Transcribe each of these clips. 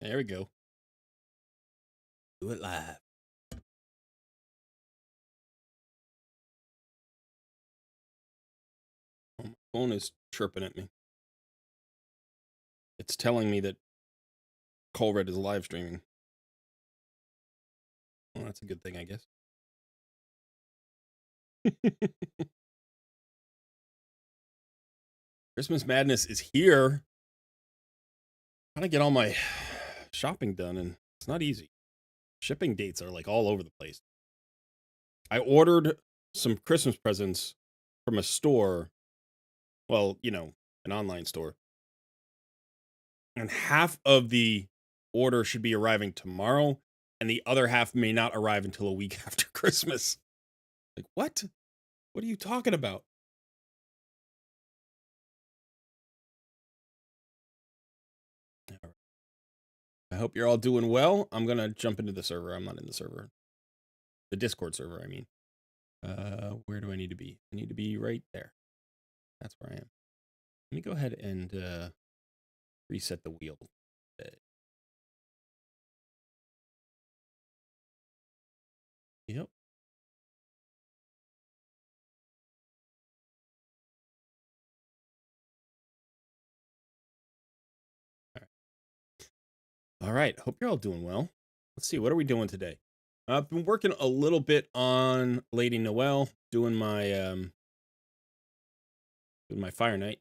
There we go. Do it live. Oh, my phone is chirping at me. It's telling me that Colred is live streaming. Well, that's a good thing, I guess. Christmas madness is here. I'm trying to get all my shopping done, and it's not easy. Shipping dates are like all over the place. I ordered some Christmas presents from a store. Well, you know, an online store. And half of the order should be arriving tomorrow, and the other half may not arrive until a week after Christmas. Like, what? What are you talking about? I hope you're all doing well. I'm going to jump into the server. I'm not in the server. The Discord server, I mean. Where do I need to be? I need to be right there. That's where I am. Let me go ahead and reset the wheel. Yep. All right. Hope you're all doing well. Let's see. What are we doing today? I've been working a little bit on Lady Noel, doing my Fire Night.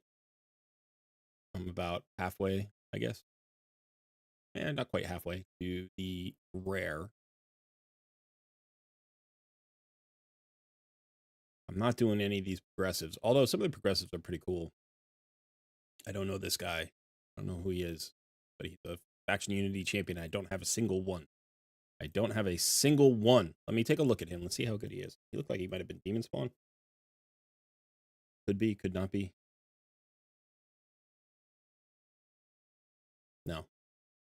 I'm about halfway, I guess. Yeah, not quite halfway to the rare. I'm not doing any of these progressives, although some of the progressives are pretty cool. I don't know this guy. I don't know who he is, but he's a faction unity champion. I don't have a single one. I don't have a single one. Let me take a look at him. Let's see how good he is. He looked like he might have been demon spawn. Could be, could not be. No,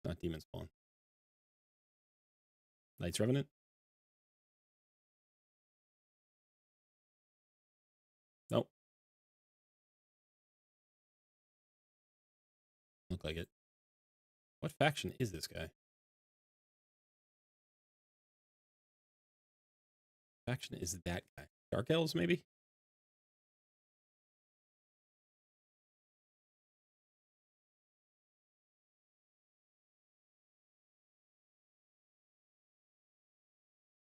not demon spawn. Knights Revenant? Nope. Look like it. What faction is this guy? Faction is that guy? Dark Elves, maybe?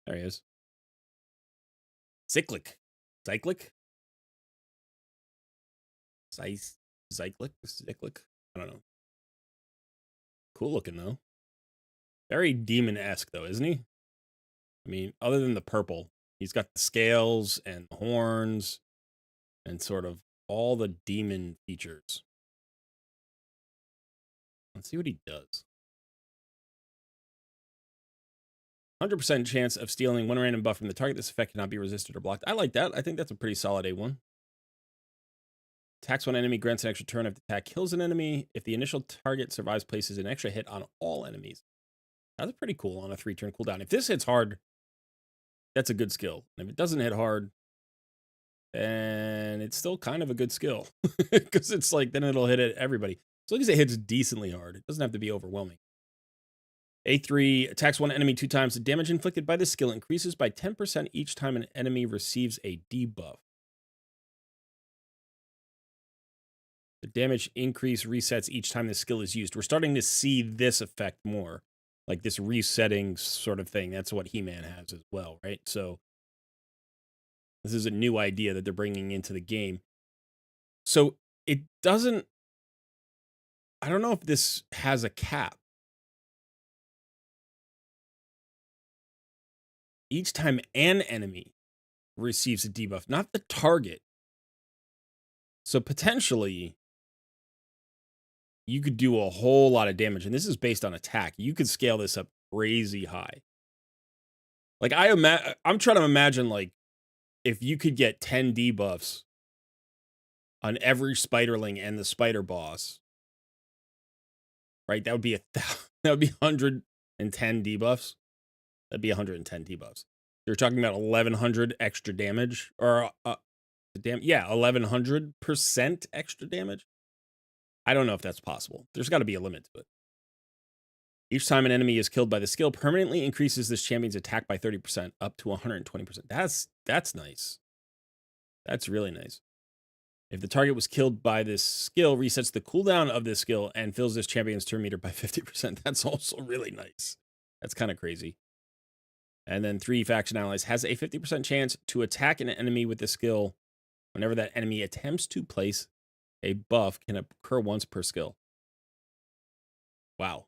There he is. Cyclic. Cyclic? Cyclic? I don't know. Cool looking, though. Very demon-esque, though, isn't he? I mean, other than the purple, he's got the scales and the horns and sort of all the demon features. Let's see what he does. 100% chance of stealing one random buff from the target. This effect cannot be resisted or blocked. I like that. I think that's a pretty solid A1. Attacks one enemy, grants an extra turn if the attack kills an enemy. If the initial target survives, places an extra hit on all enemies. That's pretty cool on a 3-turn cooldown. If this hits hard, that's a good skill. And if it doesn't hit hard, then it's still kind of a good skill. Because it's like, then it'll hit at everybody. As long as it hits decently hard, it doesn't have to be overwhelming. A3 attacks one enemy 2 times. The damage inflicted by this skill increases by 10% each time an enemy receives a debuff. The damage increase resets each time the skill is used. We're starting to see this effect more. Like this resetting sort of thing. That's what He-Man has as well, right? So this is a new idea that they're bringing into the game. So it doesn't... I don't know if this has a cap. Each time an enemy receives a debuff, not the target. So potentially, you could do a whole lot of damage. And this is based on attack. You could scale this up crazy high. Like, I'm trying to imagine, like, if you could get 10 debuffs on every spiderling and the spider boss, right? That would be that would be 110 debuffs. That'd be 110 debuffs. You're talking about 1,100 extra damage, or yeah, 1,100% extra damage. I don't know if that's possible. There's got to be a limit to it. Each time an enemy is killed by the skill, permanently increases this champion's attack by 30%, up to 120%. That's nice. That's really nice. If the target was killed by this skill, resets the cooldown of this skill and fills this champion's turn meter by 50%. That's also really nice. That's kind of crazy. And then 3 faction allies has a 50% chance to attack an enemy with the skill whenever that enemy attempts to place a buff can occur once per skill. Wow.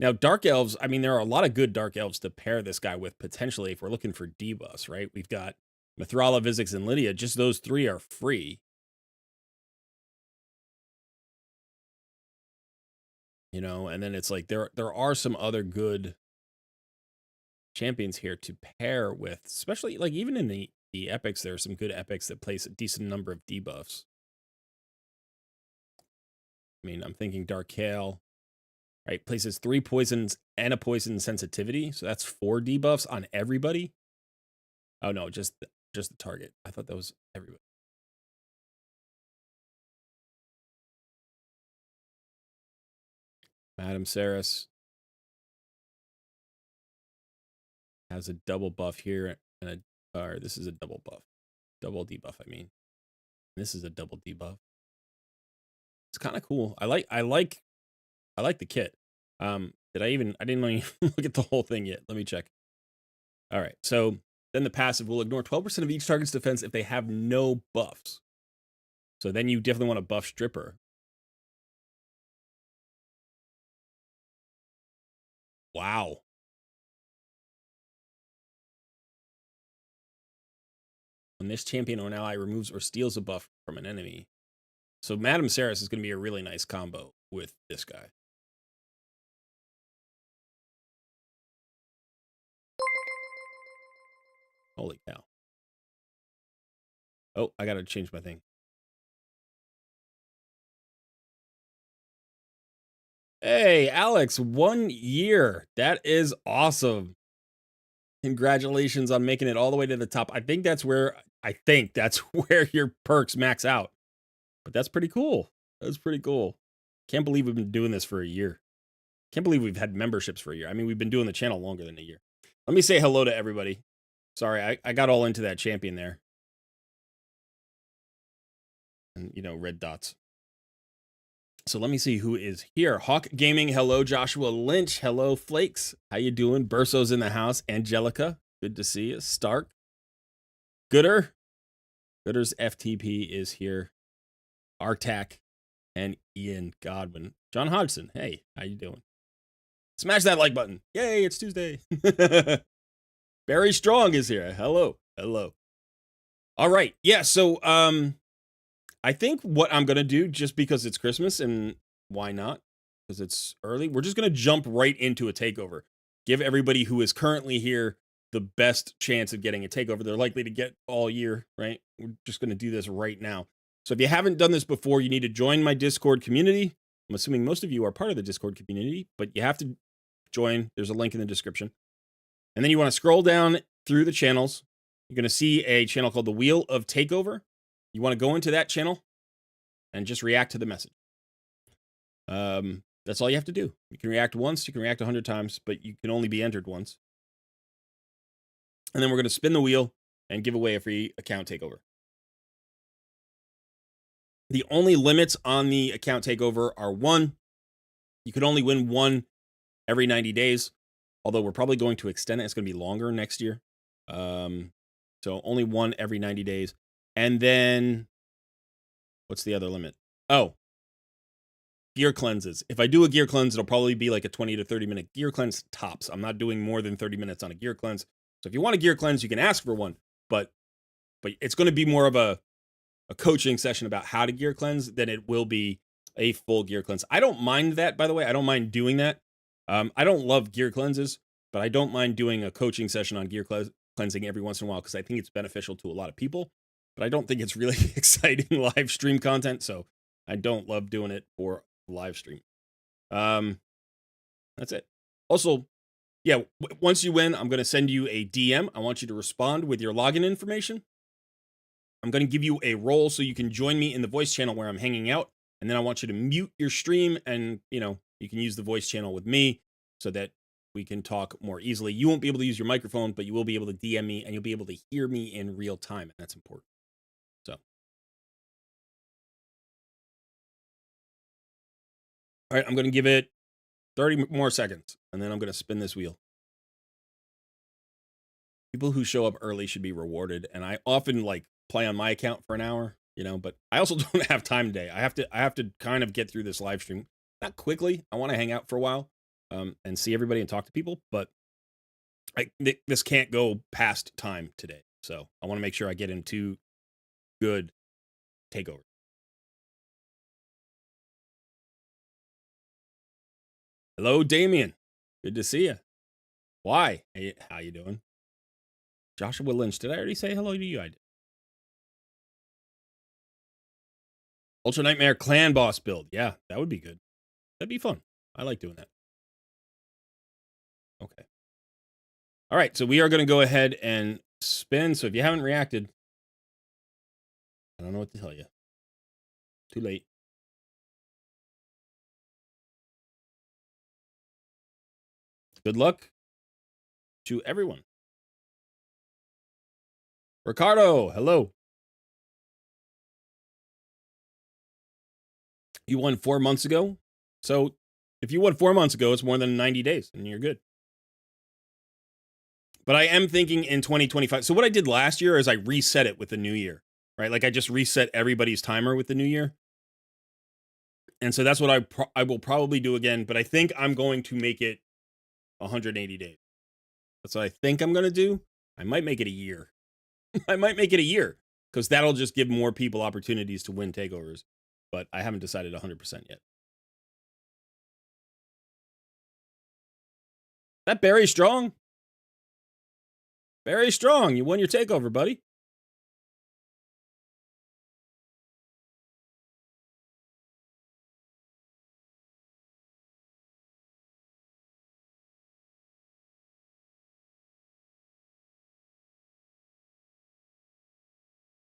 Now, Dark Elves, I mean, there are a lot of good Dark Elves to pair this guy with, potentially, if we're looking for debuffs, right? We've got Mithrala, Vizix, and Lydia. Just those 3 are free. You know, and then it's like there are some other good champions here to pair with, especially, like, even in the epics, there are some good epics that place a decent number of debuffs. I mean, I'm thinking Dark Hail. Right, places 3 poisons and a poison sensitivity, so that's 4 debuffs on everybody. Oh no, just the target. I thought that was everybody. Madame Saris has a double buff here, and or this is a double buff, double debuff. I mean, this is a double debuff. It's kind of cool. I like the kit. I didn't even look at the whole thing yet. Let me check. All right, so then the passive will ignore 12% of each target's defense if they have no buffs. So then you definitely want to buff Stripper. Wow. When this champion or an ally removes or steals a buff from an enemy. So Madame Saris is going to be a really nice combo with this guy. Holy cow. Oh, I got to change my thing. Hey, Alex, 1 year. That is awesome. Congratulations on making it all the way to the top. I think that's where your perks max out. But that's pretty cool. That's pretty cool. Can't believe we've been doing this for a year. Can't believe we've had memberships for a year. I mean, we've been doing the channel longer than a year. Let me say hello to everybody. Sorry, I got all into that champion there. And, you know, red dots. So let me see who is here. Hawk Gaming, hello. Joshua Lynch, hello. Flakes, how you doing? Burso's in the house. Angelica, good to see you. Stark. Gooder's FTP is here. Artak and Ian Godwin. John Hodgson, hey, how you doing? Smash that like button. Yay, it's Tuesday. Barry Strong is here. Hello. All right. Yeah, so I think what I'm going to do, just because it's Christmas and why not? Because it's early. We're just going to jump right into a takeover. Give everybody who is currently here the best chance of getting a takeover they're likely to get all year, right? We're just going to do this right now. So if you haven't done this before, you need to join my Discord community. I'm assuming most of you are part of the Discord community, but you have to join. There's a link in the description. And then you want to scroll down through the channels. You're going to see a channel called the Wheel of Takeover. You want to go into that channel and just react to the message. That's all you have to do. You can react once, you can react 100 times, but you can only be entered once. And then we're going to spin the wheel and give away a free account takeover. The only limits on the account takeover are 1. You could only win 1 every 90 days, although we're probably going to extend it. It's going to be longer next year. So only 1 every 90 days. And then, what's the other limit? Oh, gear cleanses. If I do a gear cleanse, it'll probably be like a 20 to 30 minute gear cleanse tops. I'm not doing more than 30 minutes on a gear cleanse. So if you want a gear cleanse, you can ask for one, but it's going to be more of a coaching session about how to gear cleanse than it will be a full gear cleanse. I don't mind that, by the way. I don't mind doing that. I don't love gear cleanses, but I don't mind doing a coaching session on gear cleansing every once in a while because I think it's beneficial to a lot of people, but I don't think it's really exciting live stream content, so I don't love doing it for live stream. That's it. Also, yeah, once you win, I'm going to send you a DM. I want you to respond with your login information. I'm going to give you a role so you can join me in the voice channel where I'm hanging out. And then I want you to mute your stream and, you know, you can use the voice channel with me. so that we can talk more easily. You won't be able to use your microphone, but you will be able to DM me and you'll be able to hear me in real time. And that's important. So, all right, I'm going to give it 30 more seconds and then I'm going to spin this wheel. People who show up early should be rewarded. And I often like play on my account for an hour, you know, but I also don't have time today. I have to kind of get through this live stream. Not quickly. I want to hang out for a while and see everybody and talk to people, but this can't go past time today. So I want to make sure I get into good takeover. Hello, Damien. Good to see you. Why? Hey, how you doing? Joshua Lynch. Did I already say hello to you? I did. Ultra Nightmare Clan Boss build. Yeah, that would be good. That'd be fun. I like doing that. Okay. All right, so we are going to go ahead and spin. So if you haven't reacted, I don't know what to tell you. Too late. Good luck to everyone. Ricardo, hello. You won 4 months ago. So if you won 4 months ago, it's more than 90 days and you're good. But I am thinking in 2025. So what I did last year is I reset it with the new year, right? Like I just reset everybody's timer with the new year. And so that's what I will probably do again. But I think I'm going to make it 180 days. That's what I think I'm going to do. I might make it a year. I might make it a year because that'll just give more people opportunities to win takeovers. But I haven't decided 100% yet. That Barry Strong? Barry Strong, you won your takeover, buddy.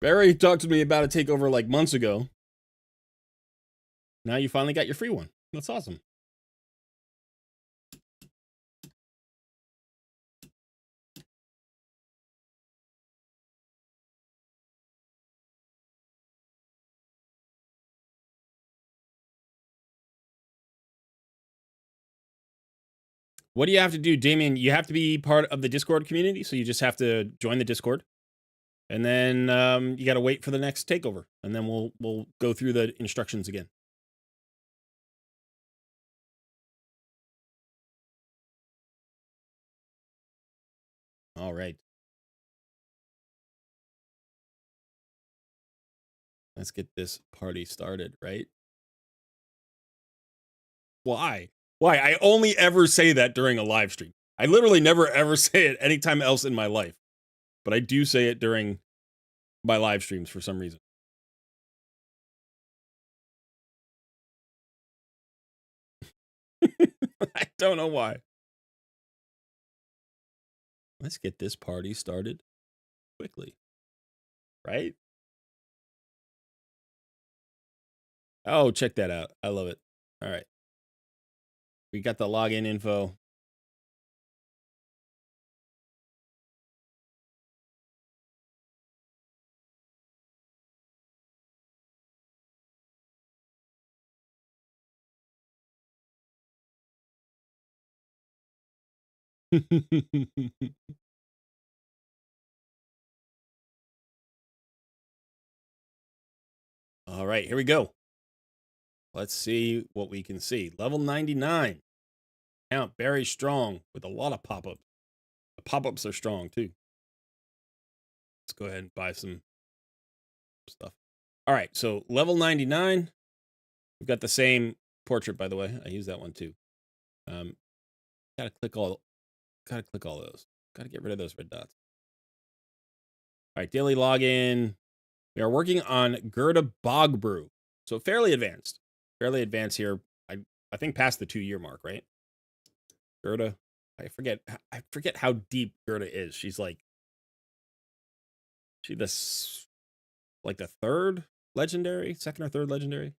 Barry talked to me about a takeover like months ago. Now you finally got your free one. That's awesome. What do you have to do, Damien? You have to be part of the Discord community, so you just have to join the Discord. And then you got to wait for the next takeover, and then we'll go through the instructions again. All right. Let's get this party started, right? Why? Why? I only ever say that during a live stream. I literally never ever say it anytime else in my life. But I do say it during my live streams for some reason. I don't know why. Let's get this party started quickly. Right? Oh, check that out. I love it. All right. We got the login info. All right, here we go. Let's see what we can see. Level 99. Count very strong with a lot of pop-ups. The pop-ups are strong too. Let's go ahead and buy some stuff. All right, so level 99. We've got the same portrait, by the way. I use that one too. Gotta click all of those. Gotta get rid of those red dots. All right, daily login. We are working on Gerda Bog Brew. So fairly advanced. Fairly advanced here. I think past the 2-year mark, right? Gerda. I forget how deep Gerda is. She's like the third legendary, second or third legendary.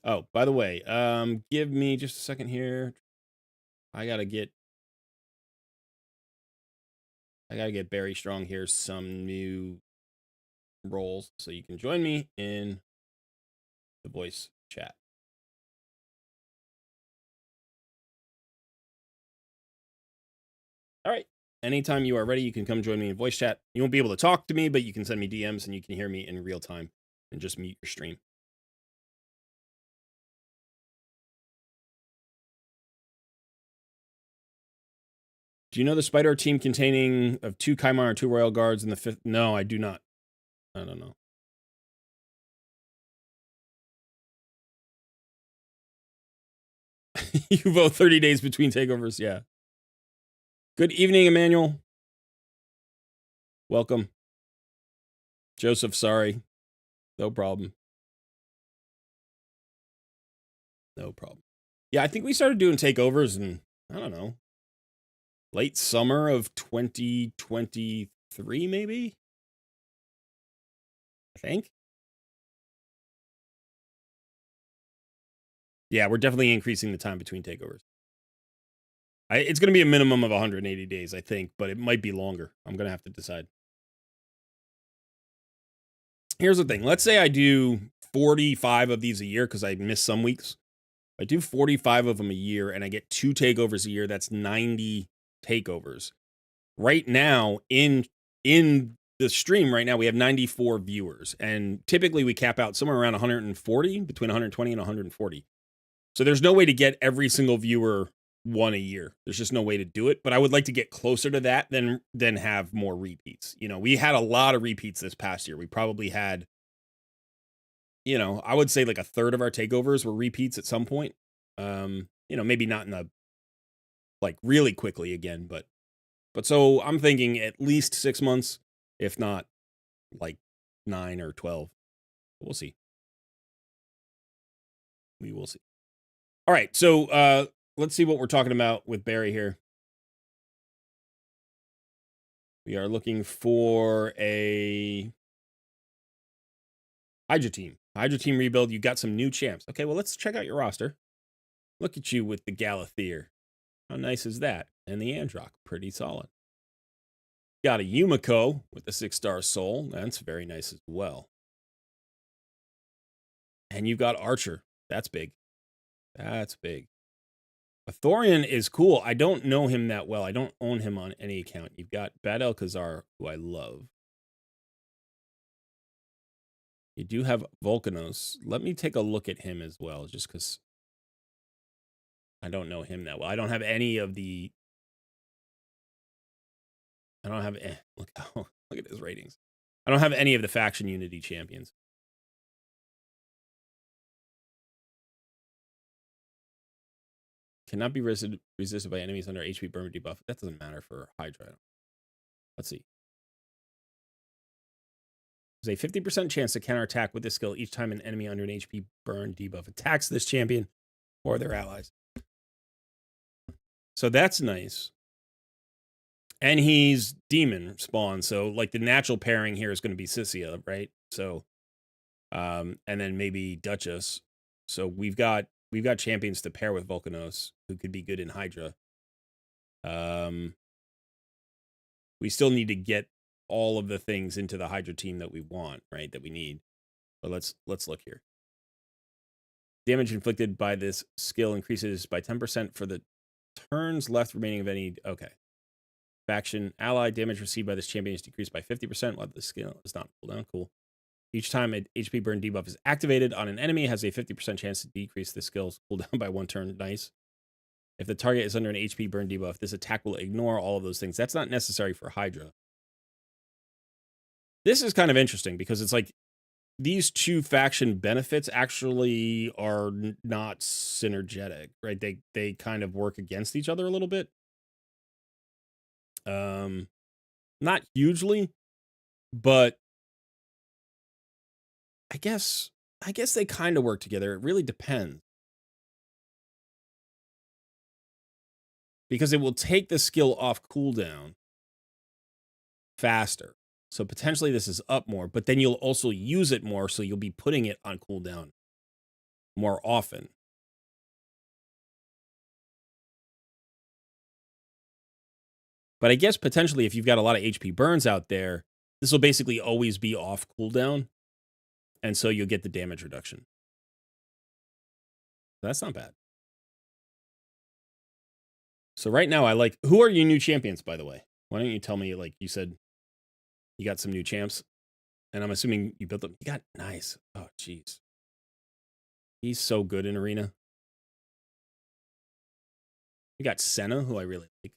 Oh, by the way, give me just a second here. I gotta get Barry Strong here some new roles so you can join me in the voice chat. All right. Anytime you are ready, you can come join me in voice chat. You won't be able to talk to me, but you can send me DMs and you can hear me in real time and just mute your stream. Do you know the Spider team containing of 2 Kaimar and 2 Royal Guards in the 5th? No, I do not. I don't know. You vote 30 days between takeovers. Yeah. Good evening, Emmanuel. Welcome. Joseph, sorry. No problem. No problem. Yeah, I think we started doing takeovers in, I don't know, late summer of 2023, maybe? I think. Yeah, we're definitely increasing the time between takeovers. It's going to be a minimum of 180 days, I think, but it might be longer. I'm going to have to decide. Here's the thing. Let's say I do 45 of these a year because I miss some weeks. I do 45 of them a year and I get 2 takeovers a year. That's 90 takeovers. Right now, in the stream right now, we have 94 viewers. And typically we cap out somewhere around 140, between 120 and 140. So there's no way to get every single viewer one a year. There's just no way to do it. But I would like to get closer to that than have more repeats. You know, we had a lot of repeats this past year. We probably had, you know, I would say like a third of our takeovers were repeats at some point. You know, maybe not in the like really quickly again, but so I'm thinking at least 6 months, if not like 9 or 12. We'll see. We will see. All right, so let's see what we're talking about with Barry here. We are looking for a Hydra team. Hydra team rebuild. You got some new champs. Okay, well, let's check out your roster. Look at you with the Galathier. How nice is that? And the Androck. Pretty solid. Got a Yumiko with the 6-star soul. That's very nice as well. And you've got Archer. That's big. That's big. A Thorian is cool. I don't know him that well. I don't own him on any account. You've got Bad Alcazar, who I love. You do have Volcanos. Let me take a look at him as well, just because I don't know him that well. I don't have any of the... I don't have... look at his ratings. I don't have any of the faction unity champions. Cannot be resisted by enemies under HP burn debuff. That doesn't matter for Hydra. Let's see. There's a 50% chance to counterattack with this skill each time an enemy under an HP burn debuff attacks this champion or their allies. So that's nice. And he's demon spawn, so like the natural pairing here is going to be Sissia, right? So, and then maybe Duchess. So we've got champions to pair with Volcanos who could be good in Hydra. We still need to get all of the things into the Hydra team that we want, right? That we need. But let's look here. Damage inflicted by this skill increases by 10% for the turns left remaining of any... Okay. Faction ally damage received by this champion is decreased by 50% while the skill is not cooldown. Cool. Each time an HP burn debuff is activated on an enemy, has a 50% chance to decrease the skill's cooldown by 1 turn. Nice. If the target is under an HP burn debuff, this attack will ignore all of those things. That's not necessary for Hydra. This is kind of interesting because it's like these 2 faction benefits actually are not synergetic, right? They kind of work against each other a little bit. Not hugely, but I guess they kind of work together. It really depends. Because it will take the skill off cooldown faster. So potentially this is up more, but then you'll also use it more, so you'll be putting it on cooldown more often. But I guess potentially if you've got a lot of HP burns out there, this will basically always be off cooldown. And so you'll get the damage reduction. That's not bad. So right now I like, who are your new champions, by the way? Why don't you tell me, like you said, you got some new champs? And I'm assuming you built them. You got nice. Oh, jeez. He's so good in Arena. You got Senna, who I really like.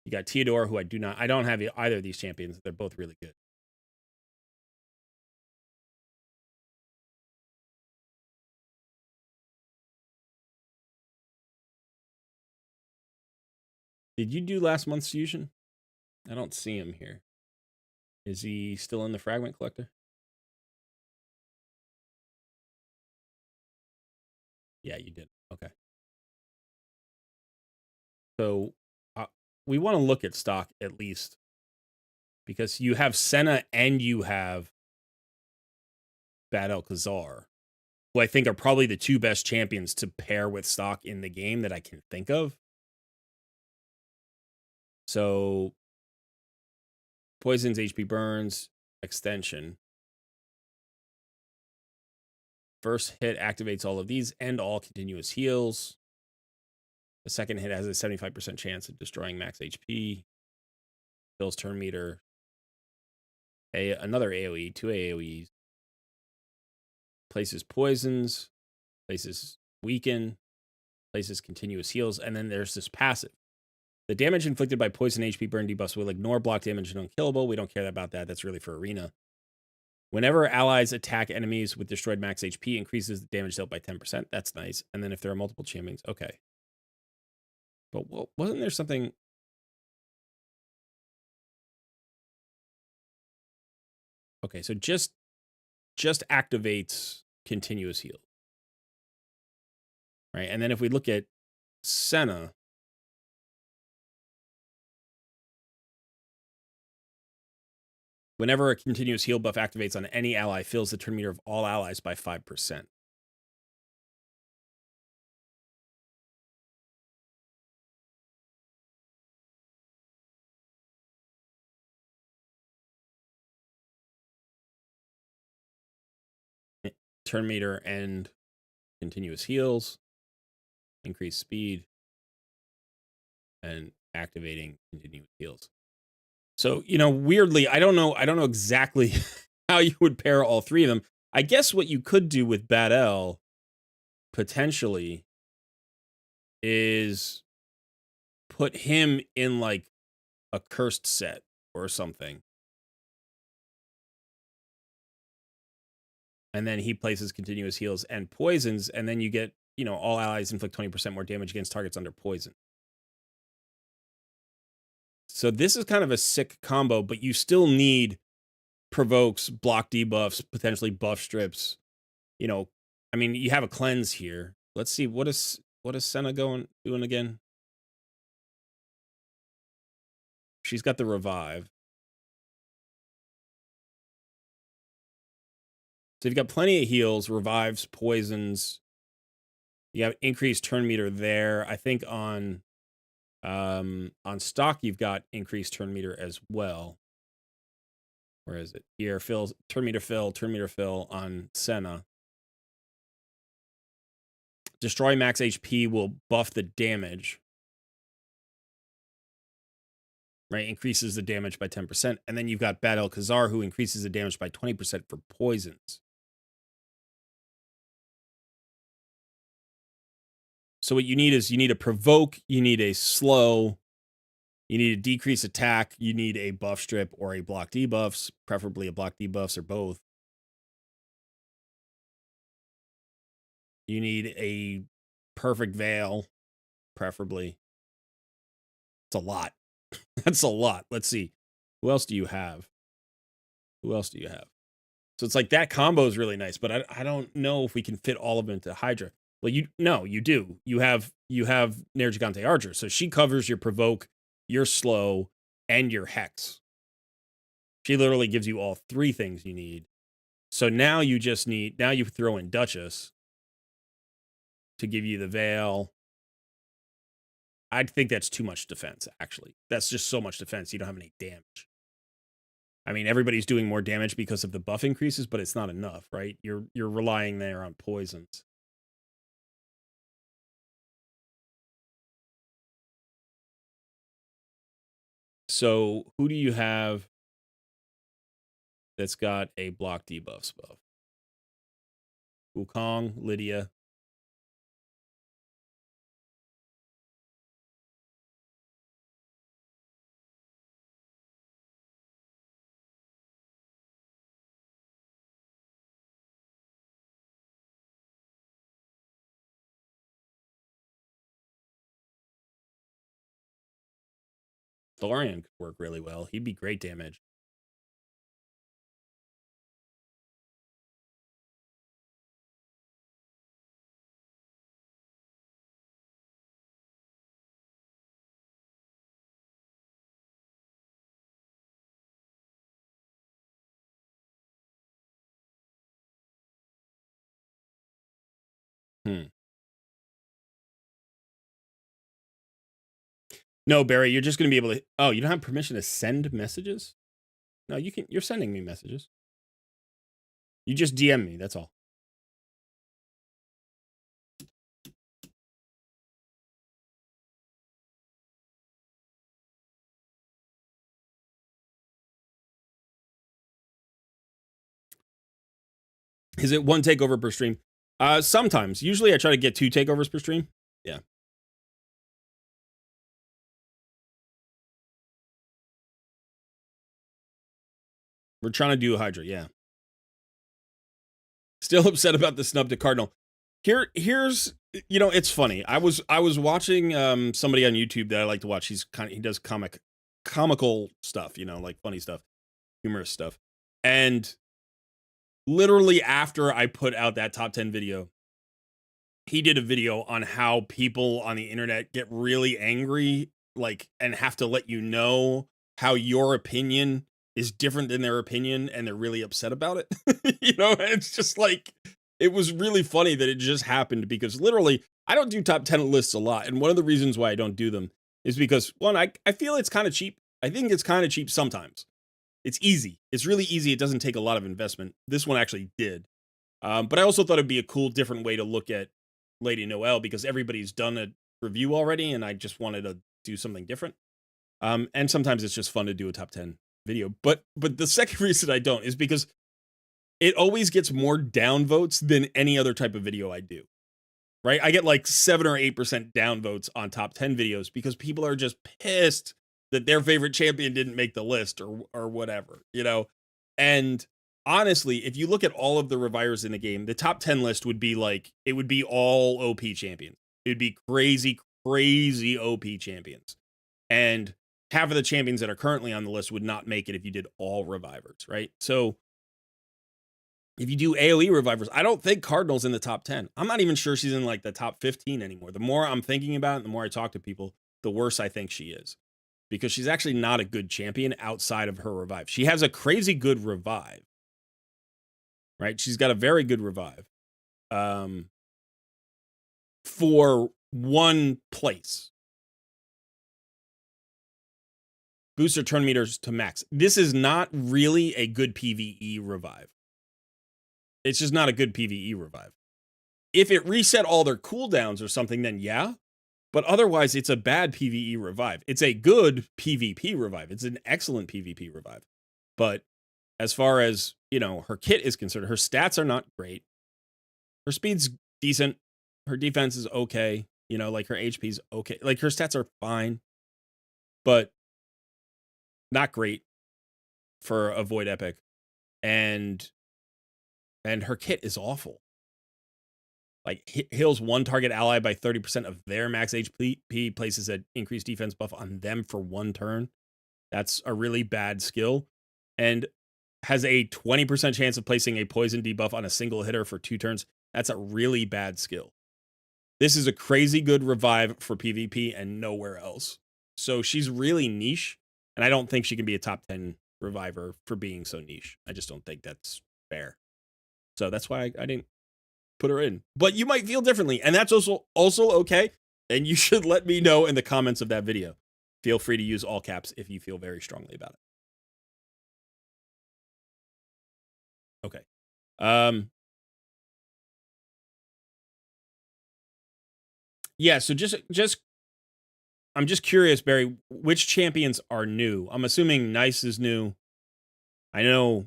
You got Theodore, who I don't have either of these champions. They're both really good. Did you do last month's fusion? I don't see him here. Is he still in the fragment collector? Yeah, you did. Okay. So we want to look at stock at least because you have Senna and you have Bad Alcazar, who I think are probably the two best champions to pair with stock in the game that I can think of. So poisons, HP burns, extension. First hit activates all of these and all continuous heals. The second hit has a 75% chance of destroying max HP. Fills turn meter. Another AoE, 2 AoEs. Places poisons. Places weaken. Places continuous heals. And then there's this passive. The damage inflicted by poison HP burn debuffs will ignore block damage and unkillable. We don't care about that. That's really for Arena. Whenever allies attack enemies with destroyed max HP, increases the damage dealt by 10%. That's nice. And then if there are multiple champions, okay. But wasn't there something? Okay, so just activates continuous heal. Right? And then if we look at Senna, whenever a continuous heal buff activates on any ally, fills the turn meter of all allies by 5%. Turn meter and continuous heals, increase speed, and activating continuous heals. So, weirdly, I don't know exactly how you would pair all three of them. I guess what you could do with Bad L potentially is put him in like a cursed set or something. And then he places continuous heals and poisons, and then you get, all allies inflict 20% more damage against targets under poison. So this is kind of a sick combo, but you still need provokes, block debuffs, potentially buff strips. You have a cleanse here. Let's see, what is Senna doing again? She's got the revive. So you've got plenty of heals, revives, poisons. You have increased turn meter there. I think on stock you've got increased turn meter as well. Where is it? Here, turn meter fill on Senna. Destroy max HP will buff the damage. Right? Increases the damage by 10%. And then you've got Bad Alcazar, who increases the damage by 20% for poisons. So what you need is a provoke, you need a slow, you need a decrease attack, you need a buff strip or a block debuffs, preferably a block debuffs or both. You need a perfect veil, preferably. It's a lot. That's a lot. Let's see. Who else do you have? So it's like that combo is really nice, but I don't know if we can fit all of them into Hydra. Well, you do. You have Nergigante Archer, so she covers your provoke, your slow, and your hex. She literally gives you all three things you need. So now you throw in Duchess, to give you the veil. I think that's too much defense, actually. That's just so much defense. You don't have any damage. I mean, everybody's doing more damage because of the buff increases, but it's not enough, right? You're relying there on poisons. So who do you have that's got a block debuffs buff? Wukong, Lydia. Thorian could work really well. He'd be great damage. No, Barry, you're just going to be able to... Oh, you don't have permission to send messages? No, you can. You're sending me messages. You just DM me, that's all. Is it one takeover per stream? Sometimes. Usually I try to get 2 takeovers per stream. Yeah. We're trying to do Hydra, yeah. Still upset about the snub to Cardinal. Here's, you know, it's funny. I was watching somebody on YouTube that I like to watch. He does comical stuff, you know, like funny stuff, humorous stuff. And literally after I put out that top 10 video, he did a video on how people on the internet get really angry, like, and have to let you know how your opinion is different than their opinion, and they're really upset about it. You know, it's just like, it was really funny that it just happened because literally, I don't do top 10 lists a lot. And one of the reasons why I don't do them is because, one, I feel it's kind of cheap. I think it's kind of cheap sometimes. It's easy. It's really easy. It doesn't take a lot of investment. This one actually did. But I also thought it'd be a cool, different way to look at Lady Noelle because everybody's done a review already, and I just wanted to do something different. And sometimes it's just fun to do a top 10 video. But the second reason I don't is because it always gets more downvotes than any other type of video I do. Right? I get like 7 or 8% downvotes on top 10 videos because people are just pissed that their favorite champion didn't make the list or whatever, you know? And honestly, if you look at all of the revivers in the game, the top 10 list would be like, it would be all OP champions. It would be crazy, crazy OP champions. And half of the champions that are currently on the list would not make it if you did all revivers, right? So if you do AoE revivers, I don't think Cardinal's in the top 10. I'm not even sure she's in like the top 15 anymore. The more I'm thinking about it, the more I talk to people, the worse I think she is. Because she's actually not a good champion outside of her revive. She has a crazy good revive. Right? She's got a very good revive. For one place. Booster turn meters to max. This is not really a good PvE revive. It's just not a good PvE revive. If it reset all their cooldowns or something, then yeah. But otherwise, it's a bad PvE revive. It's a good PvP revive. It's an excellent PvP revive. But as far as, you know, her kit is concerned, her stats are not great. Her speed's decent. Her defense is okay. You know, like her HP's okay. Like her stats are fine. But not great for a Void Epic. And her kit is awful. Like, heals one target ally by 30% of their max HP, places an increased defense buff on them for 1 turn. That's a really bad skill. And has a 20% chance of placing a poison debuff on a single hitter for 2 turns. That's a really bad skill. This is a crazy good revive for PvP and nowhere else. So she's really niche, and I don't think she can be a top 10 reviver for being so niche. I just don't think that's fair. So that's why I didn't put her in. But you might feel differently, and that's also okay. And you should let me know in the comments of that video. Feel free to use all caps if you feel very strongly about it. Okay. Yeah, so I'm just curious, Barry, which champions are new? I'm assuming Nice is new. I know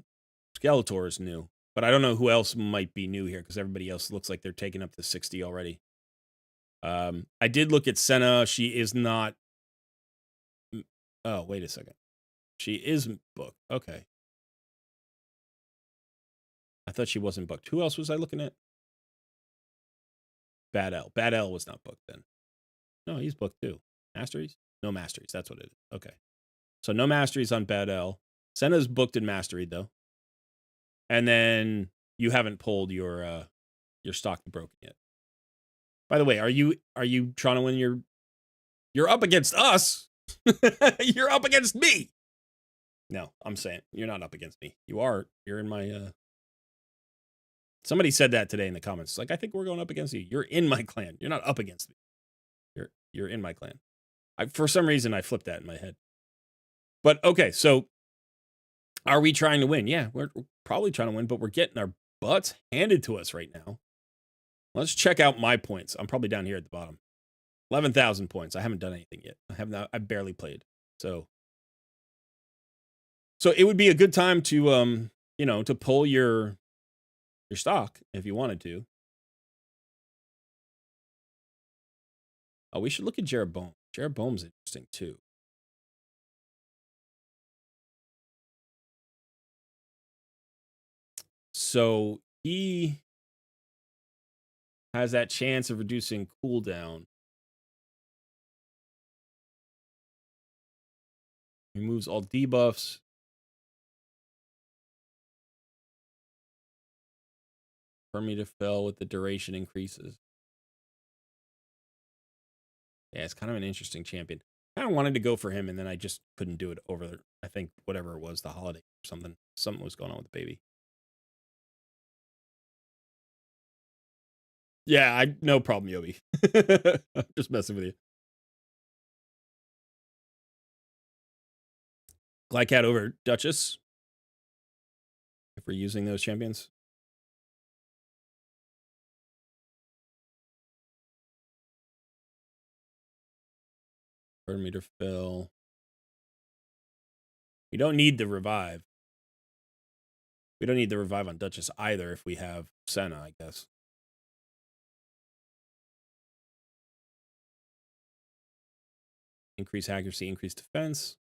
Skeletor is new, but I don't know who else might be new here because everybody else looks like they're taking up to 60 already. I did look at Senna. She is not. Oh, wait a second. She is booked. Okay. I thought she wasn't booked. Who else was I looking at? Bad L. Bad L was not booked then. No, he's booked too. Masteries? No Masteries. That's what it is. Okay. So no Masteries on Bad L. Senna's booked and Mastery though. And then you haven't pulled your stock broken yet. By the way, are you trying to win you're up against us? You're up against me. No, I'm saying you're not up against me. You're in my somebody said that today in the comments. Like, I think we're going up against you. You're in my clan. You're not up against me. You're in my clan. For some reason I flipped that in my head. But okay, so are we trying to win? Yeah, we're probably trying to win, but we're getting our butts handed to us right now. Let's check out my points. I'm probably down here at the bottom. 11,000 points. I haven't done anything yet. I barely played. So it would be a good time to to pull your stock if you wanted to. Oh, we should look at Jeroboam. Jeroboam's interesting too. So he has that chance of reducing cooldown. Removes all debuffs. Permeter fell with the duration increases. Yeah, it's kind of an interesting champion. I kind of wanted to go for him, and then I just couldn't do it over, I think, whatever it was, the holiday or something. Something was going on with the baby. Yeah, no problem, Yobi. Just messing with you. Glycat over Duchess. If we're using those champions. Meter fill. We don't need the revive. We don't need the revive on Duchess either if we have Senna, I guess. Increase accuracy, increase defense.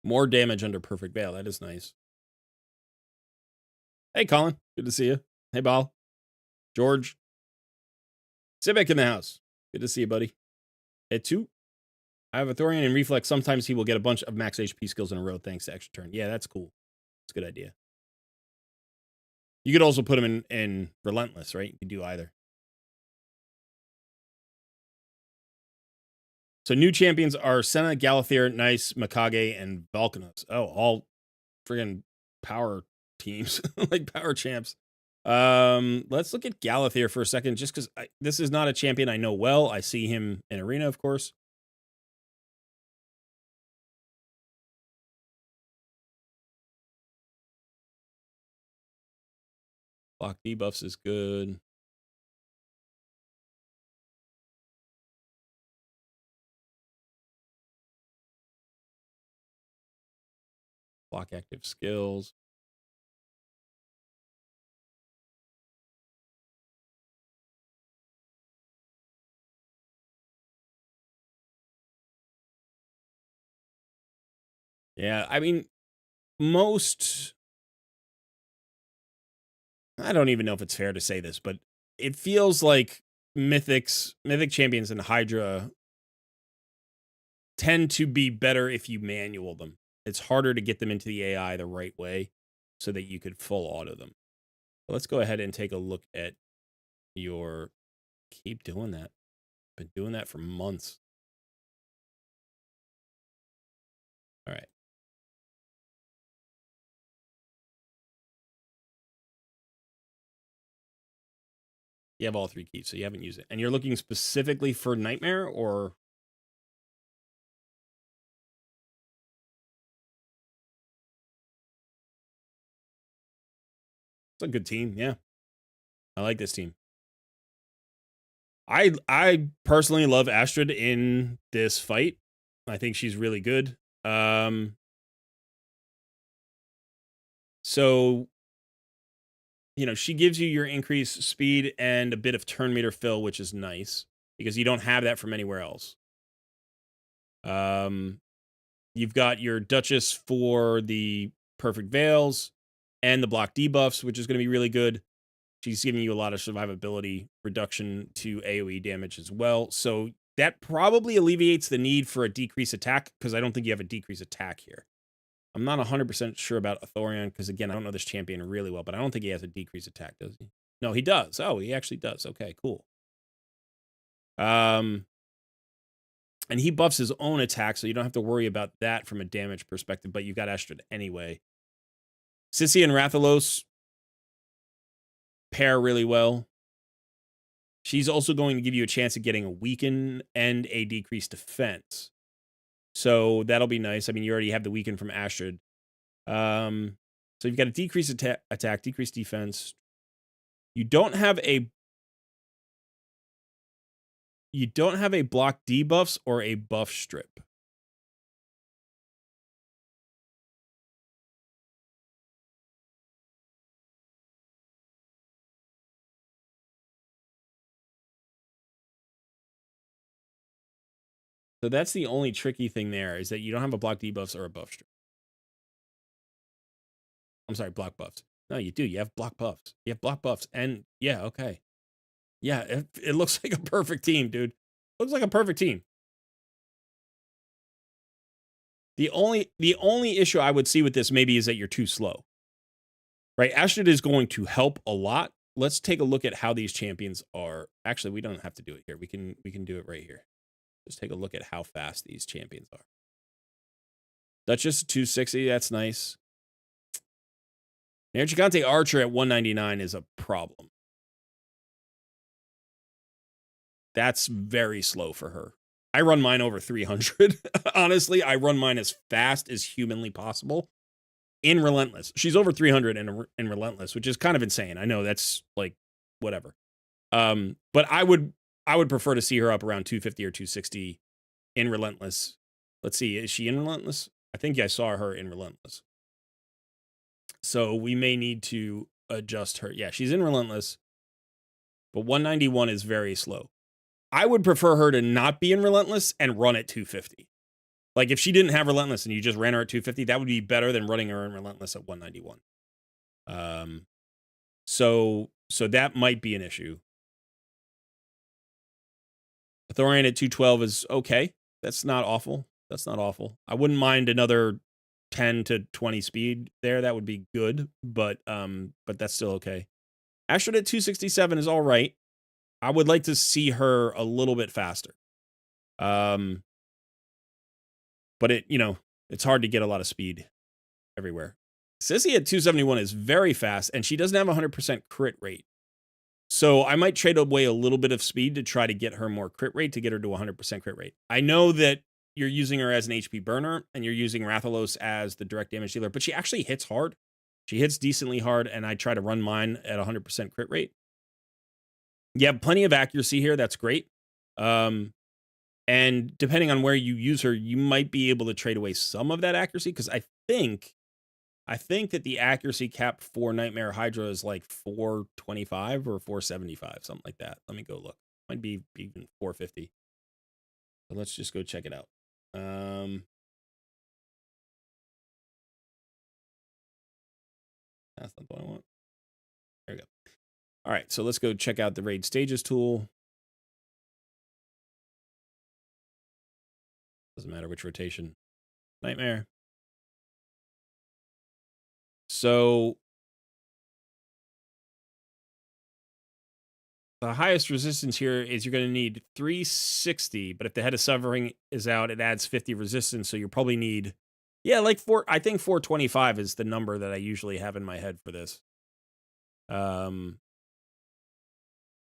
More damage under Perfect Veil. That is nice. Hey, Colin. Good to see you. Hey, Bal. George. Civic in the house. Good to see you, buddy. At 2. I have a Thorian and Reflex. Sometimes he will get a bunch of max HP skills in a row thanks to extra turn. Yeah, that's cool. It's a good idea. You could also put him in Relentless, right? You could do either. So new champions are Senna, Galathir, Nice, Mikage, and Volcanos. Oh, all friggin' power teams, like power champs. Let's look at Galathir for a second, just because this is not a champion I know well. I see him in Arena, of course. Block debuffs is good. Block active skills. Yeah, I mean, I don't even know if it's fair to say this, but it feels like mythic champions and Hydra tend to be better if you manual them. It's harder to get them into the AI the right way so that you could full auto them. But let's go ahead and take a look at your... Keep doing that. Been doing that for months. All right. You have all 3 keys, so you haven't used it. And you're looking specifically for Nightmare, or? It's a good team, yeah. I like this team. I personally love Astrid in this fight. I think she's really good. So, you know, she gives you your increased speed and a bit of turn meter fill, which is nice because you don't have that from anywhere else. You've got your Duchess for the perfect veils and the block debuffs, which is going to be really good. She's giving you a lot of survivability reduction to AoE damage as well. So that probably alleviates the need for a decreased attack because I don't think you have a decreased attack here. I'm not 100% sure about Athorion because, again, I don't know this champion really well, but I don't think he has a decreased attack, does he? No, he does. Oh, he actually does. Okay, cool. And he buffs his own attack, so you don't have to worry about that from a damage perspective, but you've got Astrid anyway. Sissy and Rathalos pair really well. She's also going to give you a chance of getting a weaken and a decreased defense. So that'll be nice. I mean, you already have the weaken from Astrid. So you've got a decreased attack, decreased defense. You don't have a block debuffs or a buff strip. So that's the only tricky thing there, is that you don't have a block debuffs or a buff strip. I'm sorry, block buffs. No, you do. You have block buffs. You have block buffs. And yeah, okay. Yeah, it looks like a perfect team, dude. Looks like a perfect team. The only issue I would see with this maybe is that you're too slow. Right? Astrid is going to help a lot. Let's take a look at how these champions are. Actually, we don't have to do it here. We can do it right here. Just take a look at how fast these champions are. Duchess 260, that's nice. Nair Gigante Archer at 199 is a problem. That's very slow for her. I run mine over 300. Honestly, I run mine as fast as humanly possible in Relentless. She's over 300 in Relentless, which is kind of insane. I know that's like whatever. But I would prefer to see her up around 250 or 260 in Relentless. Let's see, is she in Relentless? I think I saw her in Relentless. So we may need to adjust her. Yeah, she's in Relentless, but 191 is very slow. I would prefer her to not be in Relentless and run at 250. Like if she didn't have Relentless and you just ran her at 250, that would be better than running her in Relentless at 191. So that might be an issue. Thorian at 212 is okay. That's not awful. That's not awful. I wouldn't mind another 10 to 20 speed there. That would be good, but that's still okay. Astrid at 267 is all right. I would like to see her a little bit faster. But it's hard to get a lot of speed everywhere. Sissy at 271 is very fast, and she doesn't have 100% crit rate. So I might trade away a little bit of speed to try to get her more crit rate, to get her to 100% crit rate. I know that you're using her as an HP burner, and you're using Rathalos as the direct damage dealer, but she actually hits hard. She hits decently hard, and I try to run mine at 100% crit rate. You have plenty of accuracy here. That's great. And depending on where you use her, you might be able to trade away some of that accuracy, because I think that the accuracy cap for Nightmare Hydra is like 425 or 475, something like that. Let me go look. Might be even 450. So let's just go check it out. That's not what I want. There we go. All right, so let's go check out the Raid Stages tool. Doesn't matter which rotation. Nightmare. So the highest resistance here is you're going to need 360, but if the Head of Severing is out, it adds 50 resistance, so you probably need, like I think 425 is the number that I usually have in my head for this.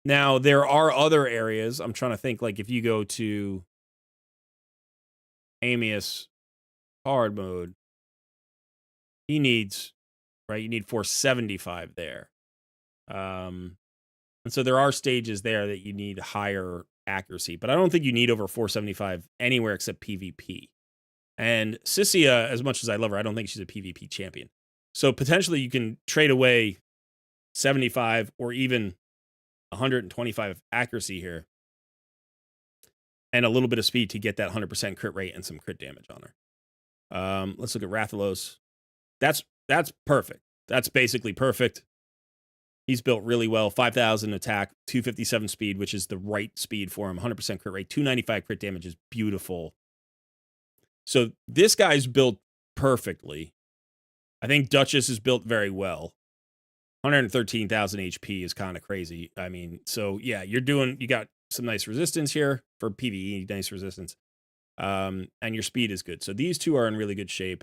Now, there are other areas. I'm trying to think, like, if you go to Amius hard mode, he needs, right? You need 475 there. And so there are stages there that you need higher accuracy, but I don't think you need over 475 anywhere except PvP. And Sissia, as much as I love her, I don't think she's a PvP champion. So potentially you can trade away 75 or even 125 accuracy here and a little bit of speed to get that 100% crit rate and some crit damage on her. Let's look at Rathalos. That's perfect. That's basically perfect. He's built really well. 5,000 attack, 257 speed, which is the right speed for him. 100% crit rate, 295 crit damage is beautiful. So this guy's built perfectly. I think Duchess is built very well. 113,000 HP is kind of crazy. I mean, so yeah, you got some nice resistance here for PvE, nice resistance. And your speed is good. So these two are in really good shape.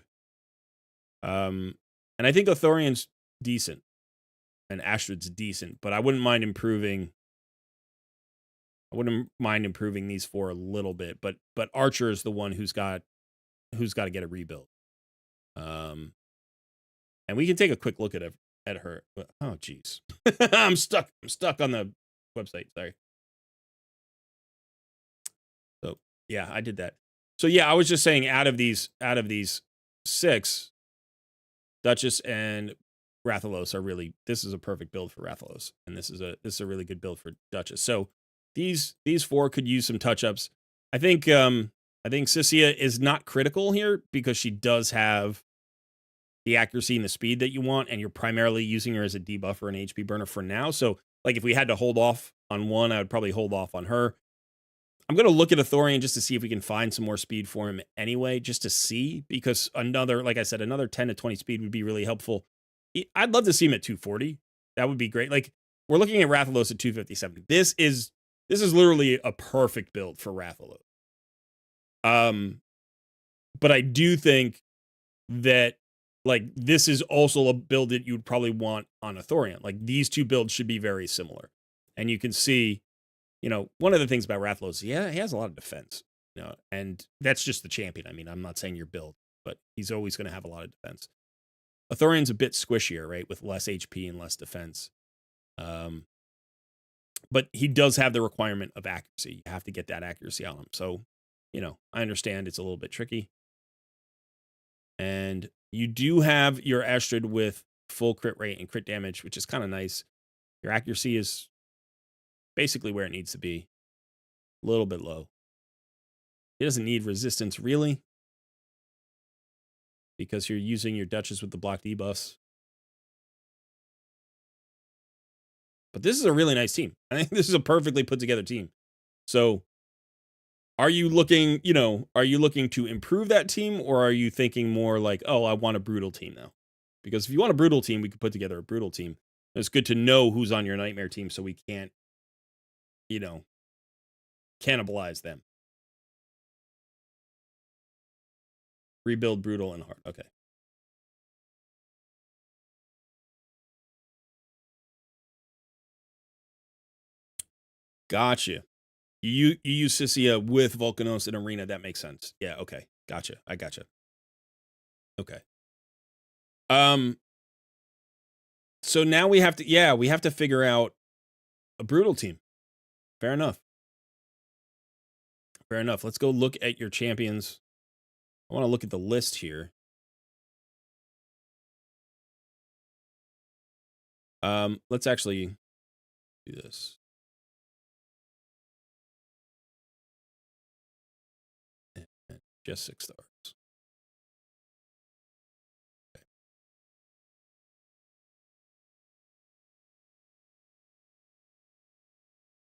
And I think Othorian's decent. And Astrid's decent, but I wouldn't mind improving these four a little bit. But Archer is the one who's got to get a rebuild. And we can take a quick look at her. Oh geez. I'm stuck on the website. Sorry. So yeah, I did that. So yeah, I was just saying out of these 6, Duchess and Rathalos are really, this is a perfect build for Rathalos, and this is a really good build for Duchess. So these 4 could use some touch-ups. I think Sissia is not critical here because she does have the accuracy and the speed that you want, and you're primarily using her as a debuffer and HP burner for now. So like if we had to hold off on one, I would probably hold off on her. I'm going to look at Athorian just to see if we can find some more speed for him anyway, just to see, because like I said, another 10 to 20 speed would be really helpful. I'd love to see him at 240. That would be great. Like, we're looking at Rathalos at 257. This is literally a perfect build for Rathalos. But I do think that, like, this is also a build that you'd probably want on Athorian. Like, these two builds should be very similar. And you can see, one of the things about Rathalos, he has a lot of defense. And that's just the champion. I mean, I'm not saying your build, but he's always going to have a lot of defense. Athorian's a bit squishier, right, with less HP and less defense. But he does have the requirement of accuracy. You have to get that accuracy on him. So, I understand it's a little bit tricky. And you do have your Astrid with full crit rate and crit damage, which is kind of nice. Your accuracy is basically where it needs to be. A little bit low. He doesn't need resistance, really, because you're using your Duchess with the block debuffs. But this is a really nice team. I think this is a perfectly put together team. So are you looking to improve that team, or are you thinking more like, oh, I want a brutal team now? Because if you want a brutal team, we could put together a brutal team. It's good to know who's on your nightmare team so we can't, cannibalize them. Rebuild brutal and hard. Okay. Gotcha. You use Sissia with Volcanos in Arena. That makes sense. Yeah, okay. Gotcha. I gotcha. Okay. So now we have to figure out a brutal team. Fair enough. Fair enough. Let's go look at your champions. I want to look at the list here. Let's actually do this. Just 6 stars. Okay.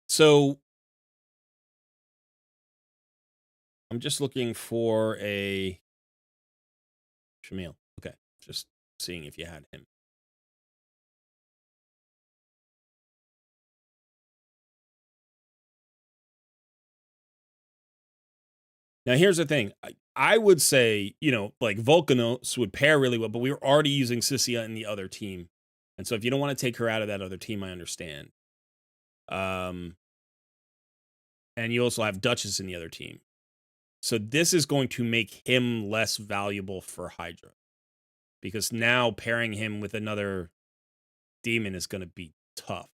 So I'm just looking for a Shamil. Okay. Just seeing if you had him. Now, here's the thing. I would say, like Volcanos would pair really well, but we were already using Sissia in the other team. And so if you don't want to take her out of that other team, I understand. And you also have Duchess in the other team. So this is going to make him less valuable for Hydra. Because now pairing him with another demon is going to be tough.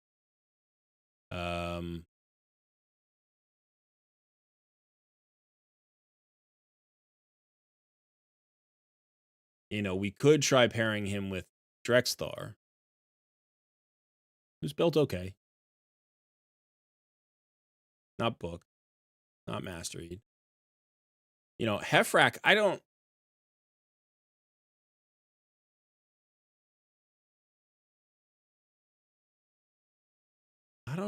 You know, we could try pairing him with Drexthar, who's built okay. Not booked. Not mastered. You know, Hefrak, I don't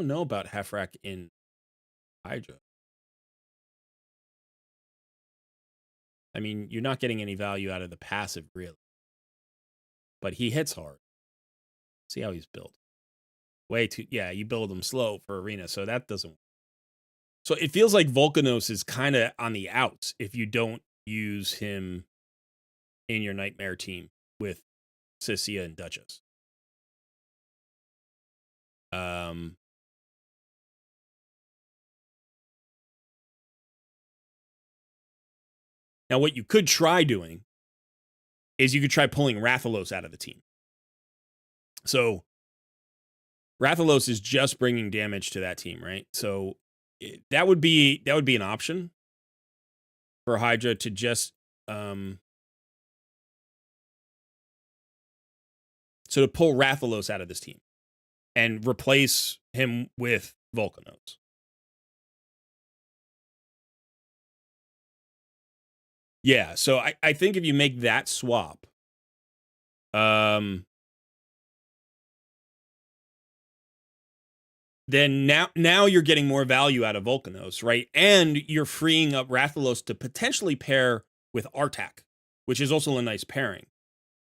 know about Hefrak in Hydra. I mean, you're not getting any value out of the passive, really. But he hits hard. See how he's built. Way too, yeah, you build him slow for Arena, so that doesn't. So it feels like Volcanos is kind of on the outs if you don't use him in your Nightmare team with Cecilia and Duchess. Now, what you could try doing is you could try pulling Rathalos out of the team. So Rathalos is just bringing damage to that team, right? So that would be an option for Hydra to just so to pull Rathalos out of this team and replace him with Volcanos. Yeah, so I think if you make that swap, then now you're getting more value out of Volcanos, right? And you're freeing up Rathalos to potentially pair with Artak, which is also a nice pairing.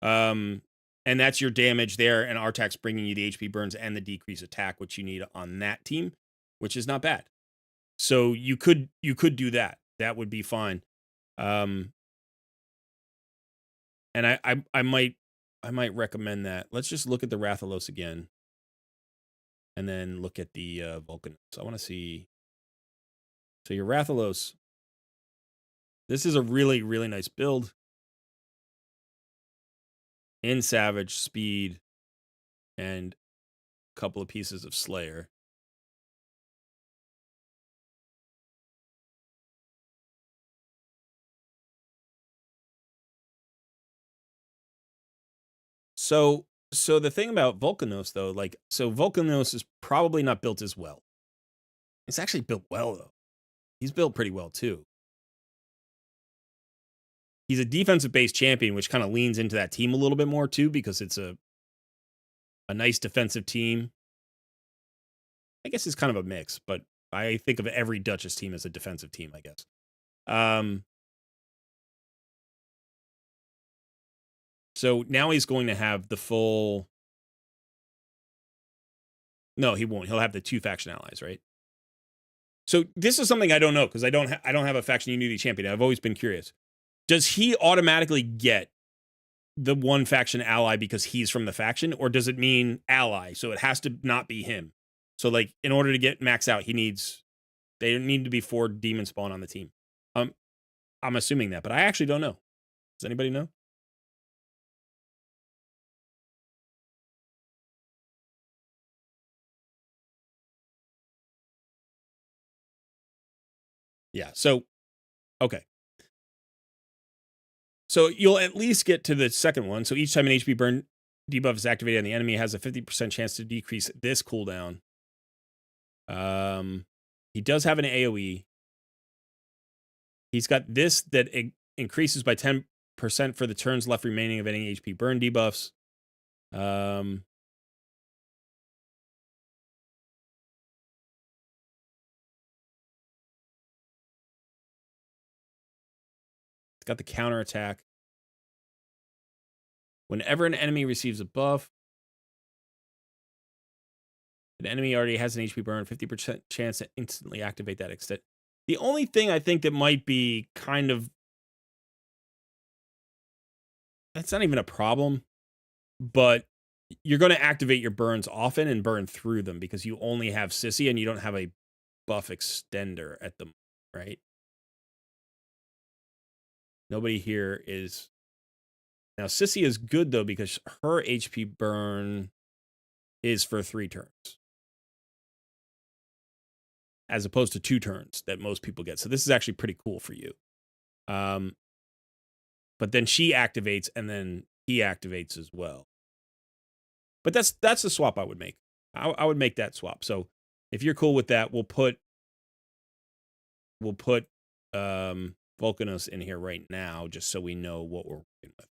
And that's your damage there, and Artak's bringing you the HP burns and the decrease attack, which you need on that team, which is not bad. So you could do that. That would be fine. And I might recommend that. Let's just look at the Rathalos again, and then look at the Vulcanos. I want to see. So your Rathalos. This is a really, really nice build. In Savage, Speed, and a couple of pieces of Slayer. So the thing about Volcanos, though, so Volcanos is probably not built as well. It's actually built well, though. He's built pretty well, too. He's a defensive-based champion, which kind of leans into that team a little bit more, too, because it's a nice defensive team. I guess it's kind of a mix, but I think of every Duchess team as a defensive team, I guess. So now he's going to have the full... No, he won't. He'll have the 2 faction allies, right? So this is something I don't know, because I don't have a faction unity champion. I've always been curious. Does he automatically get the 1 faction ally because he's from the faction, or does it mean ally? So it has to not be him. So like in order to get max out, they need to be 4 demon spawn on the team. I'm assuming that, but I actually don't know. Does anybody know? Yeah. So okay. So you'll at least get to the second one. So each time an HP burn debuff is activated on the enemy, has a 50% chance to decrease this cooldown. He does have an AoE. He's got this that increases by 10% for the turns left remaining of any HP burn debuffs. It's got the counter attack. Whenever an enemy receives a buff, an enemy already has an HP burn, 50% chance to instantly activate that extent. The only thing I think that might be kind of... That's not even a problem, but you're going to activate your burns often and burn through them because you only have Sissy and you don't have a buff extender at the moment, right? Nobody here is... Now, Sissy is good, though, because her HP burn is for 3 turns. As opposed to 2 turns that most people get. So this is actually pretty cool for you. But then she activates, and then he activates as well. But that's the swap I would make. I would make that swap. So if you're cool with that, we'll put Volcanos in here right now, just so we know what we're working with. Is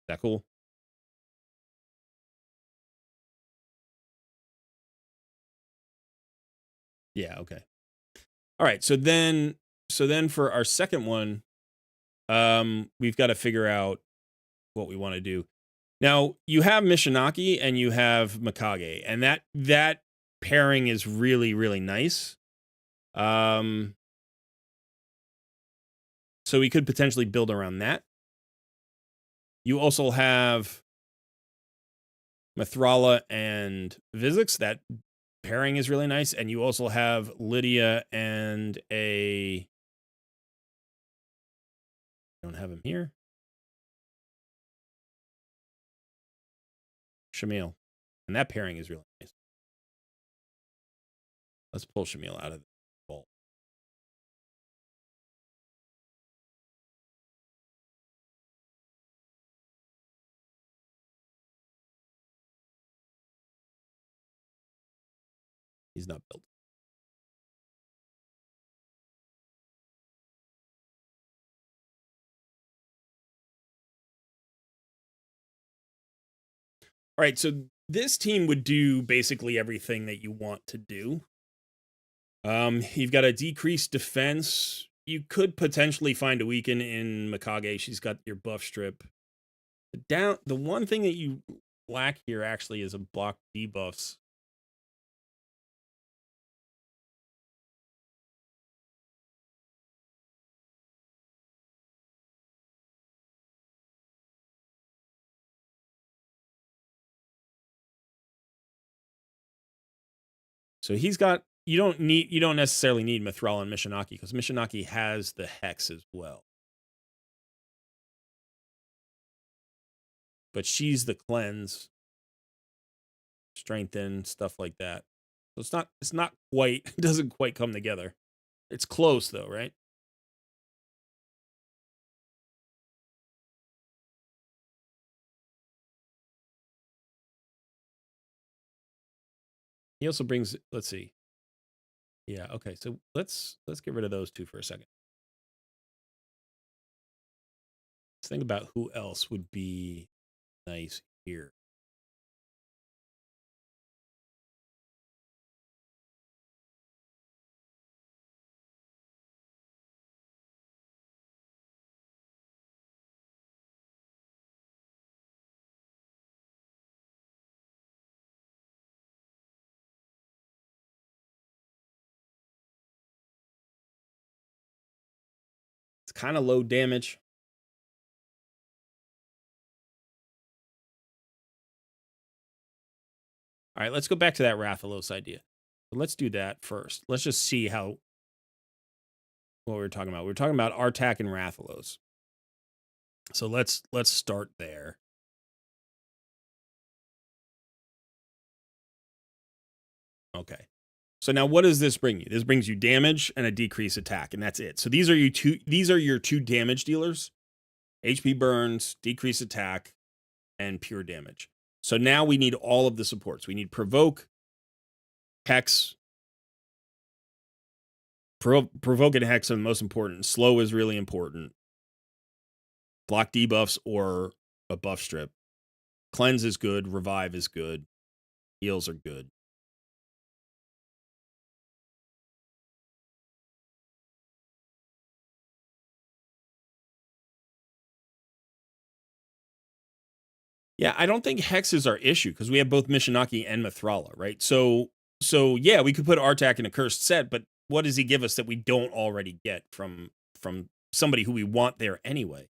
that cool? Yeah, okay. All right, so then for our second one, we've got to figure out what we want to do. Now, you have Mishinaki and you have Mikage, and that pairing is really, really nice. So we could potentially build around that. You also have Mithrala and Vizix. That pairing is really nice. And you also have Lydia and I don't have him here. Shamil. And that pairing is really nice. Let's pull Shamil out of the vault. He's not built. All right, so this team would do basically everything that you want to do. You've got a decreased defense. You could potentially find a weaken in Mikage. She's got your buff strip. The one thing that you lack here actually is a block debuffs. So he's got... You don't necessarily need Mithrala and Mishinaki, because Mishinaki has the Hex as well. But she's the cleanse, strengthen, stuff like that. So it's not quite, it doesn't quite come together. It's close though, right? He also brings, let's see. Yeah, okay. So let's get rid of those two for a second. Let's think about who else would be nice here. It's kind of low damage. All right, let's go back to that Rathalos idea. So let's do that first. Let's just see what we were talking about. We were talking about Artak and Rathalos. So let's start there. Okay. So now what does this bring you? This brings you damage and a decreased attack, and that's it. So these are your two damage dealers. HP burns, decreased attack, and pure damage. So now we need all of the supports. We need provoke, hex. Provoke and hex are the most important. Slow is really important. Block debuffs or a buff strip. Cleanse is good. Revive is good. Heals are good. Yeah, I don't think hex is our issue because we have both Mishinaki and Mithrala, right? So yeah, we could put Artak in a cursed set, but what does he give us that we don't already get from somebody who we want there anyway?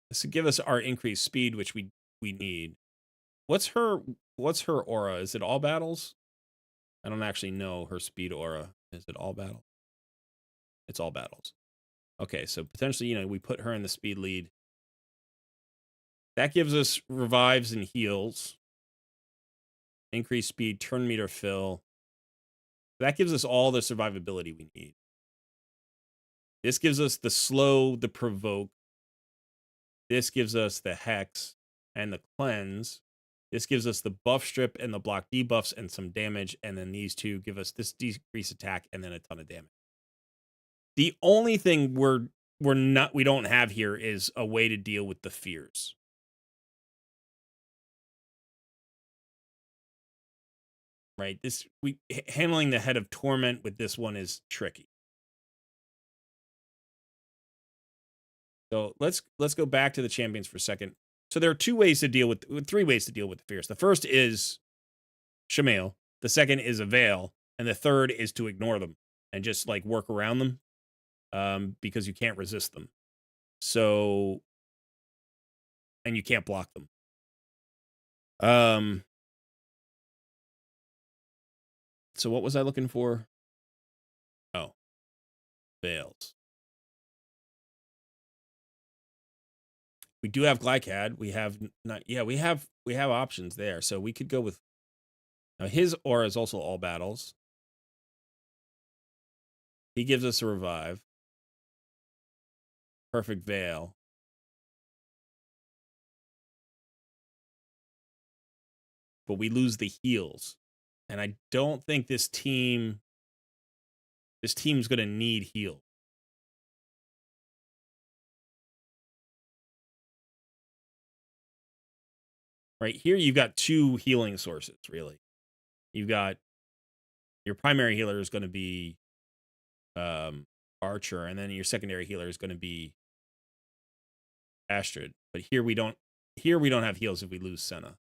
This would give us our increased speed, which we need. What's her aura? Is it all battles? I don't actually know her speed aura. Is it all battle? It's all battles. Okay, so potentially, you know, we put her in the speed lead. That gives us revives and heals. Increased speed, turn meter fill. That gives us all the survivability we need. This gives us the slow, the provoke. This gives us the hex and the cleanse. This gives us the buff strip and the block debuffs and some damage. And then these two give us this decrease attack and then a ton of damage. The only thing we don't have here is a way to deal with the fears. Right? Handling the head of torment with this one is tricky. So let's go back to the champions for a second. So there are three ways to deal with the fears. The first is Shamail. The second is a veil, and the third is to ignore them and just like work around them, because you can't resist them. So, and you can't block them. So what was I looking for? Oh, veils. We do have Glycad. We have not. Yeah, we have options there. So we could go with. Now his aura is also all battles. He gives us a revive. Perfect veil. But we lose the heals. And I don't think this team's going to need heal. Right here, you've got two healing sources, really. You've got your primary healer is going to be Archer, and then your secondary healer is going to be Astrid. But here we don't have heals if we lose Senna.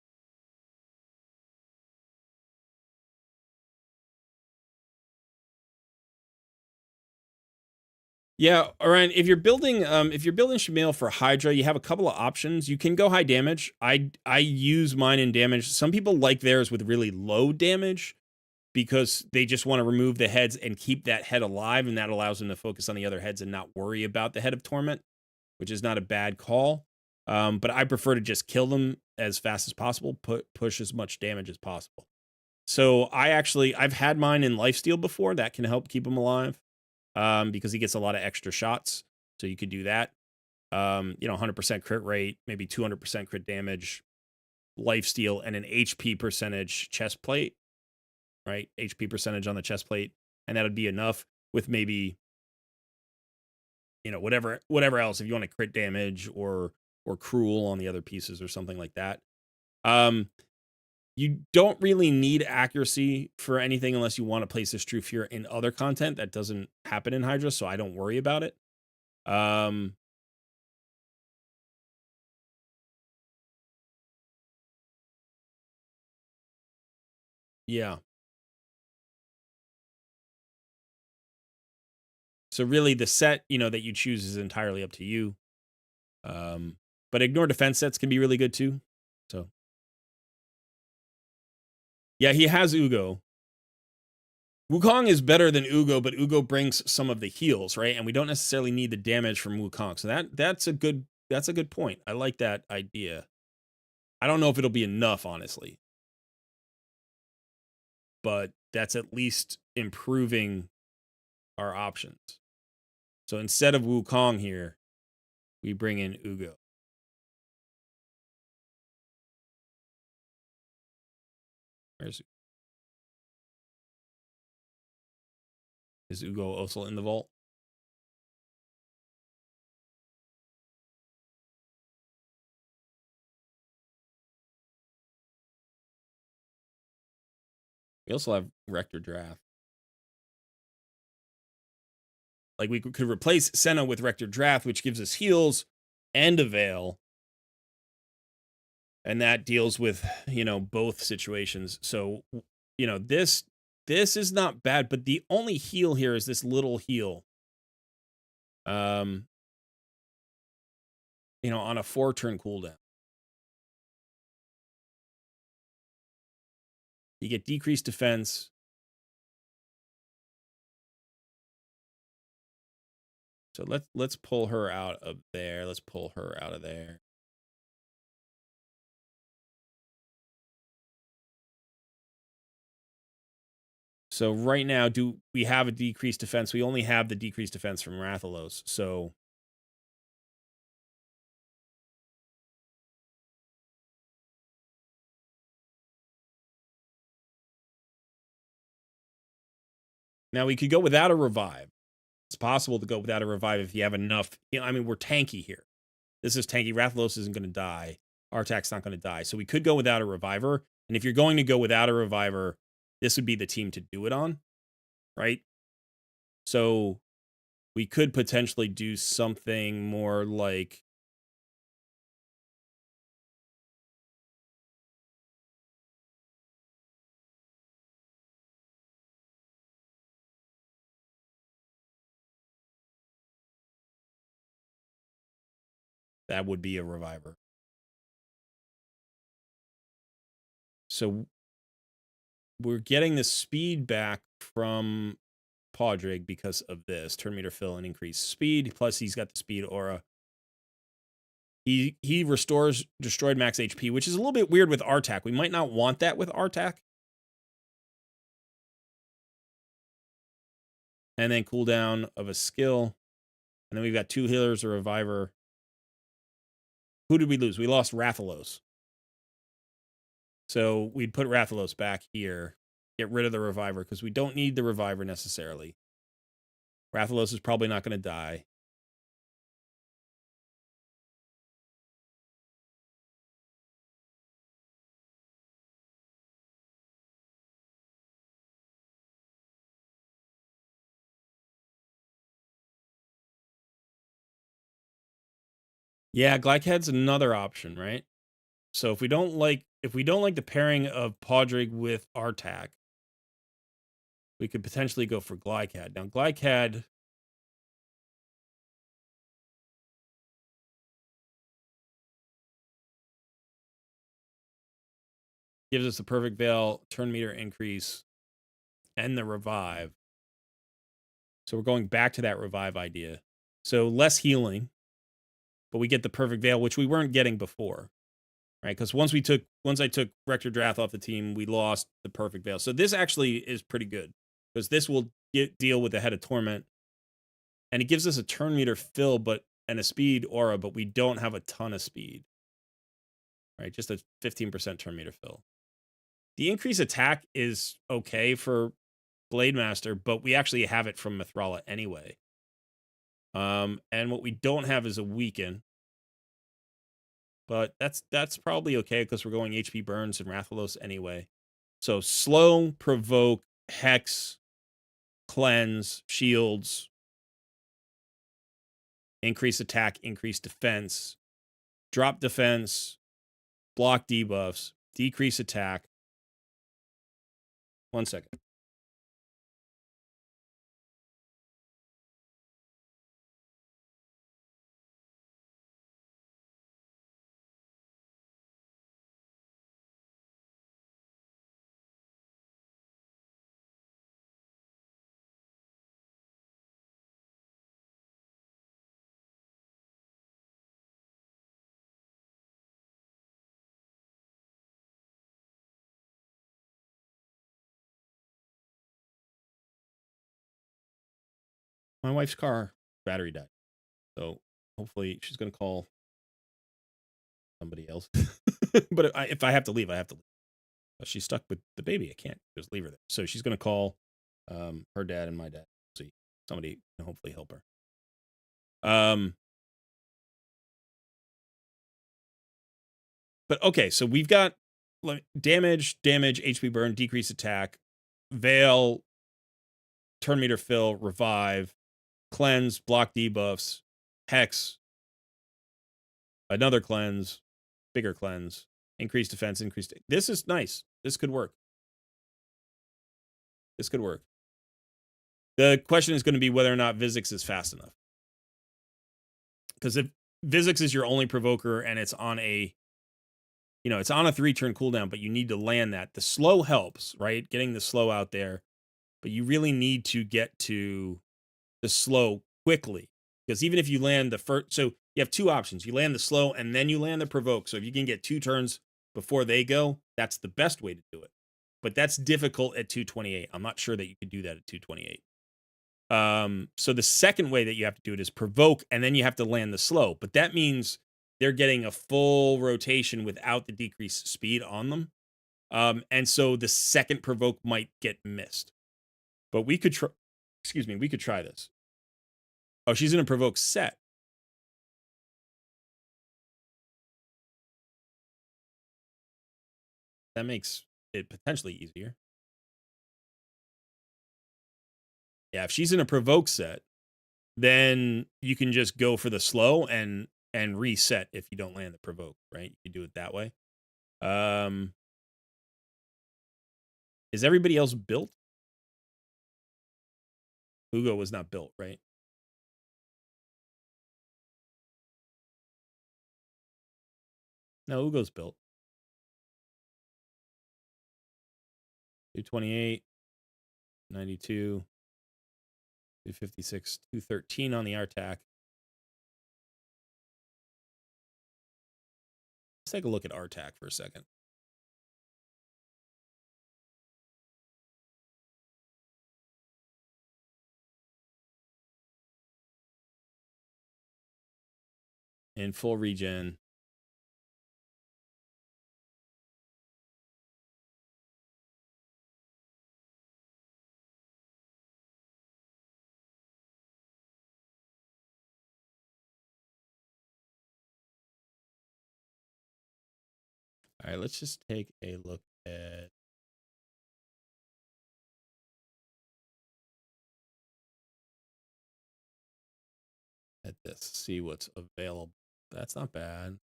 Yeah, Orion, if you're building Shamail for Hydra, you have a couple of options. You can go high damage. I use mine in damage. Some people like theirs with really low damage because they just want to remove the heads and keep that head alive, and that allows them to focus on the other heads and not worry about the head of torment, which is not a bad call. But I prefer to just kill them as fast as possible, push as much damage as possible. So I've had mine in lifesteal before. That can help keep them alive. Because he gets a lot of extra shots. So you could do that. 100% crit rate, maybe 200% crit damage, lifesteal, and an HP percentage chest plate, right? HP percentage on the chest plate. And that would be enough with maybe, whatever else, if you want to crit damage or cruel on the other pieces or something like that. You don't really need accuracy for anything unless you want to place this True Fear in other content. That doesn't happen in Hydra, so I don't worry about it. Yeah. So really the set, that you choose is entirely up to you. But ignore defense sets can be really good too. So yeah, he has Ugo. Wukong is better than Ugo, but Ugo brings some of the heals, right? And we don't necessarily need the damage from Wukong. So that's a good point. I like that idea. I don't know if it'll be enough, honestly. But that's at least improving our options. So instead of Wukong here, we bring in Ugo. Where's Is Ugo also in the vault? We also have Rector Draft. Like we could replace Senna with Rector Draft, which gives us heals and a veil. And that deals with, both situations. So, this is not bad, but the only heal here is this little heal. you know, on a 4-turn cooldown. You get decreased defense. So let's pull her out of there. Let's pull her out of there. So right now, do we have a decreased defense? We only have the decreased defense from Rathalos. So now we could go without a revive. It's possible to go without a revive if you have enough. You know, I mean, we're tanky here. This is tanky. Rathalos isn't going to die. Artak's not going to die. So we could go without a reviver. And if you're going to go without a reviver, this would be the team to do it on, right? So we could potentially do something more like that would be a reviver. So we're getting the speed back from Podrick because of this. Turn meter fill and increase speed. Plus he's got the speed aura. He restores destroyed max HP, which is a little bit weird with Artak. We might not want that with Artak. And then cooldown of a skill. And then we've got 2 healers, a reviver. Who did we lose? We lost Rathalos. So we'd put Rathalos back here. Get rid of the reviver because we don't need the reviver necessarily. Rathalos is probably not going to die. Yeah, Glycad's another option, right? So if we don't like the pairing of Podrick with Artak, we could potentially go for Glycad. Now Glycad gives us the perfect veil, turn meter increase, and the revive. So we're going back to that revive idea. So less healing, but we get the perfect veil, which we weren't getting before. Right? Because once I took Rector Drath off the team, we lost the perfect veil. So this actually is pretty good. Because this will deal with the Head of Torment. And it gives us a turn meter fill and a speed aura, but we don't have a ton of speed. Right? Just a 15% turn meter fill. The increased attack is okay for Blade Master, but we actually have it from Mithrala anyway. And what we don't have is a weaken. But that's probably okay because we're going HP burns and Rathalos anyway. So slow, provoke, hex, cleanse, shields, increase attack, increase defense, drop defense, block debuffs, decrease attack. 1 second. My wife's car battery died. So hopefully she's going to call somebody else. But if I have to leave, I have to leave. She's stuck with the baby. I can't just leave her there. So she's going to call her dad and my dad. See, somebody can hopefully help her. But okay, so we've got damage, HP burn, decrease attack, veil, turn meter fill, revive, cleanse, block debuffs, hex, another cleanse, bigger cleanse, increased defense, increased. This is nice. This could work. This could work. The question is going to be whether or not Vizix is fast enough. Because Vizix is your only provoker, and it's on a, it's on a 3-turn cooldown, but you need to land that. The slow helps, right? Getting the slow out there, but you really need to get to the slow quickly, because even if you land the first, so you have two options: you land the slow and then you land the provoke. So if you can get 2 turns before they go, that's the best way to do it. But that's difficult at 228. I'm not sure that you could do that at 228. So the second way that you have to do it is provoke, and then you have to land the slow. But that means they're getting a full rotation without the decreased speed on them. And so the second provoke might get missed. But we could try, we could try this. Oh, she's in a provoke set. That makes it potentially easier. Yeah, if she's in a provoke set, then you can just go for the slow and reset if you don't land the provoke, right? You do it that way. Is everybody else built? Hugo was not built, right? No, Hugo's built. 228, 92, 256, 213 on the RTAC. Let's take a look at RTAC for a second. In full regen. All right, let's just take a look at this, see what's available. That's not bad.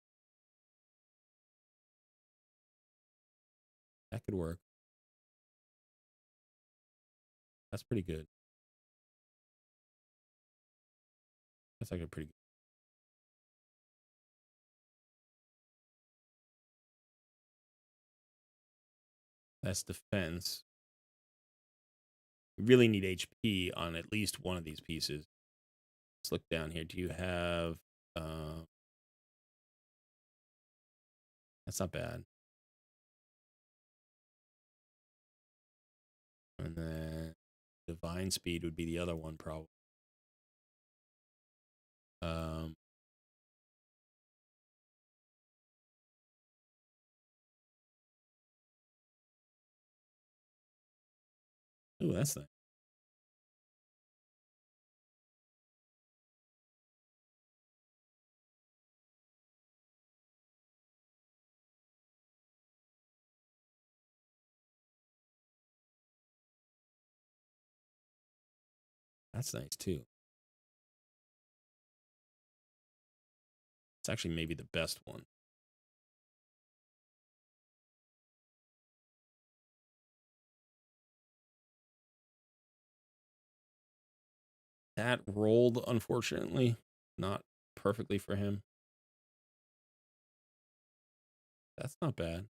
That could work. That's pretty good. That's actually pretty good. That's defense. You really need HP on at least one of these pieces. Let's look down here. Do you have... that's not bad. And then divine speed would be the other one, probably. Ooh, that's nice. That's nice too. It's actually maybe the best one. That rolled, unfortunately, not perfectly for him. That's not bad.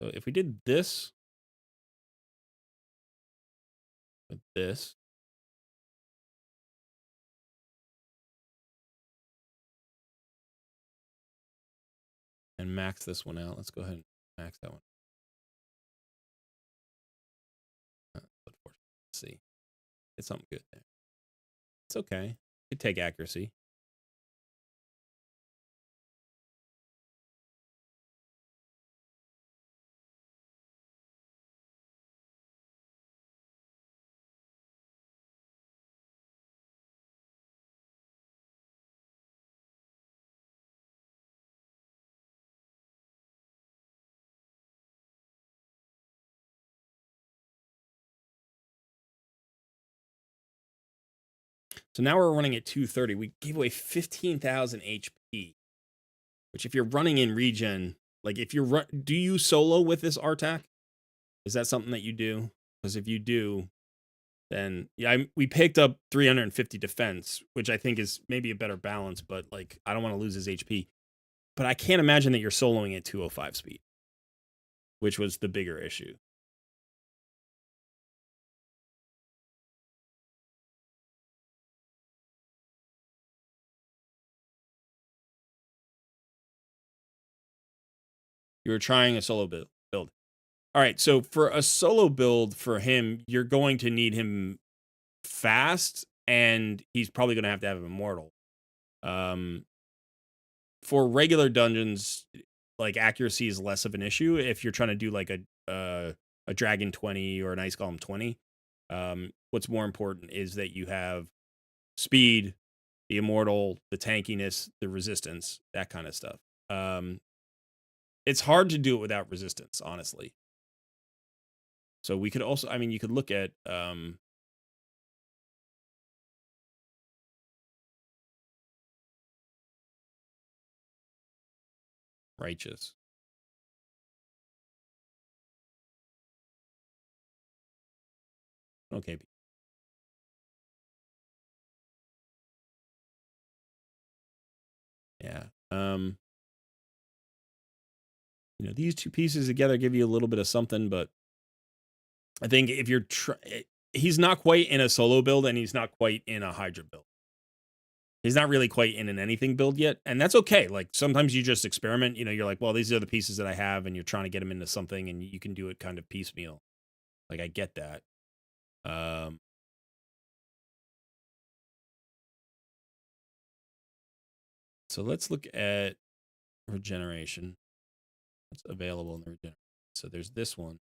So if we did this with this, and max this one out, let's go ahead and max that one. Let's see. It's something good there. It's okay. Could take accuracy. So now we're running at 230. We gave away 15,000 HP, which if you're running in regen, like if you're do you solo with this RTAC? Is that something that you do? Because if you do, then yeah, we picked up 350 defense, which I think is maybe a better balance, but like I don't want to lose his HP. But I can't imagine that you're soloing at 205 speed, which was the bigger issue. You were trying a solo build. All right, so for a solo build for him, you're going to need him fast, and he's probably going to have immortal. For regular dungeons, like accuracy is less of an issue if you're trying to do like a dragon 20 or an ice golem 20. What's more important is that you have speed, the immortal, the tankiness, the resistance, that kind of stuff. It's hard to do it without resistance, honestly. So we could also, I mean, you could look at righteous. Okay. Yeah. You know, these two pieces together give you a little bit of something, but I think if you're he's not quite in a solo build and he's not quite in a Hydra build. He's not really quite in an anything build yet, and that's okay. Like sometimes you just experiment, you know, you're like, well, these are the pieces that I have, and you're trying to get him into something, and you can do it kind of piecemeal. Like I get that. So let's look at regeneration. What's available in the regeneration? So there's this one.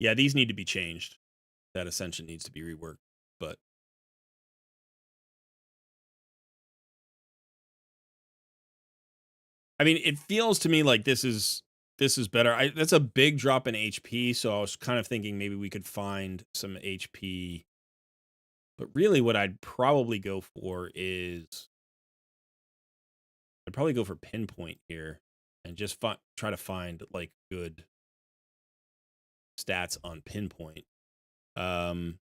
Yeah, these need to be changed. That ascension needs to be reworked, but I mean, it feels to me like this is better. That's a big drop in HP, so I was kind of thinking maybe we could find some HP. But really, what I'd probably go for is I'd probably go for pinpoint here and just try to find like good stats on pinpoint. I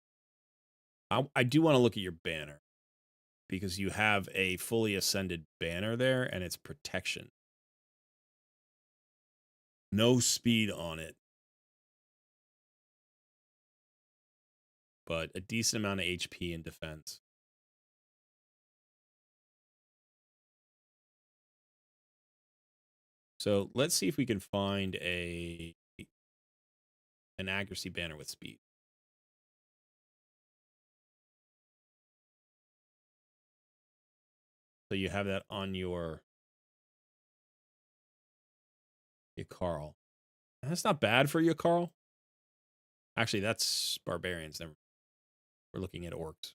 do want to look at your banner because you have a fully ascended banner there and it's protection. No speed on it, but a decent amount of HP and defense. So let's see if we can find an accuracy banner with speed. So you have that on your Carl. That's not bad for you, Carl. Actually, that's barbarians. We're looking at orcs.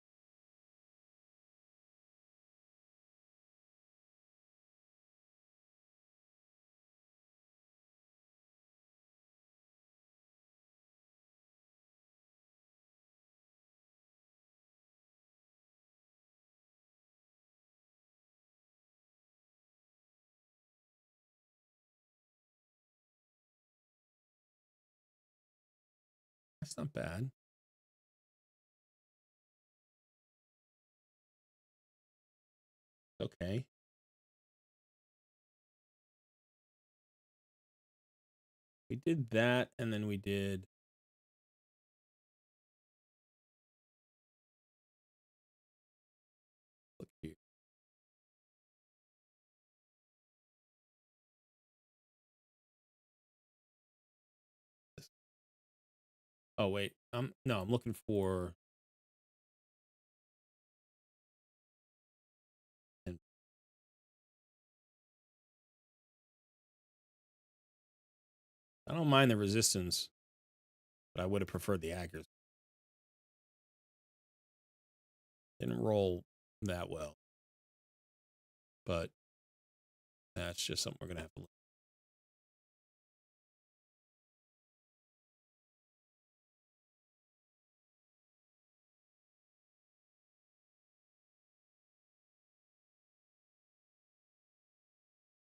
That's not bad. Okay. We did that, and then we did. Look here. Oh wait. No, I'm looking for. I don't mind the resistance, but I would have preferred the accuracy. Didn't roll that well, but that's just something we're gonna have to look.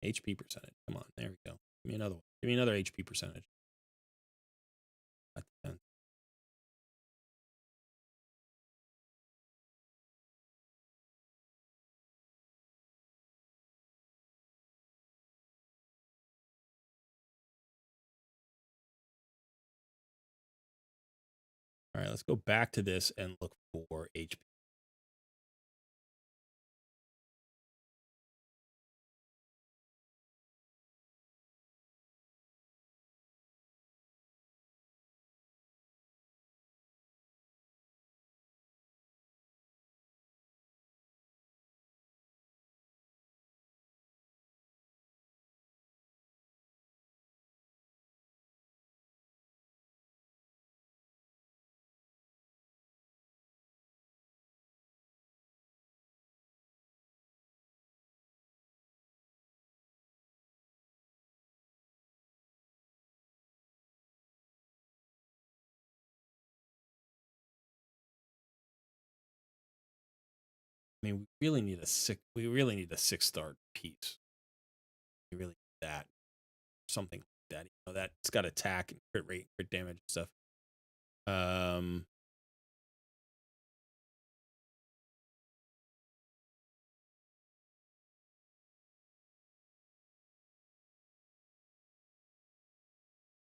HP percentage. Come on, there we go. Give me another one. Give me another HP percentage. At the 10. All right, let's go back to this and look for HP. I mean, we really need a 6-star piece. We really need that. Something like that. You know, that's got attack and crit rate, crit damage and stuff.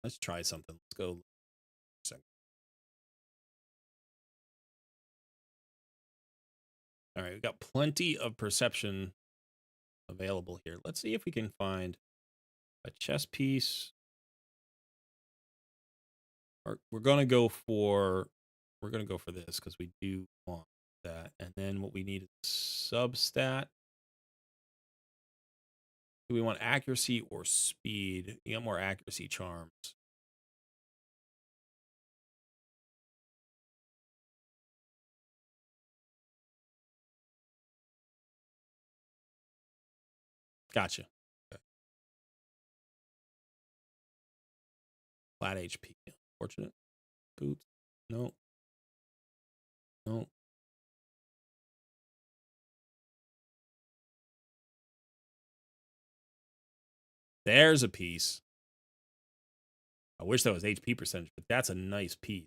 Let's try something. Let's go. All right, we've got plenty of perception available here. Let's see if we can find a chess piece. Or we're gonna go for this because we do want that. And then what we need is substat. Do we want accuracy or speed? You got more accuracy charms. Gotcha. Okay. Flat HP. Unfortunate. Boots. No. No. There's a piece. I wish that was HP percentage, but that's a nice piece.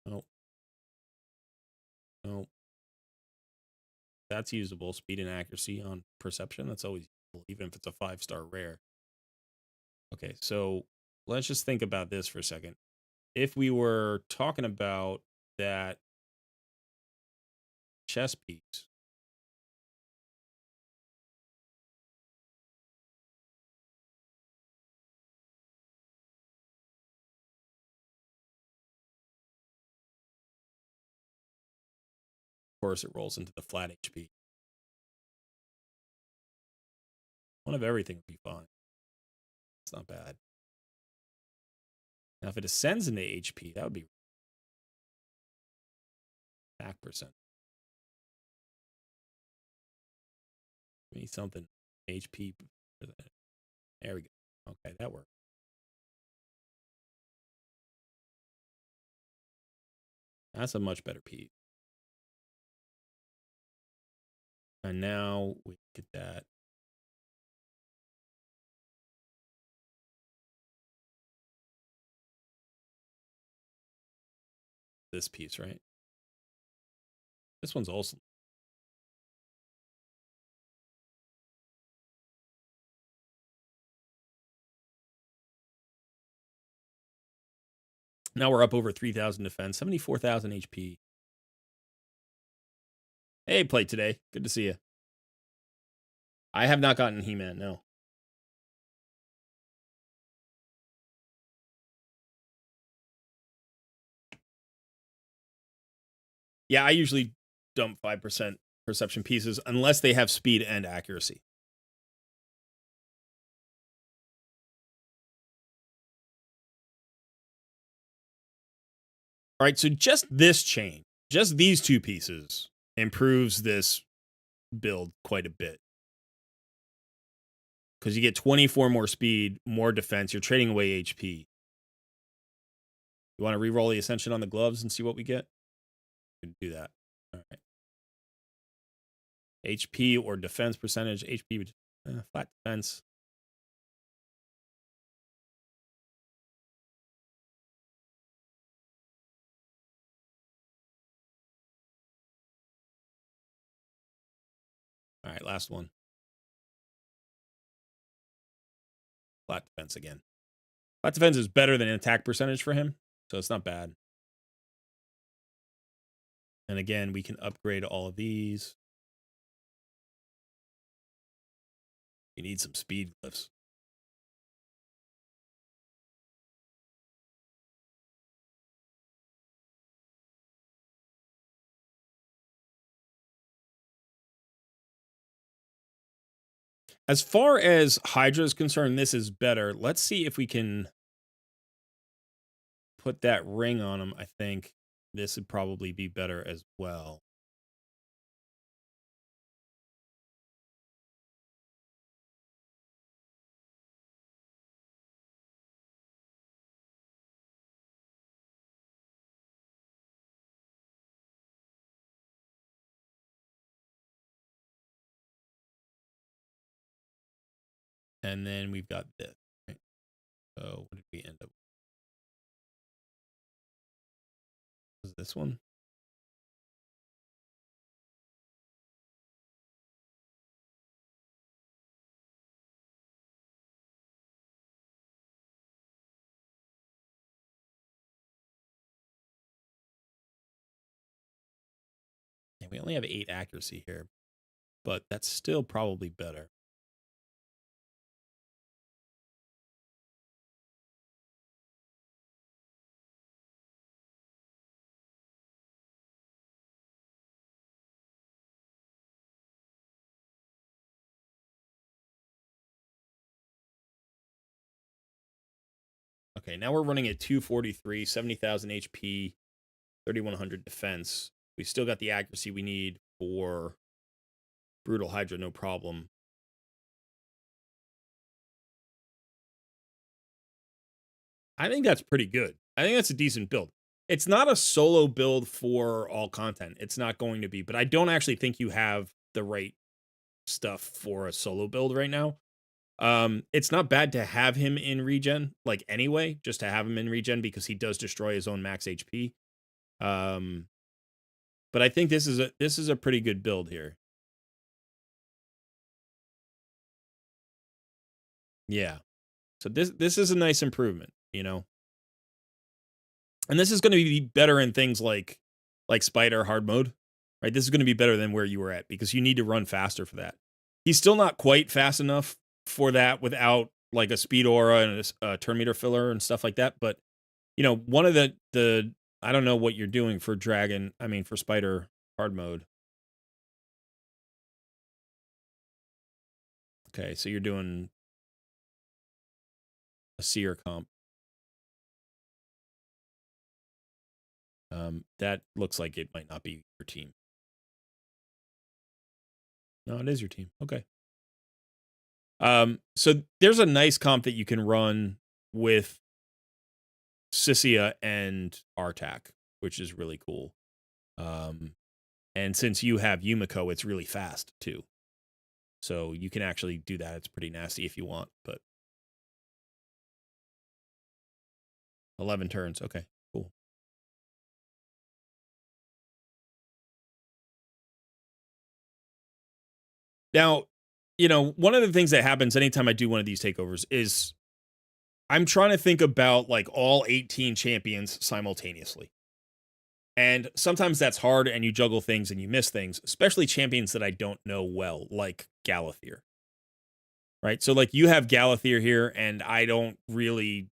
Nope. Nope. That's usable. Speed and accuracy on perception. That's always useful, even if it's a 5-star rare. Okay, so let's just think about this for a second. If we were talking about that chess piece, of course, it rolls into the flat HP. One of everything would be fine. It's not bad. Now, if it ascends into HP, that would be attack percent. We need something HP. There we go. Okay, that worked. That's a much better piece. And now we get that. This piece, right? This one's also. Now we're up over 3,000 defense, 74,000 HP. Hey, played today. Good to see you. I have not gotten He-Man, no. Yeah, I usually dump 5% perception pieces unless they have speed and accuracy. All right, so just this chain, just these two pieces improves this build quite a bit. Because you get 24 more speed, more defense. You're trading away HP. You want to re-roll the Ascension on the gloves and see what we get? We can do that. All right. HP or defense percentage. HP, flat defense. All right, last one. Flat defense again. Flat defense is better than attack percentage for him, so it's not bad. And again, we can upgrade all of these. You need some speed glyphs. As far as Hydra is concerned, this is better. Let's see if we can put that ring on him. I think this would probably be better as well. And then we've got this. Right? So what did we end up with? Was this one? Yeah, we only have 8 accuracy here, but that's still probably better. Okay, now we're running at 243, 70,000 HP, 3,100 defense. We still got the accuracy we need for Brutal Hydra, no problem. I think that's pretty good. I think that's a decent build. It's not a solo build for all content. It's not going to be, but I don't actually think you have the right stuff for a solo build right now. It's not bad to have him in regen, like anyway, just to have him in regen because he does destroy his own max HP. But I think this is a pretty good build here. Yeah. So this is a nice improvement, you know. And this is going to be better in things like Spider hard mode, right? This is going to be better than where you were at because you need to run faster for that. He's still not quite fast enough for that without like a speed aura and a turn meter filler and stuff like that. But you know, one of the I don't know what you're doing for for Spider hard mode. Okay, so you're doing a seer comp. That looks like it might not be your team. No, it is your team. Okay. So there's a nice comp that you can run with Sissia and Artak, which is really cool. And since you have Yumiko, it's really fast too. So you can actually do that. It's pretty nasty if you want, but 11 turns. Okay, cool. Now, you know, one of the things that happens anytime I do one of these takeovers is I'm trying to think about like all 18 champions simultaneously. And sometimes that's hard and you juggle things and you miss things, especially champions that I don't know well, like Galathier. Right? So like you have Galathier here and I don't really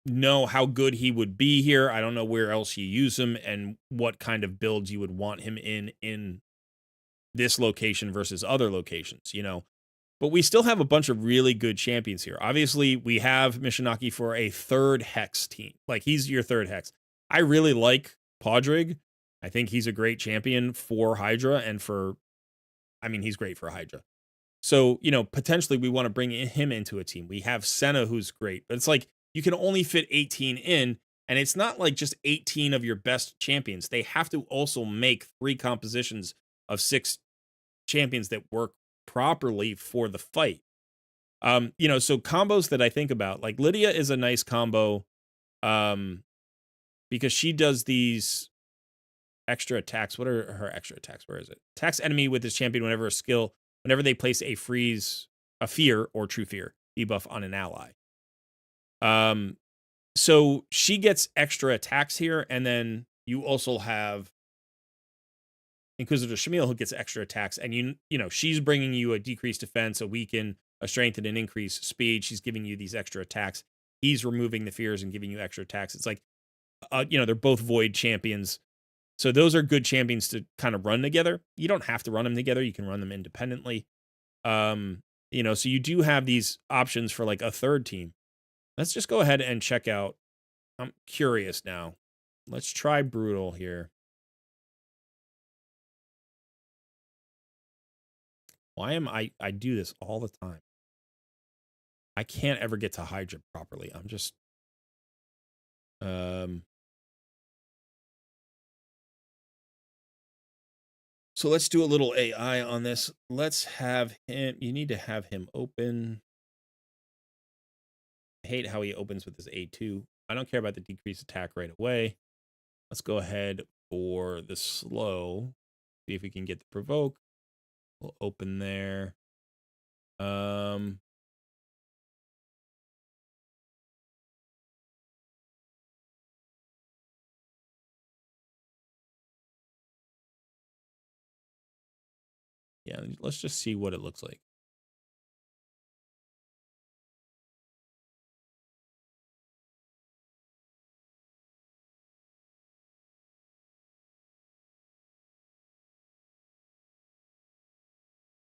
know how good he would be here. I don't know where else you use him and what kind of builds you would want him in this location versus other locations, you know. But we still have a bunch of really good champions here. Obviously, we have Mishinaki for a third Hex team. Like, he's your third Hex. I really like Podrick. I think he's a great champion for Hydra and he's great for Hydra. So, you know, potentially we want to bring him into a team. We have Senna, who's great. But it's like, you can only fit 18 in, and it's not like just 18 of your best champions. They have to also make 3 compositions of 6 champions that work properly for the fight. You know, so combos that I think about, like Lydia is a nice combo, because she does these extra attacks. What are her extra attacks? Where is it? Attacks enemy with this champion whenever they place a fear or true fear debuff on an ally. So she gets extra attacks here, and then you also have Inquisitor Shamil who gets extra attacks, and you know she's bringing you a decreased defense, a weaken, a strength, and an increased speed. She's giving you these extra attacks. He's removing the fears and giving you extra attacks. It's like, you know, they're both void champions. So those are good champions to kind of run together. You don't have to run them together. You can run them independently. You know, so you do have these options for like a third team. Let's just go ahead and check out. I'm curious now. Let's try Brutal here. Why am I do this all the time? I can't ever get to Hydra properly. I'm just so let's do a little AI on this. Let's have him, you need to have him open. I hate how he opens with his A2. I don't care about the decreased attack right away. Let's go ahead for the slow. See if we can get the provoke. We'll open there. Yeah, let's just see what it looks like.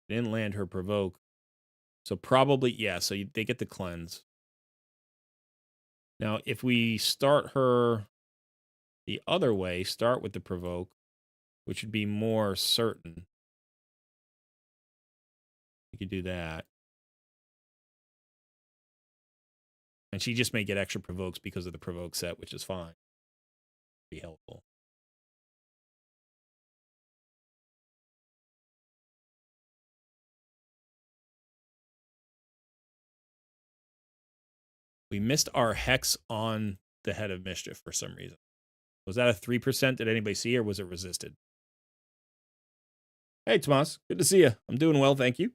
Didn't land her provoke. So probably, yeah, so they get the cleanse. Now, if we start her the other way, start with the provoke, which would be more certain. We could do that. And she just may get extra provokes because of the provoke set, which is fine. Be helpful. We missed our hex on the Head of Mischief for some reason. Was that a 3%? Did anybody see, or was it resisted? Hey, Tomas. Good to see you. I'm doing well, thank you.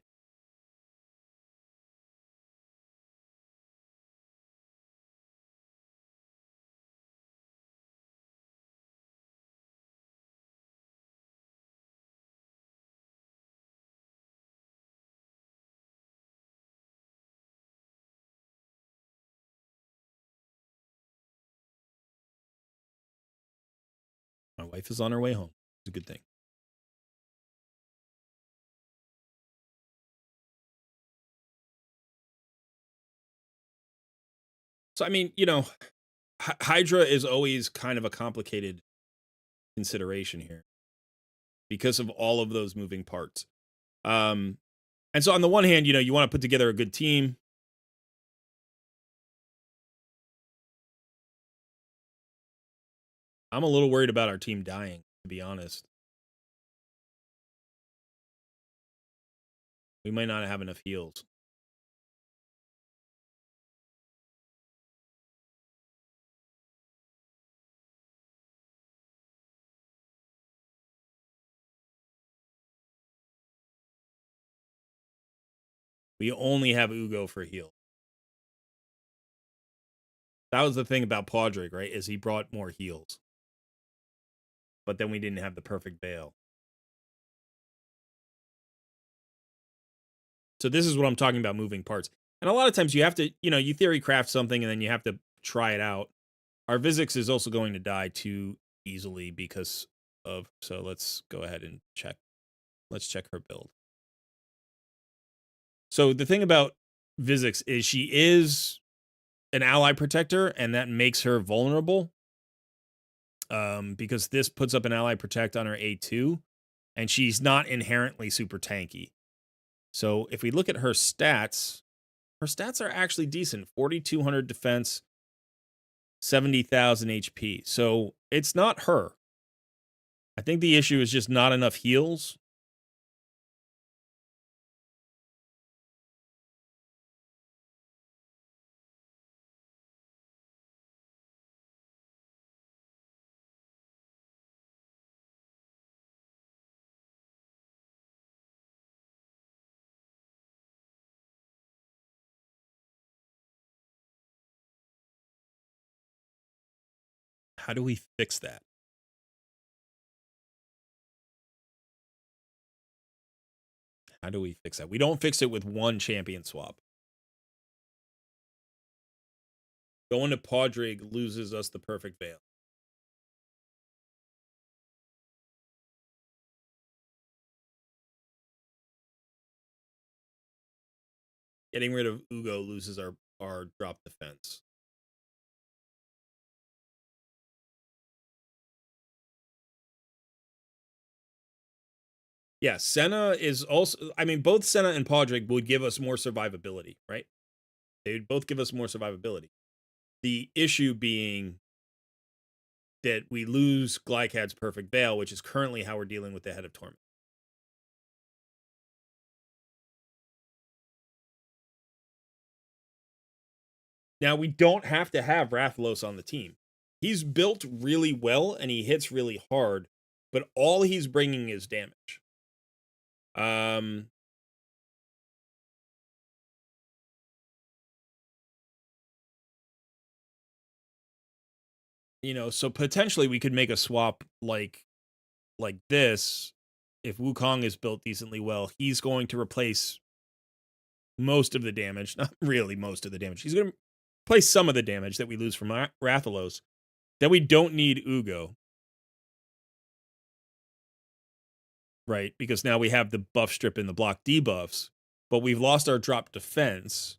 My wife is on her way home. It's a good thing. So, I mean, you know, Hydra is always kind of a complicated consideration here because of all of those moving parts. And so on the one hand, you know, you want to put together a good team. I'm a little worried about our team dying, to be honest. We might not have enough heals. We only have Ugo for heal. That was the thing about Podrick, right? Is he brought more heals. But then we didn't have the perfect bail. So this is what I'm talking about, moving parts. And a lot of times you have to, you know, you theory craft something and then you have to try it out. Our Vizix is also going to die too easily because of, so let's go ahead and check. Let's check her build. So the thing about Vizix is she is an ally protector, and that makes her vulnerable. Because this puts up an ally protect on her A2, and she's not inherently super tanky. So if we look at her stats are actually decent. 4,200 defense, 70,000 HP. So it's not her. I think the issue is just not enough heals. How do we fix that? How do we fix that? We don't fix it with one champion swap. Going to Podrick loses us the perfect veil. Getting rid of Ugo loses our drop defense. Yeah, Senna is also, I mean, both Senna and Podrick would give us more survivability, right? They would both give us more survivability. The issue being that we lose Glycad's perfect veil, which is currently how we're dealing with the Head of Torment. Now, we don't have to have Rathalos on the team. He's built really well and he hits really hard, but all he's bringing is damage. You know, so potentially we could make a swap like this. If Wukong is built decently well, he's going to replace most of the damage. Not really most of the damage. He's going to replace some of the damage that we lose from Rathalos. Then we don't need Ugo. Right? Because now we have the buff strip and the block debuffs, but we've lost our drop defense.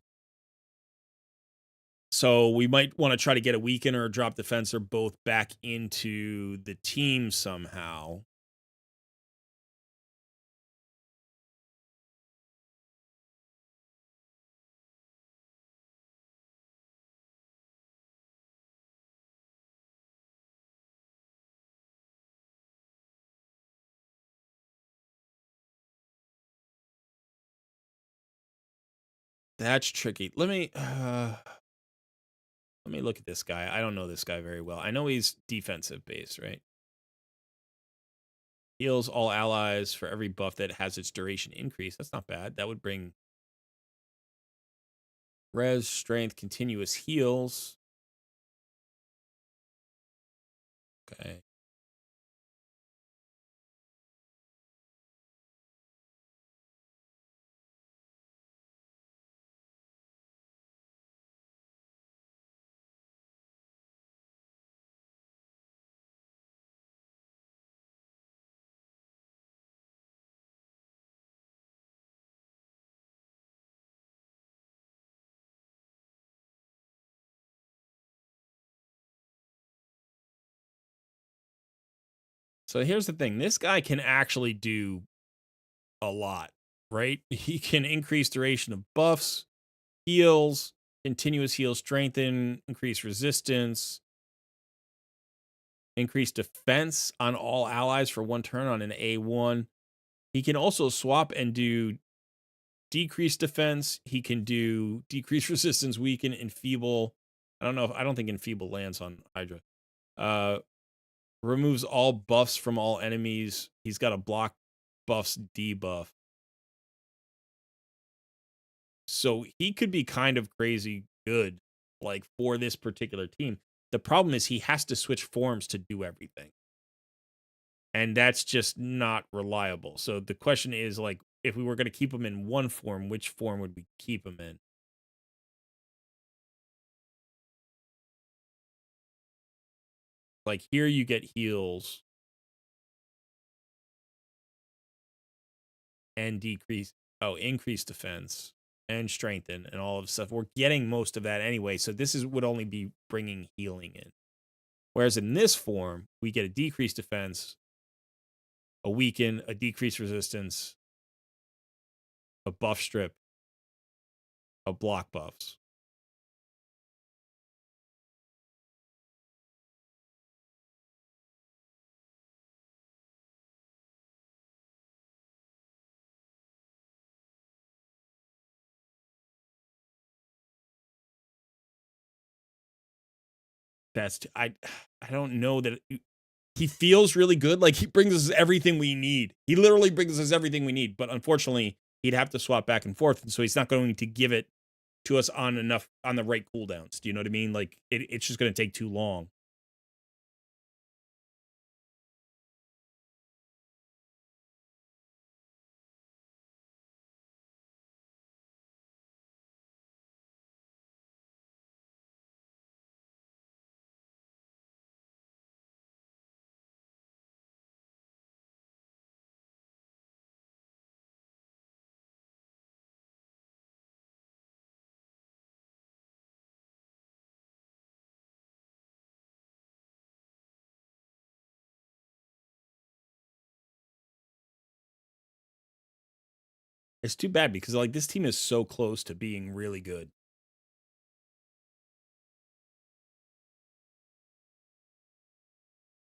So we might want to try to get a weaken or a drop defense or both back into the team somehow. That's tricky. Let me look at this guy. I don't know this guy very well. I know he's defensive based, right? Heals all allies for every buff that has its duration increase. That's not bad. That would bring res, strength, continuous heals. Okay. So here's the thing. This guy can actually do a lot, right? He can increase duration of buffs, heals, continuous heal, strengthen, increase resistance, increase defense on all allies for one turn on an A1. He can also swap and do decreased defense. He can do decreased resistance, weaken, enfeeble. I don't think enfeeble lands on Hydra. Removes all buffs from all enemies. He's got a block buffs debuff. So he could be kind of crazy good, like for this particular team. The problem is he has to switch forms to do everything. And that's just not reliable. So the question is, like, if we were going to keep him in one form, which form would we keep him in? Like here you get heals and increase defense and strengthen and all of the stuff. We're getting most of that anyway, so this would only be bringing healing in. Whereas in this form, we get a decreased defense, a weaken, a decreased resistance, a buff strip, a block buffs. I don't know that he feels really good. Like he brings us everything we need. He literally brings us everything we need. But unfortunately, he'd have to swap back and forth, and so he's not going to give it to us on the right cooldowns. Do you know what I mean? Like it's just going to take too long. It's too bad because like this team is so close to being really good.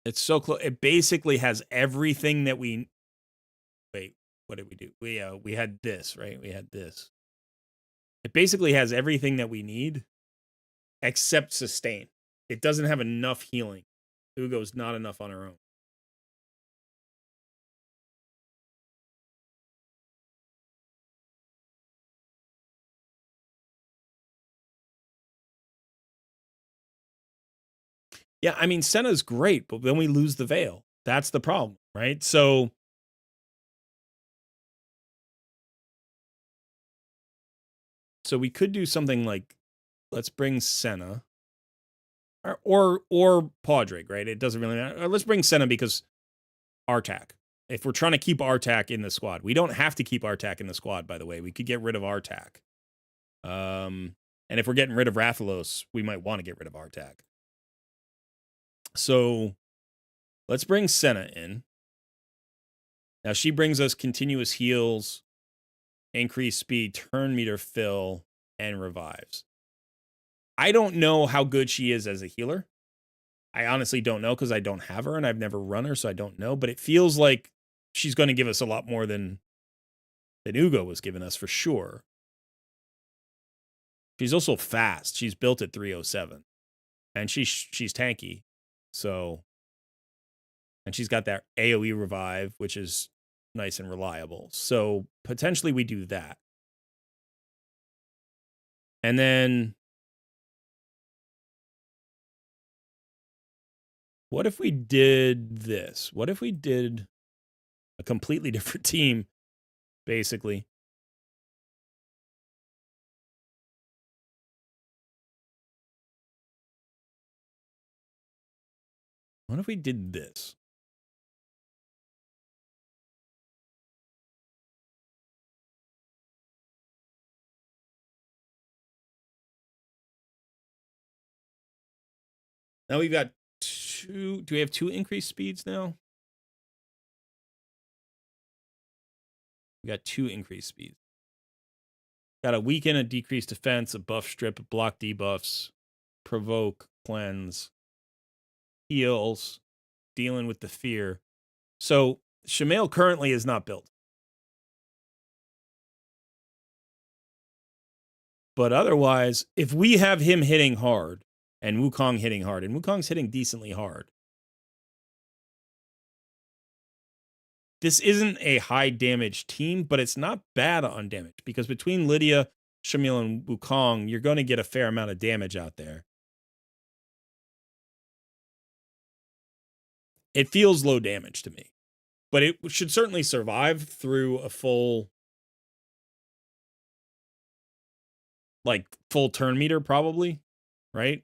It's so close. It basically has everything that we. Wait, what did we do? We had this, right? We had this. It basically has everything that we need, except sustain. It doesn't have enough healing. Ugo's not enough on her own. Yeah, I mean, Senna's great, but then we lose the Veil. That's the problem, right? So we could do something like, let's bring Senna. Or Podrick, right? It doesn't really matter. Let's bring Senna because Artak. If we're trying to keep Artak in the squad. We don't have to keep Artak in the squad, by the way. We could get rid of Artak. And if we're getting rid of Rathalos, we might want to get rid of Artak. So let's bring Senna in. Now she brings us continuous heals, increased speed, turn meter fill, and revives. I don't know how good she is as a healer. I honestly don't know because I don't have her and I've never run her, so I don't know. But it feels like she's going to give us a lot more than Ugo was giving us for sure. She's also fast. She's built at 307. And she's tanky. So, and she's got that AoE revive, which is nice and reliable. So potentially we do that. And then what if we did this? What if we did a completely different team, basically? What if we did this? Now we've got two. Do we have two increased speeds now? We got two increased speeds. Got a weaken, a decreased defense, a buff strip, a block debuffs, provoke, cleanse, heals, dealing with the fear. So Shamail currently is not built. But otherwise, if we have him hitting hard and Wukong hitting hard, and Wukong's hitting decently hard, this isn't a high damage team, but it's not bad on damage because between Lydia, Shamail, and Wukong, you're going to get a fair amount of damage out there. It feels low damage to me, but it should certainly survive through a full turn meter, probably, right?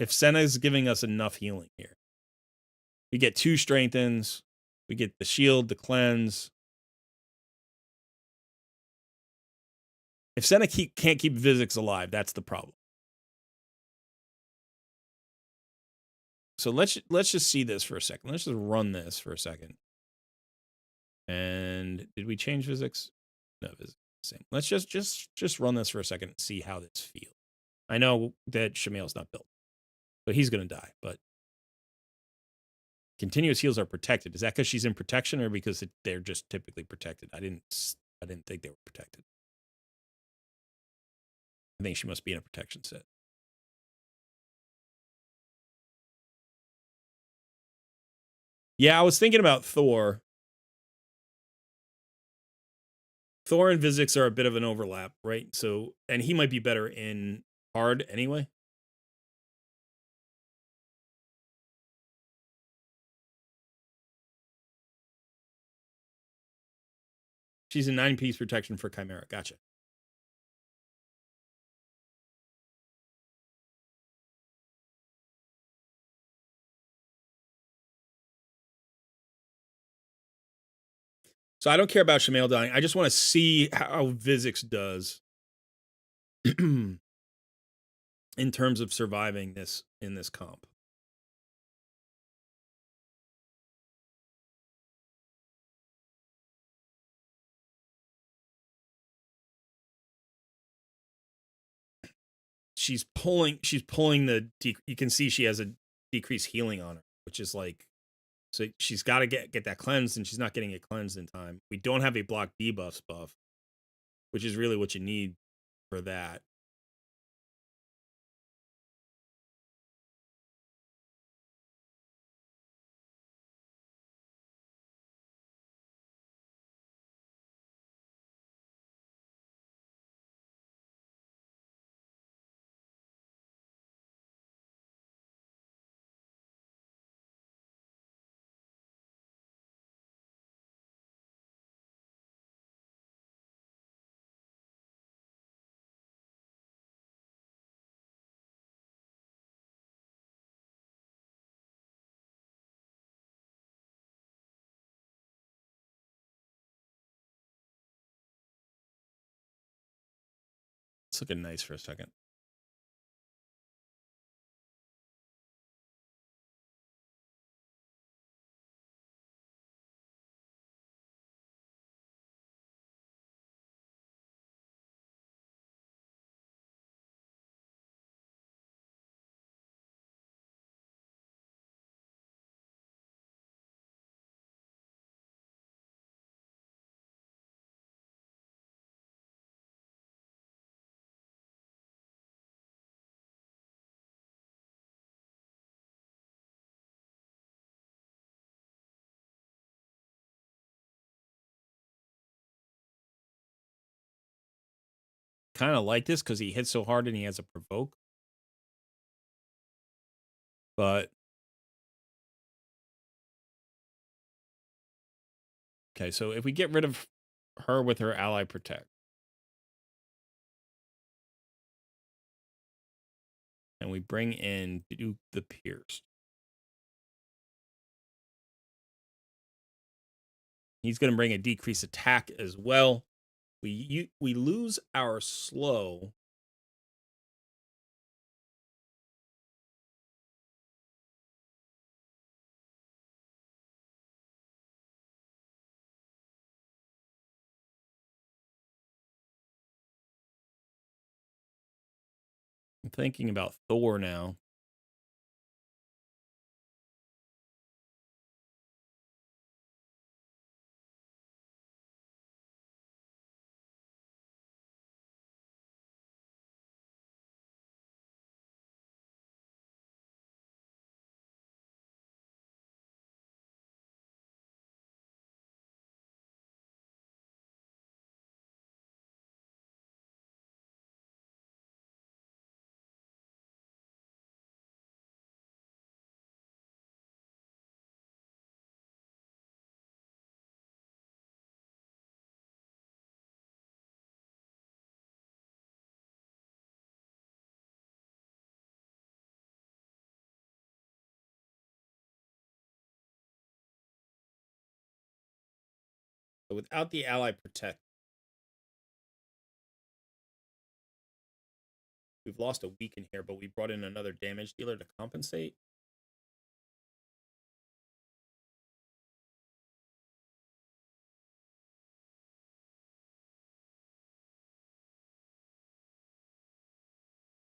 If Senna is giving us enough healing here, we get 2 strengthens, we get the shield, the cleanse. If Senna can't keep Vizix alive, that's the problem. So let's just see this for a second. Let's just run this for a second. And did we change Vizix? No, Vizix same. Let's just run this for a second and see how this feels. I know that Shamail's not built, so he's gonna die. But continuous heals are protected. Is that because she's in protection, or because they're just typically protected? I didn't think they were protected. I think she must be in a protection set. Yeah, I was thinking about Thor. Thor and Vizix are a bit of an overlap, right? So, and he might be better in hard anyway. She's a 9-piece protection for Chimera. Gotcha. So I don't care about Shamail dying. I just want to see how Vizix does in terms of surviving this in this comp. she's pulling the you can see she has a decreased healing on her, which is like, so she's got to get that cleansed, and she's not getting it cleansed in time. We don't have a block debuffs buff, which is really what you need for that. It's looking nice for a second. Kind of like this because he hits so hard and he has a provoke. But okay, so if we get rid of her with her ally protect, and we bring in Duke the Pierced, he's going to bring a decreased attack as well. We lose our slow. I'm thinking about Thor now. But without the ally protect, we've lost a weaken here, but we brought in another damage dealer to compensate.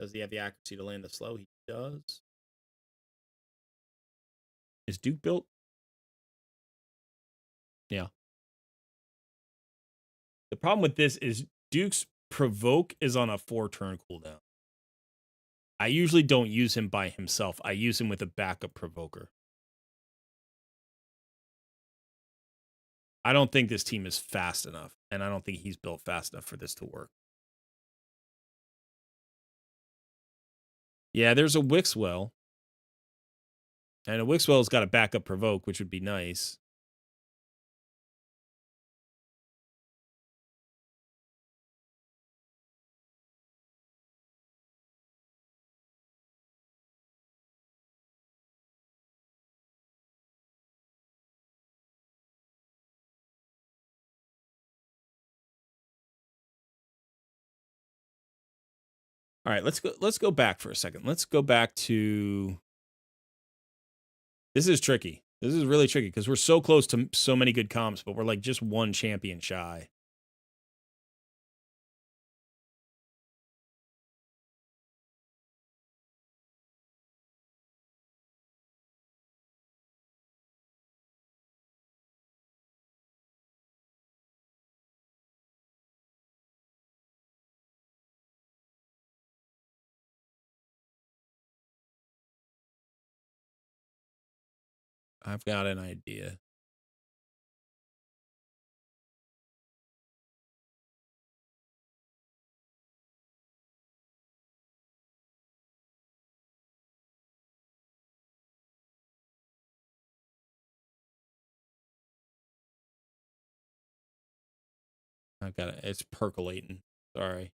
Does he have the accuracy to land the slow? He does. Is Duke built? Yeah. The problem with this is Duke's provoke is on a 4-turn cooldown. I usually don't use him by himself. I use him with a backup provoker. I don't think this team is fast enough, and I don't think he's built fast enough for this to work. Yeah, there's a Wixwell. And a Wixwell's got a backup provoke, which would be nice. All right, let's go back for a second. Let's go back to, this is tricky. This is really tricky because we're so close to so many good comps, but we're like just one champion shy. I've got an idea. I've got it. It's percolating. Sorry.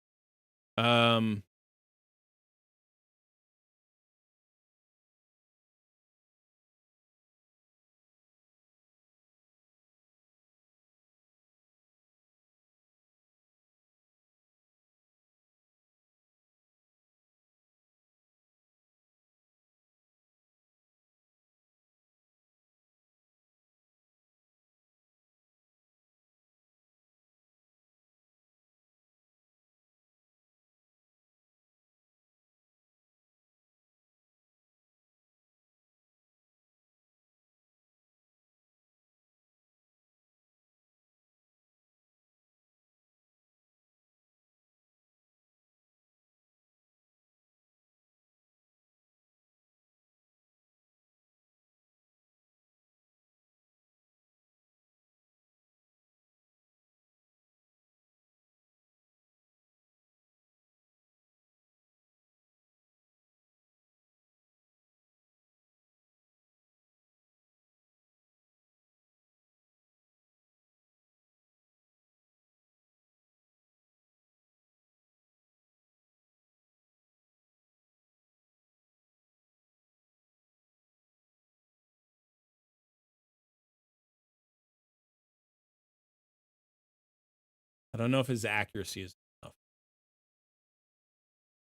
I don't know if his accuracy is enough,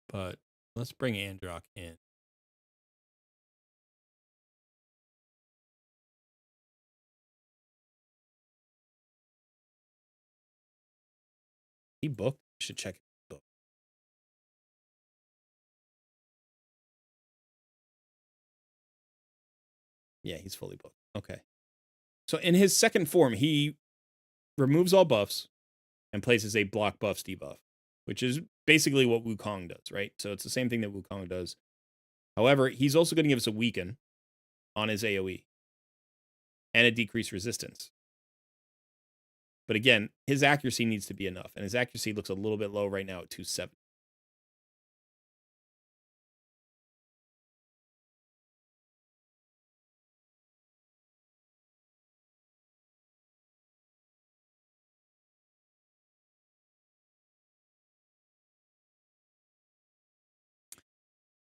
but let's bring Androck in. He booked. You should check his book. Yeah, he's fully booked. Okay. So in his second form, he removes all buffs and places a block buffs debuff, which is basically what Wukong does, right? So it's the same thing that Wukong does. However, he's also going to give us a weaken on his AoE and a decreased resistance. But again, his accuracy needs to be enough, and his accuracy looks a little bit low right now at 270.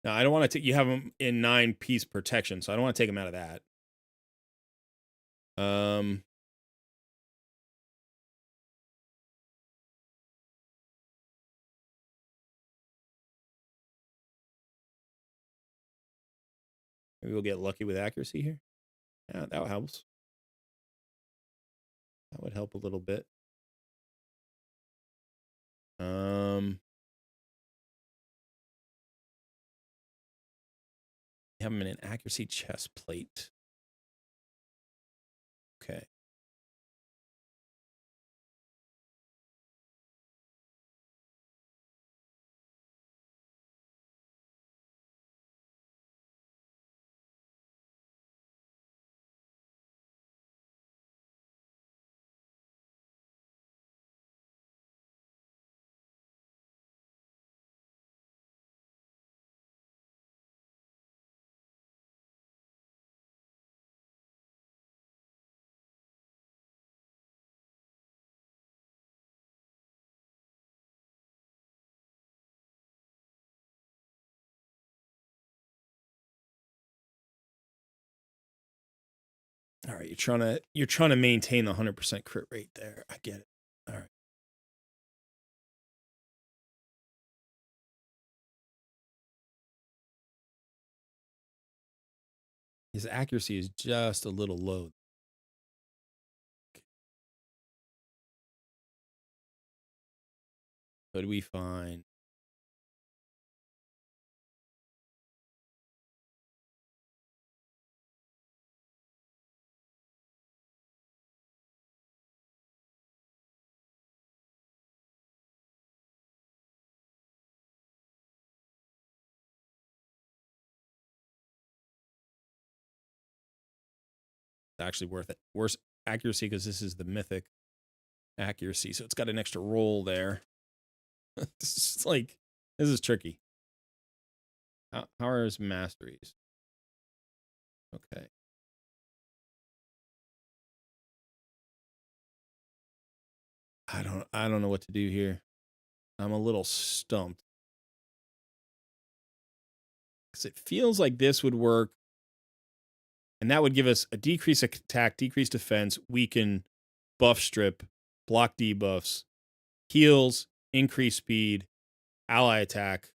Now, I don't want to you have him in 9-piece protection, so I don't want to take him out of that. Maybe we'll get lucky with accuracy here. Yeah, that helps. That would help a little bit. Have him in an accuracy chest plate. Okay. All right, you're trying to maintain the 100% crit rate there. I get it. All right. His accuracy is just a little low. Could we find actually worth it. Worse accuracy because this is the mythic accuracy. So it's got an extra roll there. This is like, this is tricky. How are his masteries? Okay. I don't know what to do here. I'm a little stumped. Because it feels like this would work. And that would give us a decreased attack, decreased defense, weaken, buff strip, block debuffs, heals, increase speed, ally attack,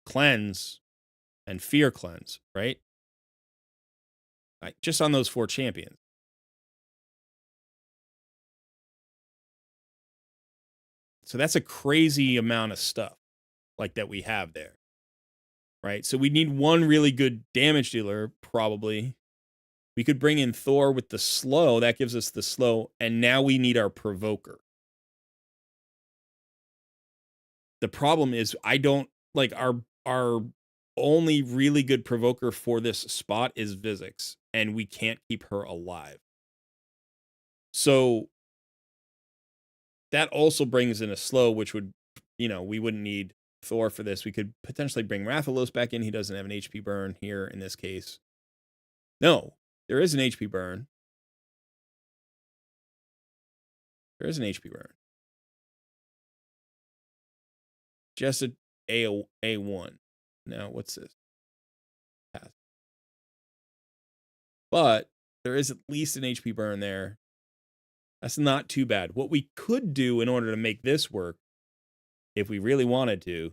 cleanse, and fear cleanse, right? Like just on those 4 champions. So that's a crazy amount of stuff like that we have there. Right? So we need one really good damage dealer, probably. We could bring in Thor with the slow. That gives us the slow. And now we need our provoker. The problem is I don't like our only really good provoker for this spot is Vizix, and we can't keep her alive. So that also brings in a slow, which would, we wouldn't need Thor for this. We could potentially bring Rathalos back in. He doesn't have an HP burn here in this case. No, there is an HP burn. There is an HP burn. Just A1. Now, what's this? Pass. But there is at least an HP burn there. That's not too bad. What we could do in order to make this work, if we really wanted to,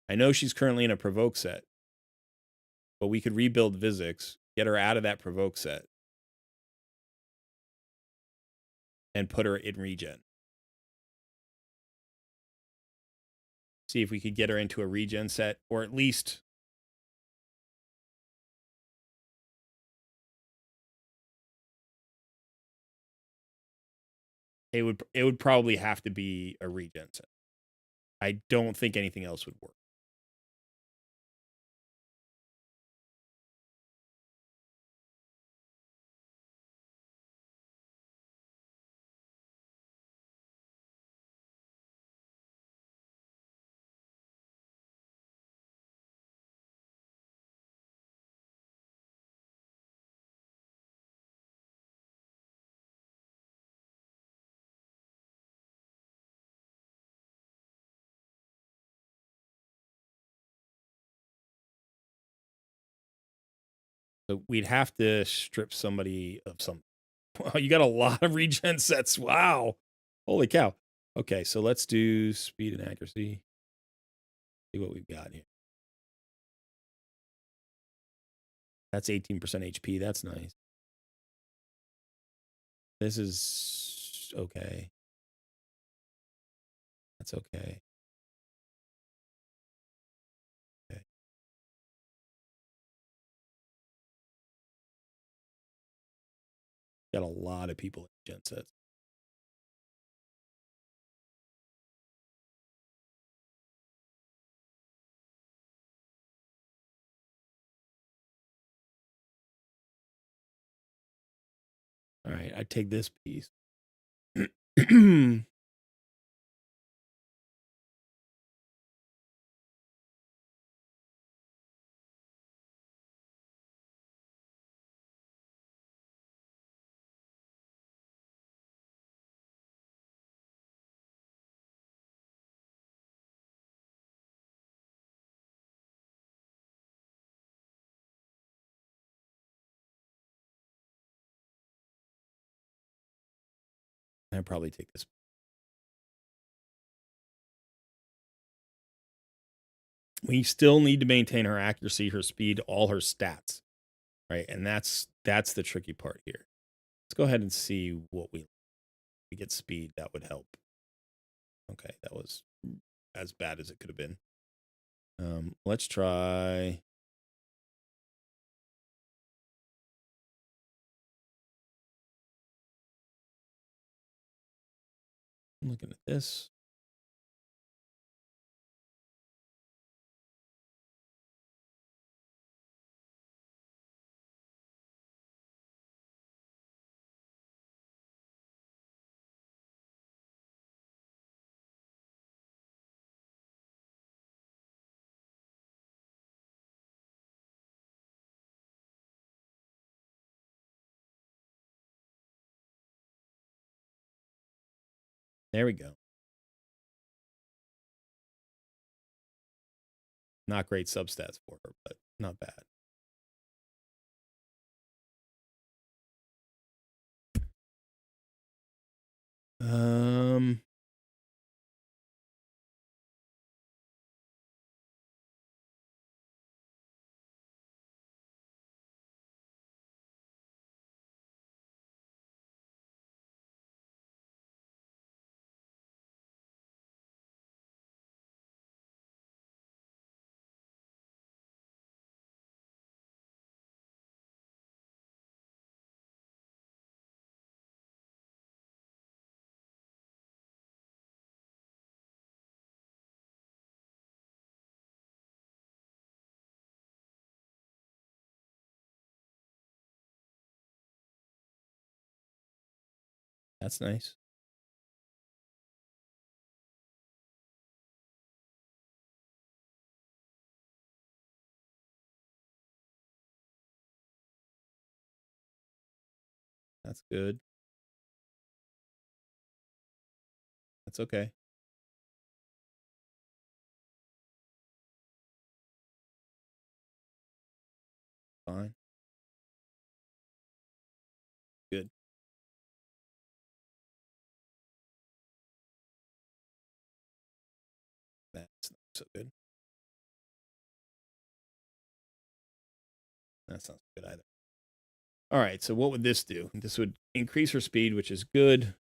I know she's currently in a provoke set, but we could rebuild Vizix, get her out of that provoke set, and put her in regen. See if we could get her into a regen set, or at least it would probably have to be a regen set. I don't think anything else would work. So we'd have to strip somebody of some. Wow, you got a lot of regen sets. Wow. Holy cow. Okay, so let's do speed and accuracy. See what we've got here. That's 18% HP. That's nice. This is okay. That's okay. Okay. Got a lot of people in gen sets. All right, I take this piece. I'd probably take this. We still need to maintain her accuracy, her speed, all her stats, right? And that's the tricky part here. Let's go ahead and see what we get speed. That would help. Okay, that was as bad as it could have been. Let's try. I'm looking at this. There we go. Not great substats for her, but not bad. That's nice. That's good. That's okay. Fine. Good. That's not so good. That's not good either. All right, so what would this do? This would increase her speed, which is good.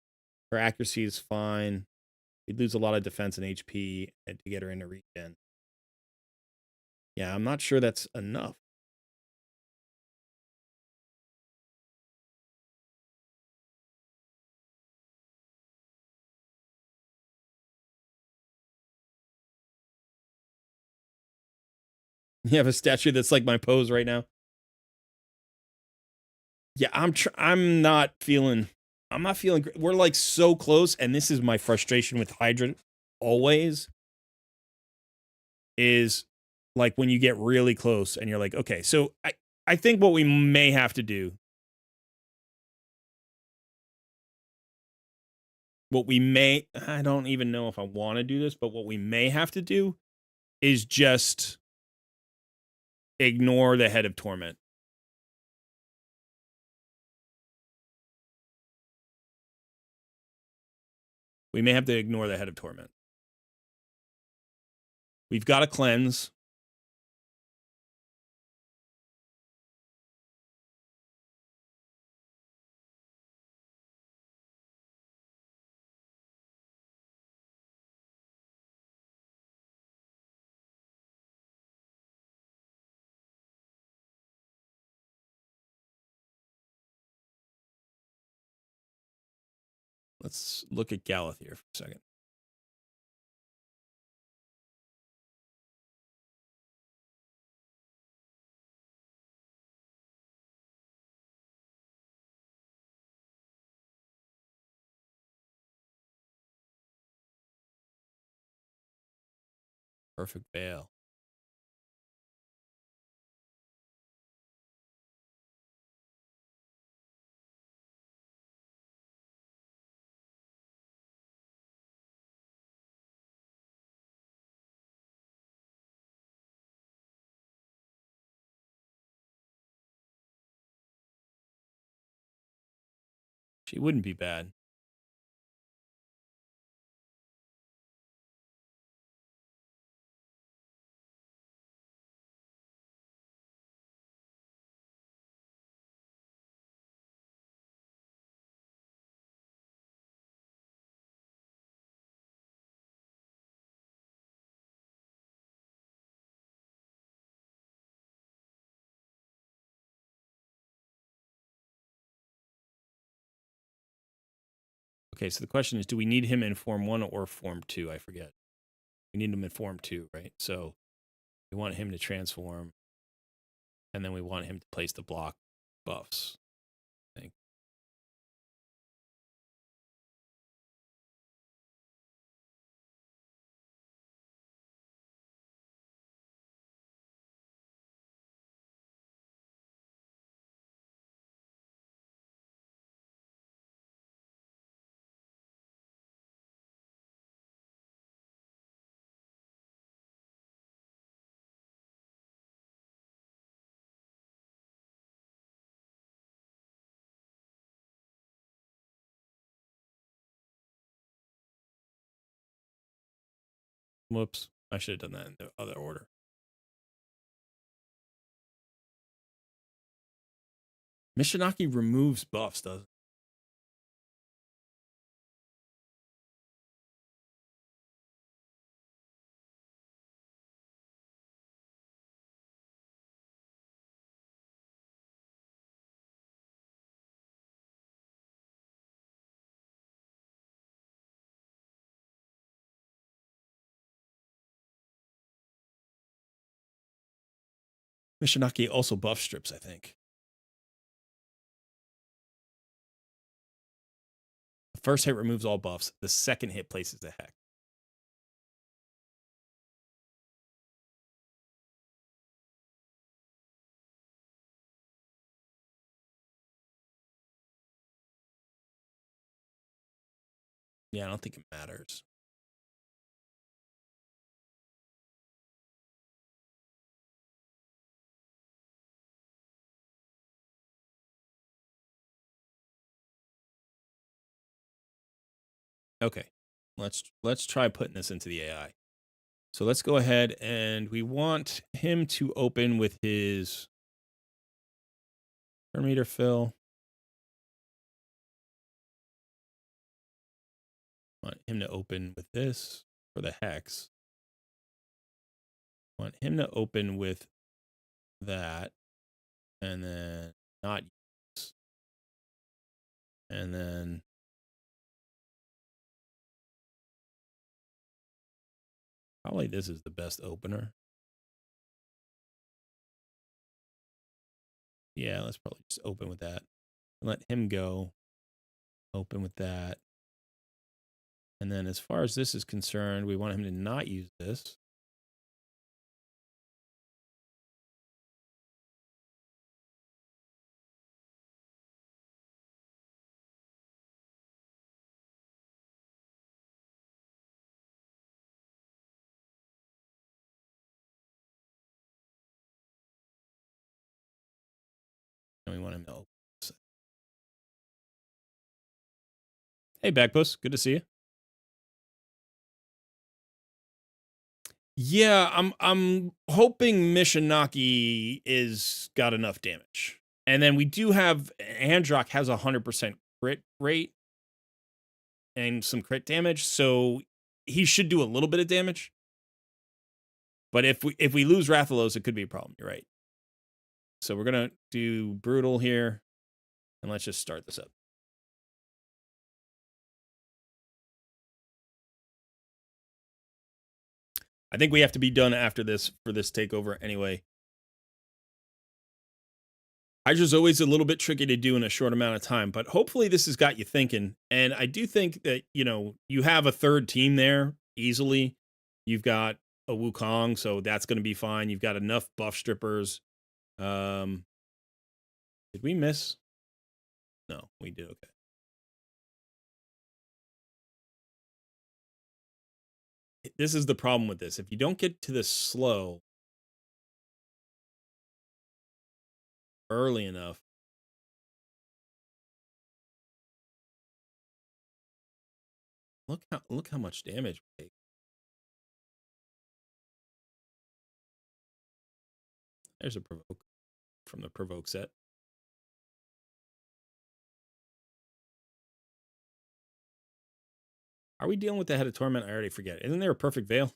Her accuracy is fine. We'd lose a lot of defense and HP to get her into regen. Yeah, I'm not sure that's enough. You have a statue that's like my pose right now. Yeah, I'm not feeling great. We're like so close, and this is my frustration with Hydra always is like when you get really close and you're like, okay, so I think what we may have to do, I don't even know if I want to do this, but what we may have to do is just ignore the head of torment. We may have to ignore the head of torment. We've got to cleanse. Let's look at Galith here for a second. Perfect bail. She wouldn't be bad. Okay, so the question is, do we need him in Form 1 or Form 2? I forget. We need him in Form 2, right? So we want him to transform, and then we want him to place the block buffs. I think. Whoops. I should have done that in the other order. Mishinaki removes buffs, doesn't it? Mishinaki also buff strips, I think. The first hit removes all buffs. The second hit places the hex. Yeah, I don't think it matters. Okay. Let's try putting this into the AI. So let's go ahead and we want him to open with his per meter fill. Want him to open with this for the hex. Want him to open with that and then not use. And then probably this is the best opener. Yeah, let's probably just open with that. And let him go. Open with that. And then as far as this is concerned, we want him to not use this. And we want him to open this. Hey, Backpuss. Good to see you. Yeah, I'm hoping Mishinaki is got enough damage. And then we do have Androck has 100% crit rate and some crit damage, so he should do a little bit of damage. But if we lose Rathalos, it could be a problem. You're right. So we're gonna do brutal here, and let's just start this up. I think we have to be done after this for this takeover anyway. Hydra's always a little bit tricky to do in a short amount of time, but hopefully this has got you thinking. And I do think that, you know, you have a third team there easily. You've got a Wukong, so that's going to be fine. You've got enough buff strippers. Did we miss? No, we did okay. This is the problem with this. If you don't get to this slow early enough, look how much damage we take. There's a provoke from the provoke set. Are we dealing with the Head of Torment? I already forget. Isn't there a perfect veil?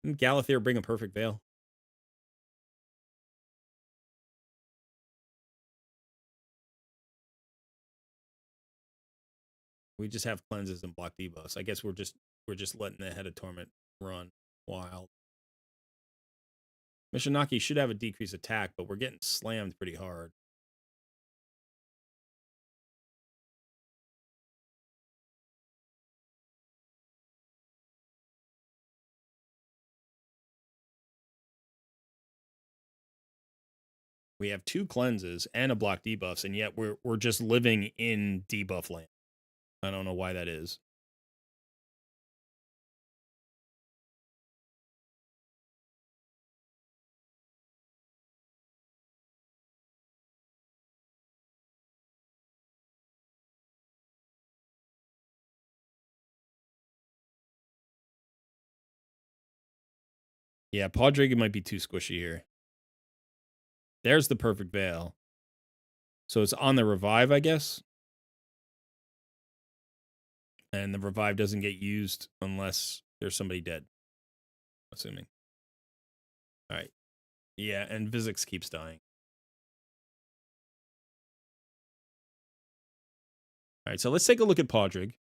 Didn't Galathier bring a perfect veil? We just have cleanses and block debuffs. I guess we're just letting the Head of Torment run wild. Mishinaki should have a decreased attack, but we're getting slammed pretty hard. We have 2 cleanses and a block debuffs, and yet we're just living in debuff land. I don't know why that is. Yeah, Padraig might be too squishy here. There's the perfect veil. So it's on the revive, I guess. And the revive doesn't get used unless there's somebody dead. Assuming. All right. Yeah, and Vizix keeps dying. All right, so let's take a look at Padraig.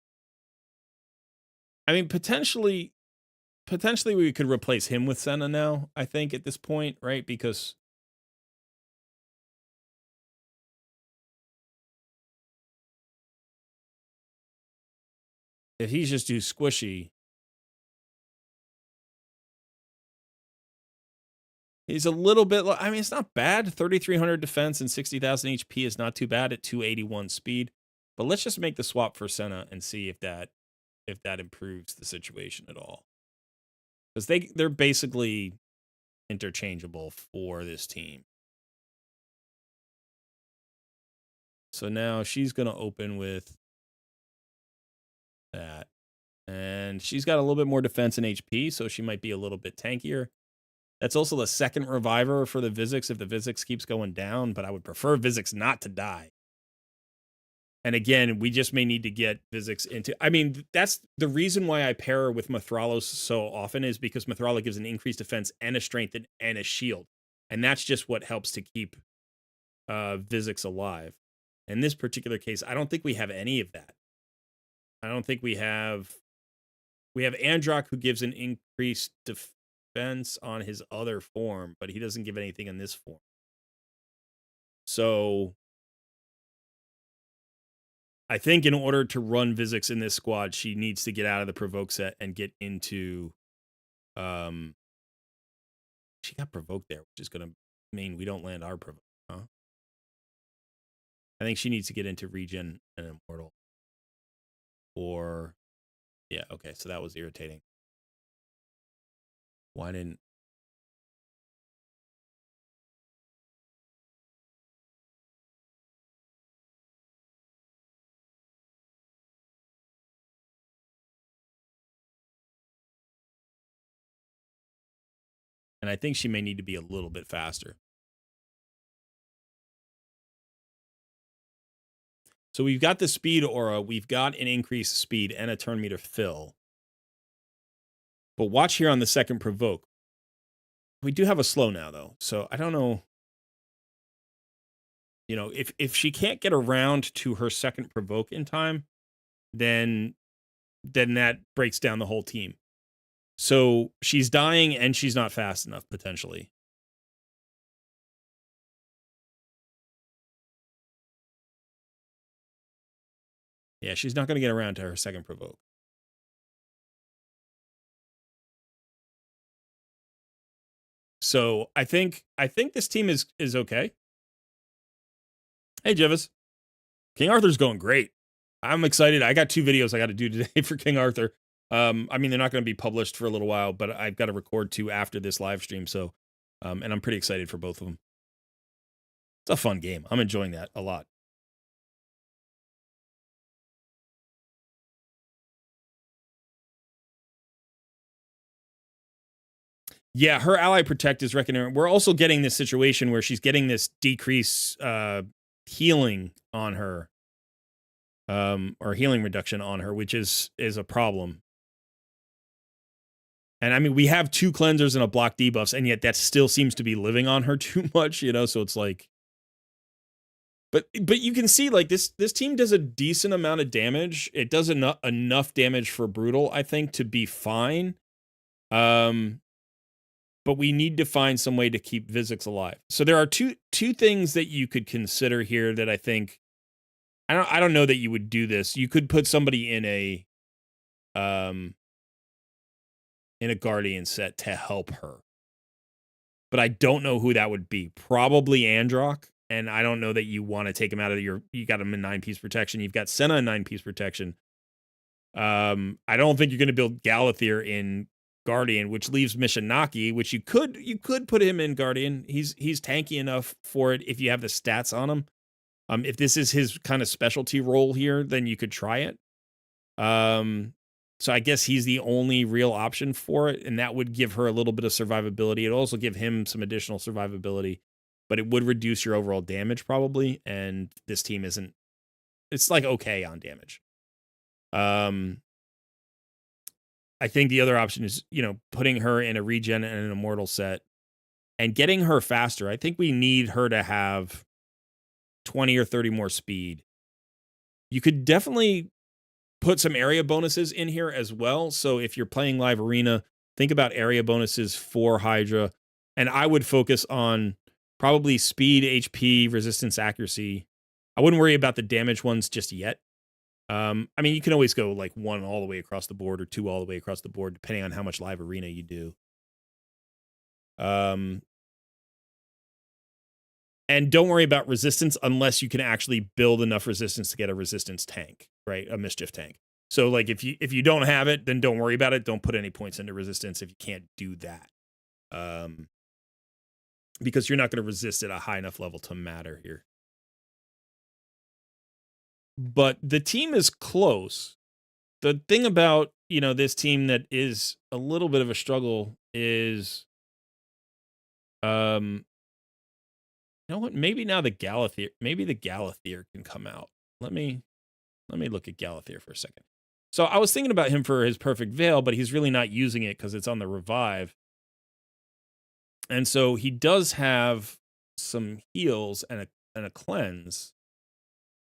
I mean, potentially we could replace him with Senna now, I think, at this point, right? Because if he's just too squishy, he's a little bit, I mean, it's not bad. 3,300 defense and 60,000 HP is not too bad at 281 speed. But let's just make the swap for Senna and see if that improves the situation at all. Because they're basically interchangeable for this team. So now she's going to open with that. And she's got a little bit more defense and HP, so she might be a little bit tankier. That's also the second reviver for the Vizix if the Vizix keeps going down, but I would prefer Vizix not to die. And again, we just may need to get Vizix into... I mean, that's the reason why I pair her with Mithralos so often is because Mithrala gives an increased defense and a strength and a shield. And that's just what helps to keep Vizix alive. In this particular case, I don't think we have any of that. I don't think we have... We have Androck, who gives an increased defense on his other form, but he doesn't give anything in this form. So I think in order to run Vizix in this squad, she needs to get out of the provoke set and get into... She got provoked there, which is going to mean we don't land our provoke, huh? I think she needs to get into regen and immortal. Or... Yeah, okay, so that was irritating. Why didn't... And I think she may need to be a little bit faster. So we've got the speed aura, we've got an increased speed and a turn meter fill. But watch here on the second provoke. We do have a slow now, though. So I don't know. You know, if she can't get around to her second provoke in time, then that breaks down the whole team. So she's dying and she's not fast enough, potentially. Yeah, she's not going to get around to her second provoke. So I think this team is okay. Hey, Jivis. King Arthur's going great. I'm excited. I got 2 videos I got to do today for King Arthur. I mean, they're not going to be published for a little while, but I've got to record 2 after this live stream. So, and I'm pretty excited for both of them. It's a fun game. I'm enjoying that a lot. Yeah, her ally protect is reckoning. We're also getting this situation where she's getting this decrease healing on her, or healing reduction on her, which is a problem. And I mean, we have 2 cleansers and a block debuffs, and yet that still seems to be living on her too much, you know. So it's like, but you can see like this team does a decent amount of damage. It does enough damage for brutal, I think, to be fine. But we need to find some way to keep Vizix alive. So there are two things that you could consider here that I think... I don't know that you would do this. You could put somebody in a Guardian set to help her. But I don't know who that would be. Probably Androck. And I don't know that you want to take him out of your... You got him in 9-piece protection. You've got Senna in 9-piece protection. I don't think you're going to build Galathir in Guardian, which leaves Mishinaki, which you could put him in Guardian. He's tanky enough for it if you have the stats on him. If this is his kind of specialty role here, then you could try it. So I guess he's the only real option for it, and that would give her a little bit of survivability. It'll also give him some additional survivability, but it would reduce your overall damage probably, and this team isn't... It's like okay on damage. I think the other option is, putting her in a regen and an immortal set and getting her faster. I think we need her to have 20 or 30 more speed. You could definitely put some area bonuses in here as well. So if you're playing live arena, think about area bonuses for Hydra. And I would focus on probably speed, HP, resistance, accuracy. I wouldn't worry about the damage ones just yet. I mean, you can always go like 1 all the way across the board or 2 all the way across the board, depending on how much live arena you do. And don't worry about resistance unless you can actually build enough resistance to get a resistance tank, right? A mischief tank. So like if you don't have it, then don't worry about it. Don't put any points into resistance if you can't do that. Because you're not going to resist at a high enough level to matter here. But the team is close. The thing about, this team that is a little bit of a struggle is, you know what? Maybe now the Galathier can come out. Let me look at Galathier for a second. So I was thinking about him for his perfect veil, but he's really not using it because it's on the revive. And so he does have some heals and a cleanse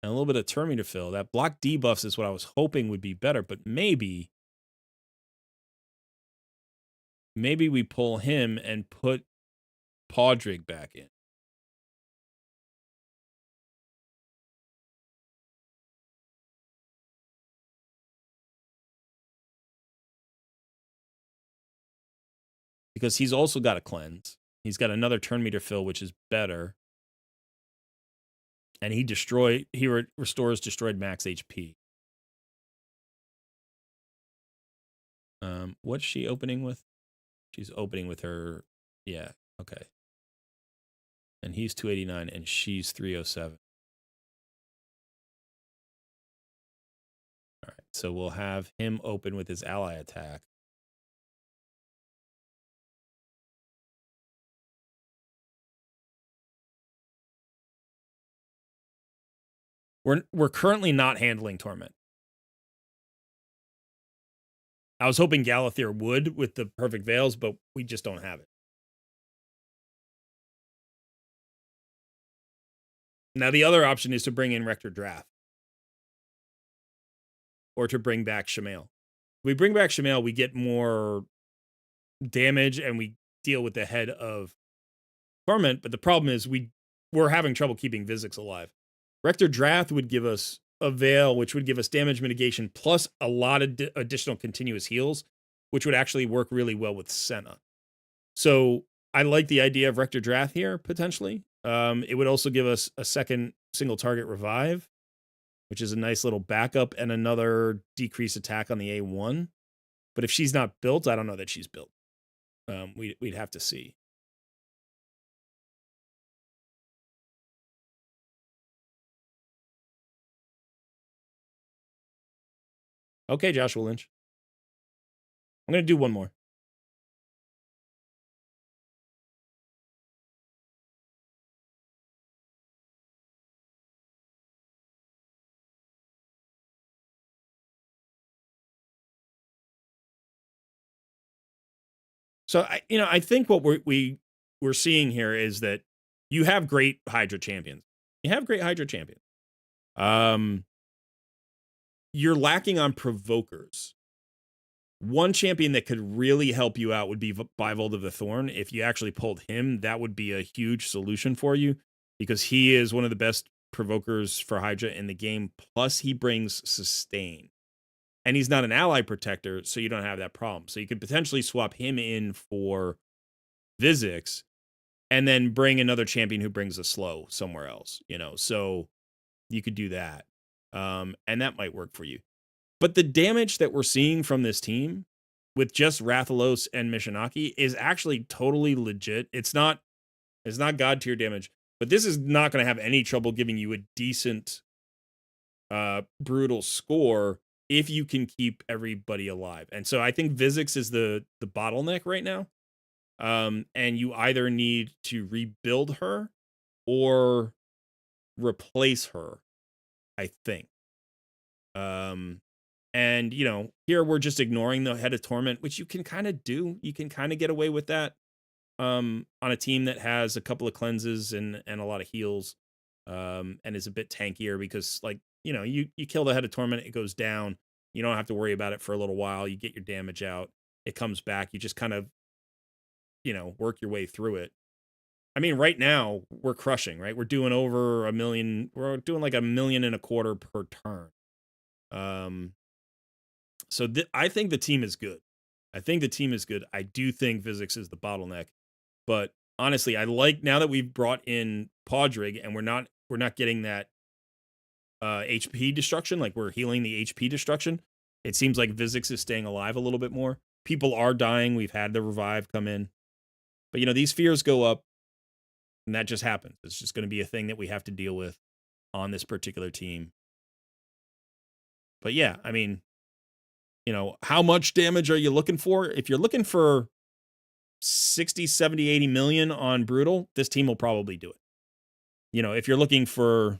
and a little bit of turn meter fill. That block debuffs is what I was hoping would be better, but maybe we pull him and put Podrick back in. Because he's also got a cleanse. He's got another turn meter fill, which is better. And he restores destroyed max HP. What's she opening with? She's opening with her, yeah, okay. And he's 289 and she's 307. All right, so we'll have him open with his ally attack. We're currently not handling Torment. I was hoping Galathier would with the perfect veils, but we just don't have it. Now, the other option is to bring in Rector Drath. Or to bring back Shamail. If we bring back Shamail, we get more damage and we deal with the head of Torment, but the problem is we're having trouble keeping Vizix alive. Rector Drath would give us a veil, which would give us damage mitigation plus a lot of additional continuous heals, which would actually work really well with Senna. So I like the idea of Rector Drath here, potentially. It would also give us a second single target revive, which is a nice little backup and another decreased attack on the A1. But if she's not built, I don't know that she's built. We'd have to see. Okay, Joshua Lynch. I'm going to do one more. So I think what we're seeing here is that you have great Hydra champions. You're lacking on provokers. One champion that could really help you out would be Bivold of the Thorn. If you actually pulled him, that would be a huge solution for you because he is one of the best provokers for Hydra in the game. Plus, he brings sustain. And he's not an ally protector, so you don't have that problem. So you could potentially swap him in for Vizix and then bring another champion who brings a slow somewhere else, So you could do that. And that might work for you. But the damage that we're seeing from this team with just Rathalos and Mishinaki is actually totally legit. It's not god tier damage, but this is not going to have any trouble giving you a decent brutal score if you can keep everybody alive. And so I think Vizix is the bottleneck right now. And you either need to rebuild her or replace her, I think. And here we're just ignoring the head of torment, which you can kind of do. You can kind of get away with that on a team that has a couple of cleanses and a lot of heals, and is a bit tankier because you kill the head of torment, it goes down. You don't have to worry about it for a little while. You get your damage out, it comes back. You just kind of work your way through it. I mean, right now we're crushing, right? We're doing over 1 million. We're doing like 1.25 million per turn. So I think the team is good. I do think Vizix is the bottleneck, but honestly, I like now that we've brought in Podrig and we're not getting that HP destruction. Like, we're healing the HP destruction. It seems like Vizix is staying alive a little bit more. People are dying. We've had the revive come in, but these fears go up, and that just happens. It's just going to be a thing that we have to deal with on this particular team. But yeah, I mean, how much damage are you looking for? If you're looking for 60, 70, 80 million on Brutal, this team will probably do it. If you're looking for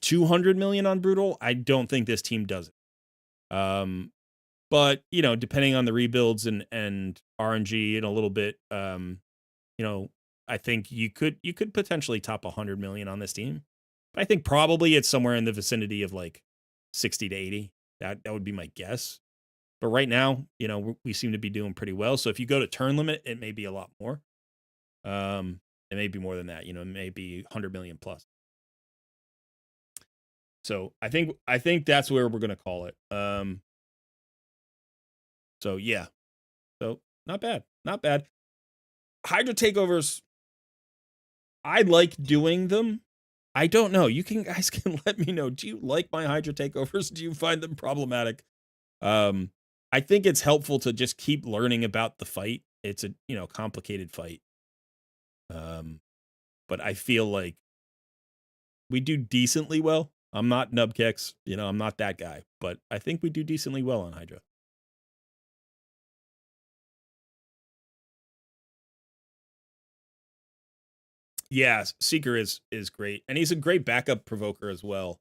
200 million on Brutal, I don't think this team does it. But, depending on the rebuilds and RNG and a little bit, I think you could potentially top 100 million on this team. But I think probably it's somewhere in the vicinity of like 60 to 80. That would be my guess. But right now, we seem to be doing pretty well. So if you go to turn limit, it may be a lot more. It may be more than that. It may be 100 million plus. So I think that's where we're gonna call it. So yeah. So not bad. Hydra takeovers, I like doing them. I don't know. Guys can let me know. Do you like my Hydra takeovers? Do you find them problematic? I think it's helpful to just keep learning about the fight. It's a complicated fight. But I feel like we do decently well. I'm not Nubkex, I'm not that guy, but I think we do decently well on Hydra. Yeah, Seeker is great, and he's a great backup provoker as well.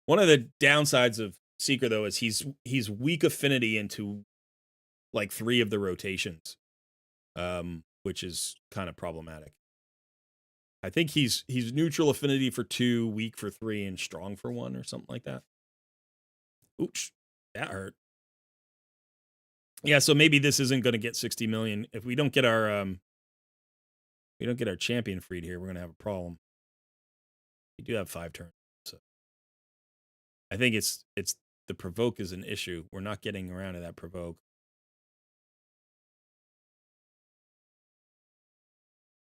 One of the downsides of Seeker, though, is he's weak affinity into like 3 of the rotations, which is kind of problematic. I think he's neutral affinity for 2, weak for 3, and strong for 1, or something like that. Oops, that hurt. Yeah, so maybe this isn't going to get 60 million if we don't get our champion freed here. We're going to have a problem. We do have 5 turns, so I think it's the provoke is an issue. We're not getting around to that provoke.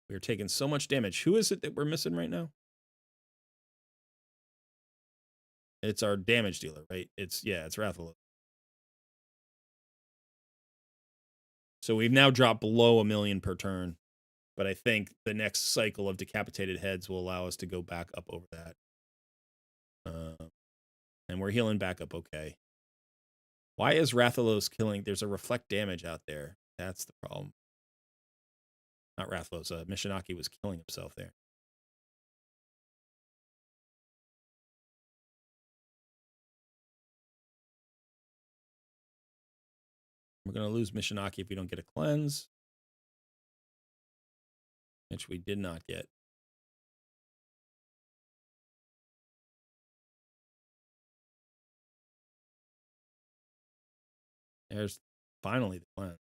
We're taking so much damage. Who is it that we're missing right now? It's our damage dealer, right? It's Rathalos. So we've now dropped below 1 million per turn, but I think the next cycle of decapitated heads will allow us to go back up over that. And we're healing back up okay. Why is Rathalos killing? There's a reflect damage out there. That's the problem. Not Rathalos. Mishinaki was killing himself there. We're going to lose Mishinaki if we don't get a cleanse, which we did not get. There's finally the cleanse.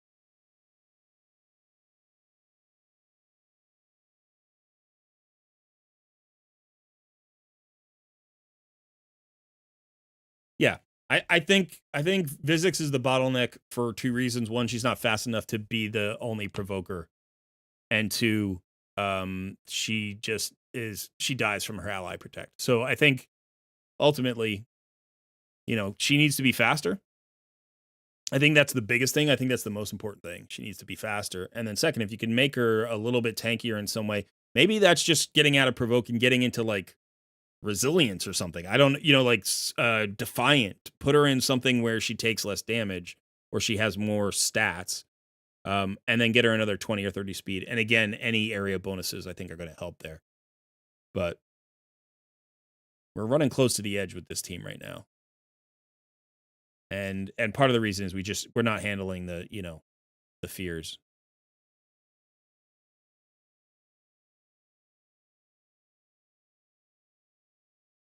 Yeah, I think Vizix is the bottleneck for 2 reasons. 1, she's not fast enough to be the only provoker, and 2, she dies from her ally protect. So I think ultimately, she needs to be faster. I think that's the biggest thing. I think that's the most important thing. She needs to be faster. And then second, if you can make her a little bit tankier in some way, maybe that's just getting out of provoke and getting into like resilience or something. I don't, you know, like defiant. Put her in something where she takes less damage or she has more stats. And then get her another 20 or 30 speed. And again, any area bonuses I think are going to help there. But we're running close to the edge with this team right now. And part of the reason is we're not handling the, you know, the fears.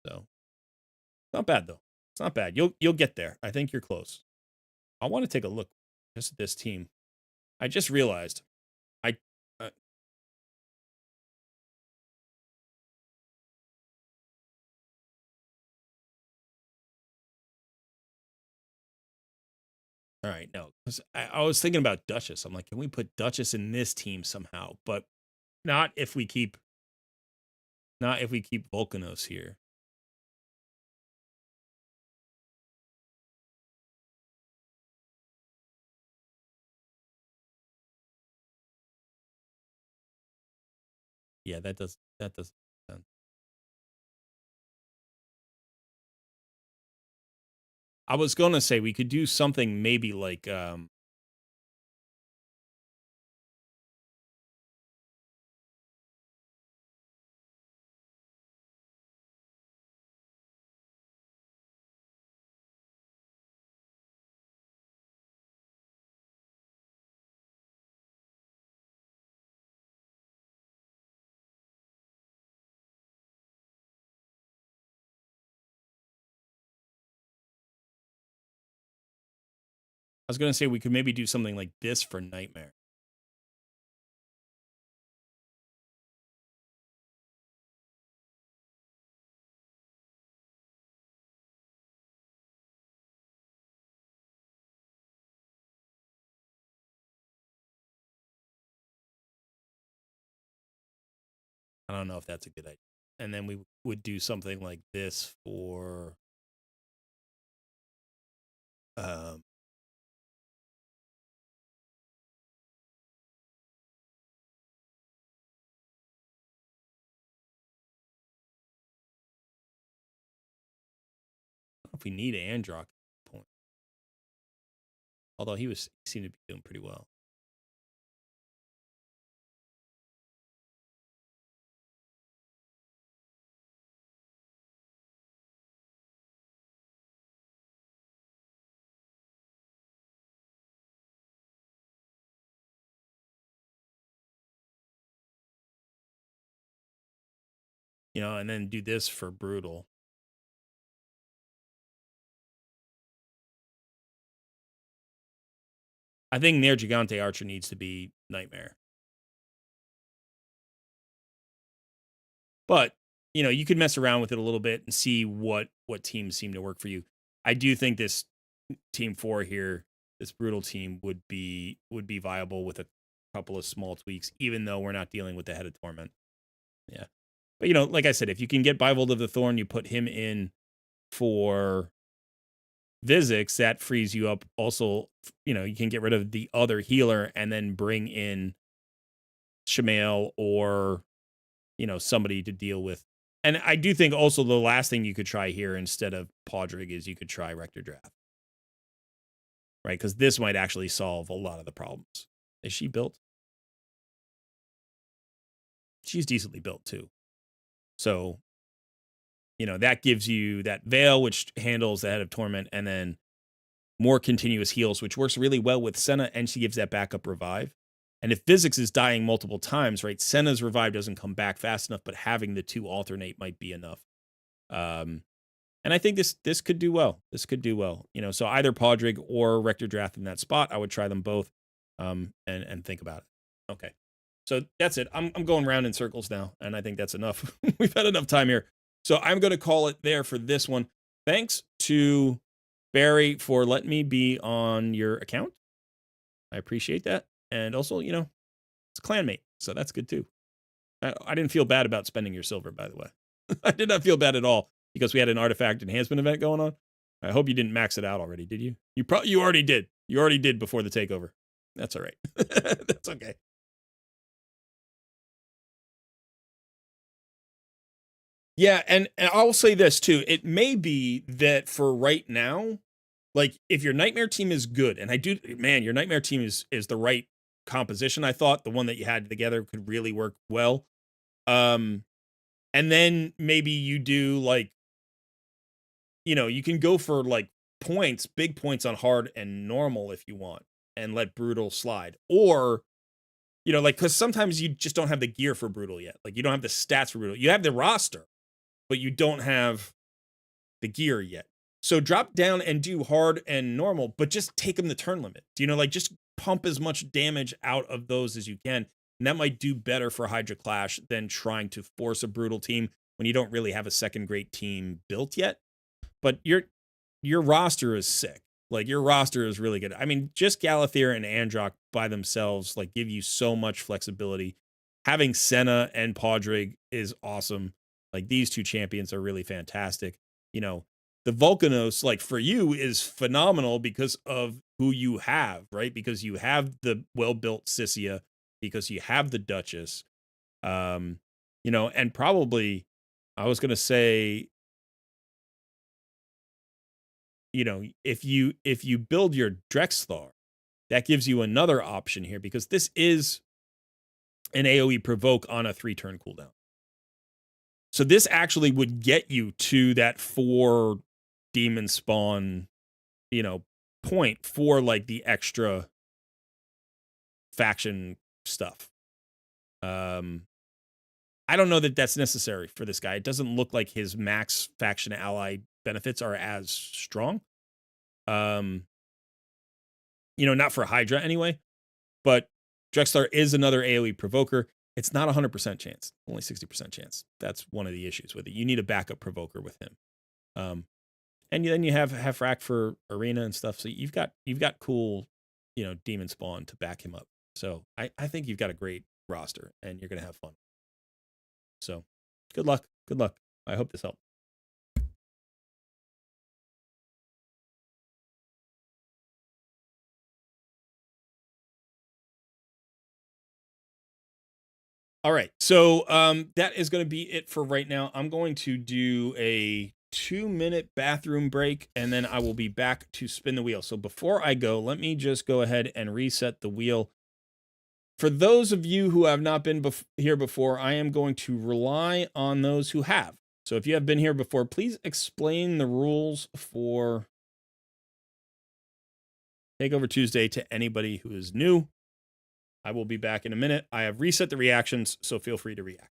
So not bad though. It's not bad. You'll get there. I think you're close. I want to take a look just at this team. I just realized all right, no, because I was thinking about Duchess. I'm like, can we put Duchess in this team somehow? But not if we keep Volcanos here. Yeah, that does sense. I was gonna say we could do something maybe like I was gonna say we could maybe do something like this for Nightmare. I don't know if that's a good idea. And then we would do something like this for um if we need Androck at this point. Although he seemed to be doing pretty well. You know, and then do this for Brutal. I think Nair Gigante Archer needs to be Nightmare. But, you know, you could mess around with it a little bit and see what teams seem to work for you. I do think this team 4 here, this Brutal team would be viable with a couple of small tweaks, even though we're not dealing with the Head of Torment. Yeah. But, you know, like I said, if you can get Bivold of the Thorn, you put him in for Vizix, that frees you up. Also, you know, you can get rid of the other healer and then bring in Shamail or, you know, somebody to deal with. And I do think also the last thing you could try here instead of Podrick is you could try Rector Draft. Right? Because this might actually solve a lot of the problems. Is she built? She's decently built too. So, you know, that gives you that Veil, which handles the Head of Torment, and then more continuous heals, which works really well with Senna, and she gives that backup revive. And if Vizix is dying multiple times, right, Senna's revive doesn't come back fast enough, but having the two alternate might be enough. And I think this could do well. This could do well. You know, so either Podrick or Rector Draft in that spot, I would try them both and think about it. Okay. So that's it. I'm going round in circles now, and I think that's enough. We've had enough time here. So I'm going to call it there for this one. Thanks to Barry for letting me be on your account. I appreciate that. And also, you know, it's a clanmate, so that's good too. I didn't feel bad about spending your silver, by the way. I did not feel bad at all because we had an artifact enhancement event going on. I hope you didn't max it out already, did you? You already did. You already did before the takeover. That's all right. That's okay. Yeah, and I'll say this too. It may be that for right now, like if your nightmare team is good, and I do, man, your nightmare team is the right composition. I thought the one that you had together could really work well. Um, and then maybe you do like, you can go for like points, big points on hard and normal if you want, and let brutal slide. Or, like, because sometimes you just don't have the gear for brutal yet. Like, you don't have the stats for brutal. You have the roster, but you don't have the gear yet. So drop down and do hard and normal, but just take them the turn limit. Like just pump as much damage out of those as you can. And that might do better for Hydra Clash than trying to force a brutal team when you don't really have a second great team built yet. But your roster is sick. Like your roster is really good. I mean, just Galathir and Androck by themselves like give you so much flexibility. Having Senna and Podrick is awesome. Like these two champions are really fantastic. The Volcanos, like for you, is phenomenal because of who you have, right? Because you have the well-built Sissia, because you have the Duchess. And probably I was gonna say, if you build your Drexthar, that gives you another option here because this is an AoE provoke on a 3-turn cooldown. So this actually would get you to that 4 demon spawn, point for like the extra faction stuff. I don't know that that's necessary for this guy. It doesn't look like his max faction ally benefits are as strong. Not for Hydra anyway, but Drexthar is another AoE provoker. It's not 100% chance, only 60% chance. That's one of the issues with it. You need a backup provoker with him. And then you have Hefrak for arena and stuff. So you've got cool, demon spawn to back him up. So I think you've got a great roster and you're going to have fun. So good luck. Good luck. I hope this helped. All right. So that is going to be it for right now. I'm going to do a 2-minute bathroom break and then I will be back to spin the wheel. So before I go, let me just go ahead and reset the wheel. For those of you who have not been here before, I am going to rely on those who have. So if you have been here before, please explain the rules for Takeover Tuesday to anybody who is new. I will be back in a minute. I have reset the reactions, so feel free to react.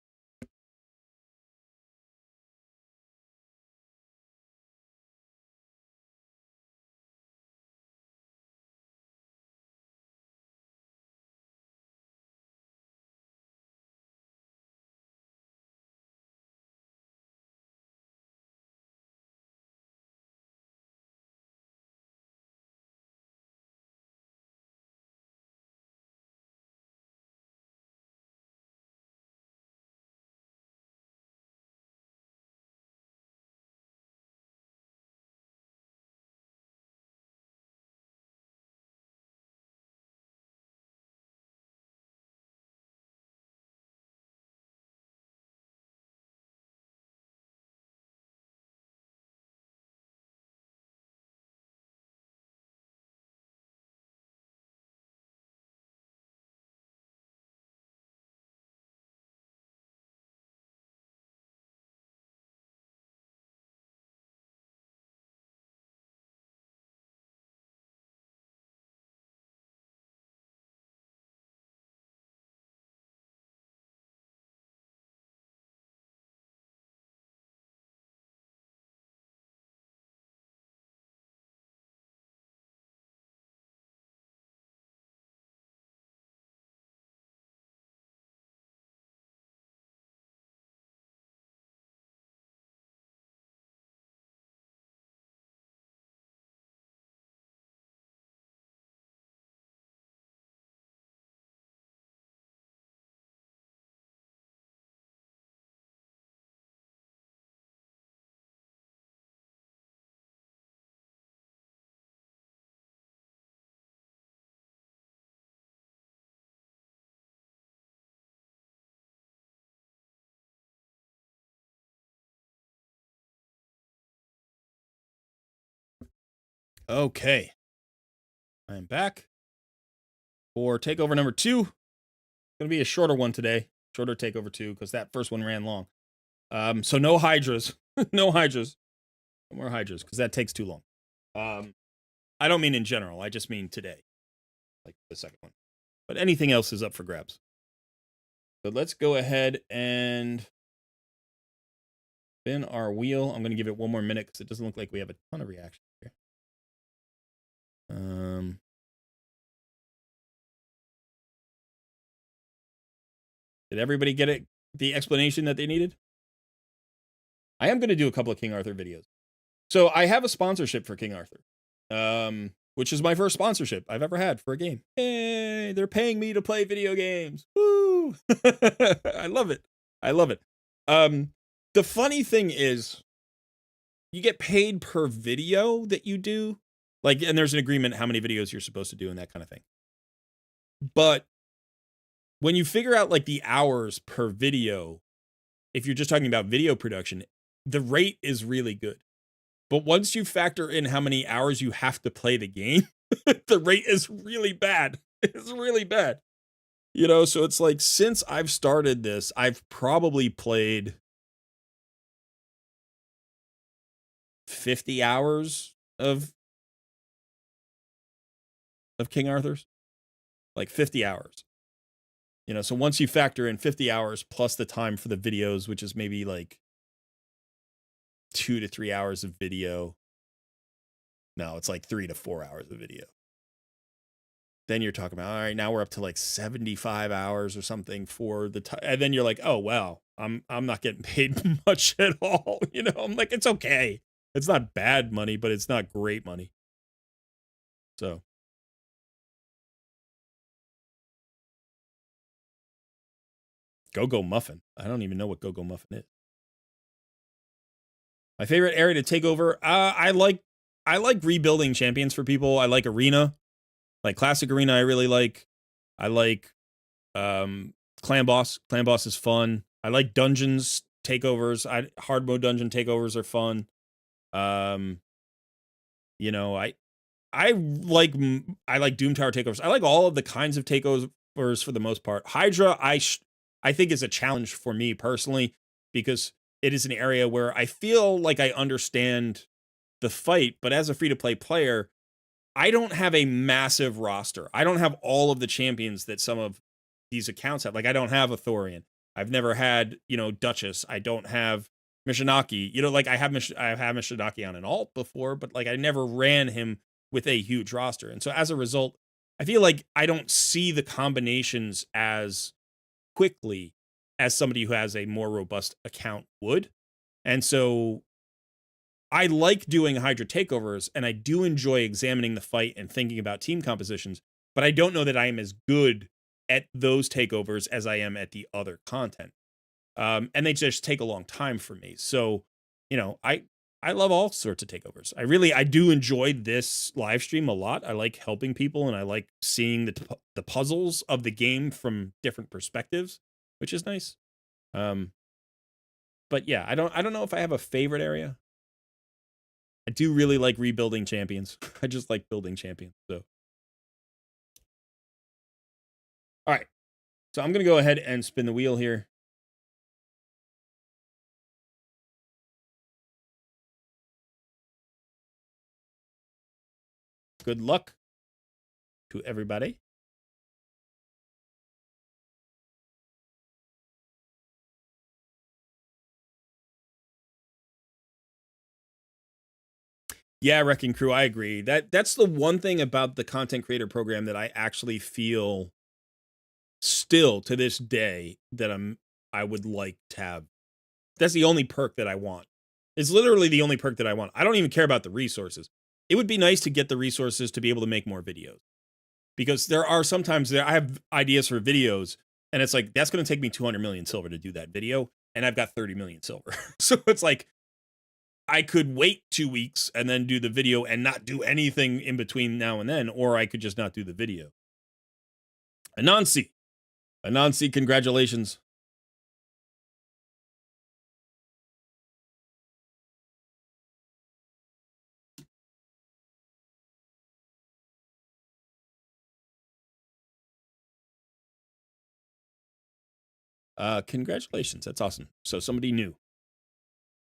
Okay. I am back for takeover number 2. It's going to be a shorter one today. Shorter takeover 2 because that first one ran long. So no Hydras. No Hydras. No more Hydras because that takes too long. I don't mean in general. I just mean today. Like the second one. But anything else is up for grabs. So let's go ahead and spin our wheel. I'm going to give it one more minute because it doesn't look like we have a ton of reaction here. Did everybody get it? The explanation that they needed? I am going to do a couple of King Arthur videos. So I have a sponsorship for King Arthur, which is my first sponsorship I've ever had for a game. Hey, they're paying me to play video games. Woo! I love it. I love it. The funny thing is, you get paid per video that you do. Like, and there's an agreement how many videos you're supposed to do and that kind of thing. But when you figure out like the hours per video, if you're just talking about video production, the rate is really good. But once you factor in how many hours you have to play the game, the rate is really bad. It's really bad. You know, so it's like since I've started this, I've probably played 50 hours of King Arthur's. Like 50 hours. You know, so once you factor in 50 hours plus the time for the videos, which is maybe like 2 to 3 hours of video. No, it's like 3 to 4 hours of video. Then you're talking about, all right, now we're up to like 75 hours or something for the time. And then you're like, oh, well, I'm not getting paid much at all. You know, I'm like, it's okay. It's not bad money, but it's not great money. So. Go-Go Muffin. I don't even know what Go-Go Muffin is. My favorite area to take over. I like rebuilding champions for people. I like arena, like classic arena. I really like. I like clan boss. Clan boss is fun. I like dungeons takeovers. Hard mode dungeon takeovers are fun. You know, I like Doom Tower takeovers. I like all of the kinds of takeovers for the most part. Hydra, I think is a challenge for me personally because it is an area where I feel like I understand the fight, but as a free-to-play player, I don't have a massive roster. I don't have all of the champions that some of these accounts have. Like, I don't have a Thorian. I've never had, you know, Duchess. I don't have Mishinaki. You know, like, I have Mishinaki on an alt before, but, like, I never ran him with a huge roster. And so, as a result, I feel like I don't see the combinations as quickly as somebody who has a more robust account would. And so I like doing Hydra takeovers, and I do enjoy examining the fight and thinking about team compositions, but I don't know that I am as good at those takeovers as I am at the other content. And they just take a long time for me. So, you know, I love all sorts of takeovers. I do enjoy this live stream a lot. I like helping people, and I like seeing the puzzles of the game from different perspectives, which is nice. But yeah, I don't know if I have a favorite area. I do really like rebuilding champions. I just like building champions. So, all right. So I'm going to go ahead and spin the wheel here. Good luck to everybody. Yeah, Wrecking Crew, I agree. That's the one thing about the content creator program that I actually feel still to this day that I would like to have. That's the only perk that I want. It's literally the only perk that I want. I don't even care about the resources. It would be nice to get the resources to be able to make more videos. Because there are sometimes I have ideas for videos, and it's like, that's going to take me 200 million silver to do that video, and I've got 30 million silver. So it's like, I could wait 2 weeks and then do the video and not do anything in between now and then, or I could just not do the video. Anansi, congratulations. Congratulations. That's awesome. So somebody new.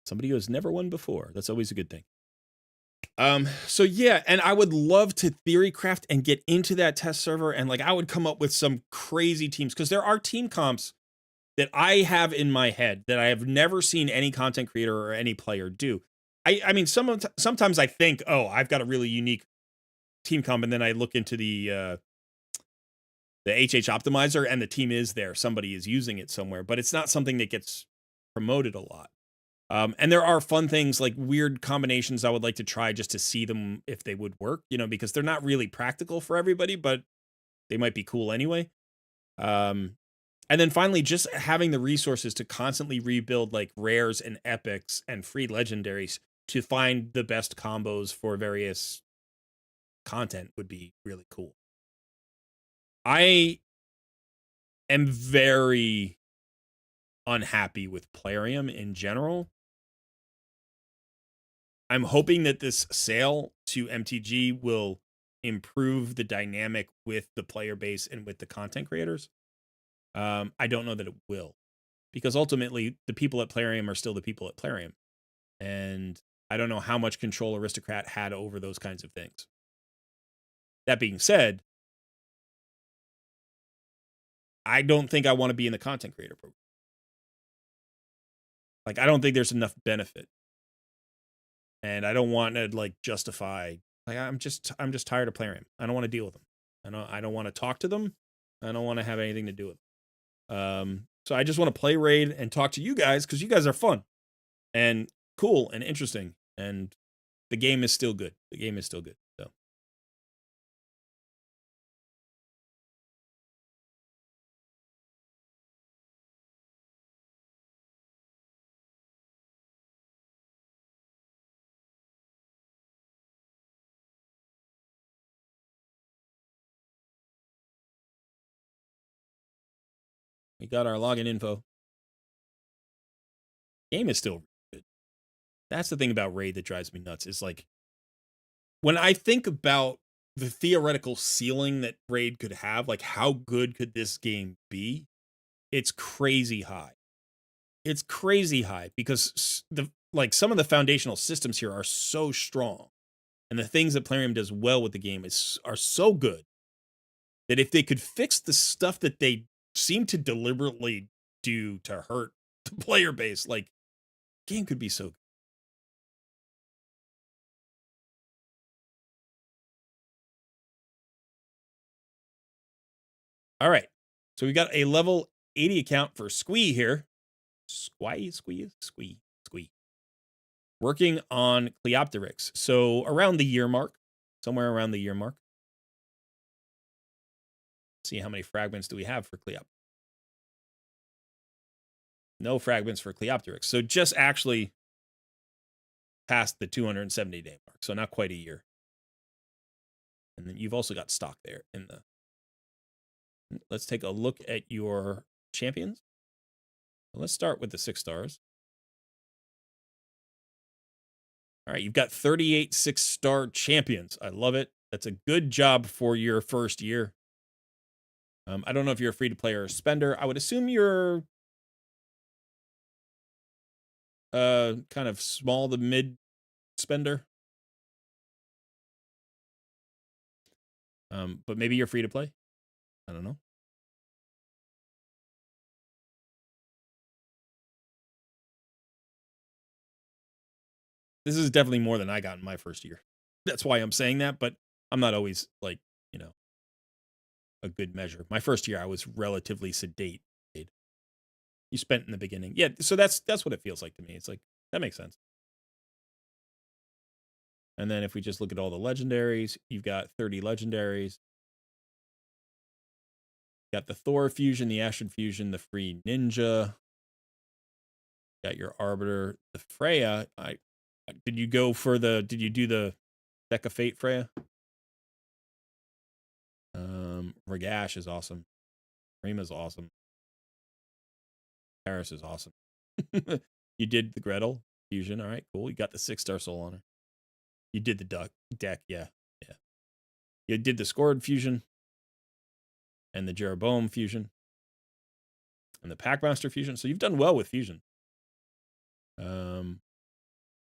Somebody who has never won before. That's always a good thing. So yeah, and I would love to theory craft and get into that test server, and like I would come up with some crazy teams, because there are team comps that I have in my head that I have never seen any content creator or any player do. I mean, sometimes I think, oh, I've got a really unique team comp, and then I look into the HH optimizer, and the team is there. Somebody is using it somewhere, but it's not something that gets promoted a lot. And there are fun things like weird combinations I would like to try just to see them if they would work, because they're not really practical for everybody, but they might be cool anyway. And then finally, just having the resources to constantly rebuild like rares and epics and free legendaries to find the best combos for various content would be really cool. I am very unhappy with Plarium in general. I'm hoping that this sale to MTG will improve the dynamic with the player base and with the content creators. I don't know that it will, because ultimately the people at Plarium are still the people at Plarium. And I don't know how much control Aristocrat had over those kinds of things. That being said, I don't think I want to be in the content creator program. Like, I don't think there's enough benefit. And I don't want to like justify, like, I'm just tired of Plarium. I don't want to deal with them. I don't want to talk to them. I don't want to have anything to do with them. So I just want to play Raid and talk to you guys, because you guys are fun and cool and interesting, and the game is still good. The game is still good. So we got our login info. Game is still good. That's the thing about Raid that drives me nuts, is like, when I think about the theoretical ceiling that Raid could have, like how good could this game be? It's crazy high. It's crazy high, because some of the foundational systems here are so strong, and the things that Plarium does well with the game are so good that if they could fix the stuff that they seem to deliberately do to hurt the player base, like, game could be so good. All right. So we got a level 80 account for Squee here. Squee. Working on Cleopteryx. So around the year mark. Somewhere around the year mark. Let's see, how many fragments do we have for Cleop? No fragments for Cleopteryx. So just actually past the 270-day mark. So not quite a year. And then you've also got stock there in the... Let's take a look at your champions. Let's start with the 6 stars. All right, you've got 38 6-star champions. I love it. That's a good job for your first year. I don't know if you're a free-to-play or a spender. I would assume you're kind of small to mid spender. But maybe you're free-to-play. I don't know. This is definitely more than I got in my first year. That's why I'm saying that, but I'm not always, like, a good measure. My first year, I was relatively sedate. You spent in the beginning. Yeah, so that's what it feels like to me. It's like, that makes sense. And then if we just look at all the legendaries, you've got 30 legendaries. Got the Thor fusion, the Astrid fusion, the free ninja. Got your Arbiter, the Freya. Did you do the Deck of Fate Freya? Ragash is awesome. Rima's awesome. Paris is awesome. You did the Gretel fusion. All right, cool. You got the 6-star soul on her. You did the deck. Yeah. You did the Scored fusion and the Jeroboam fusion. and the Packmaster fusion. So you've done well with fusion.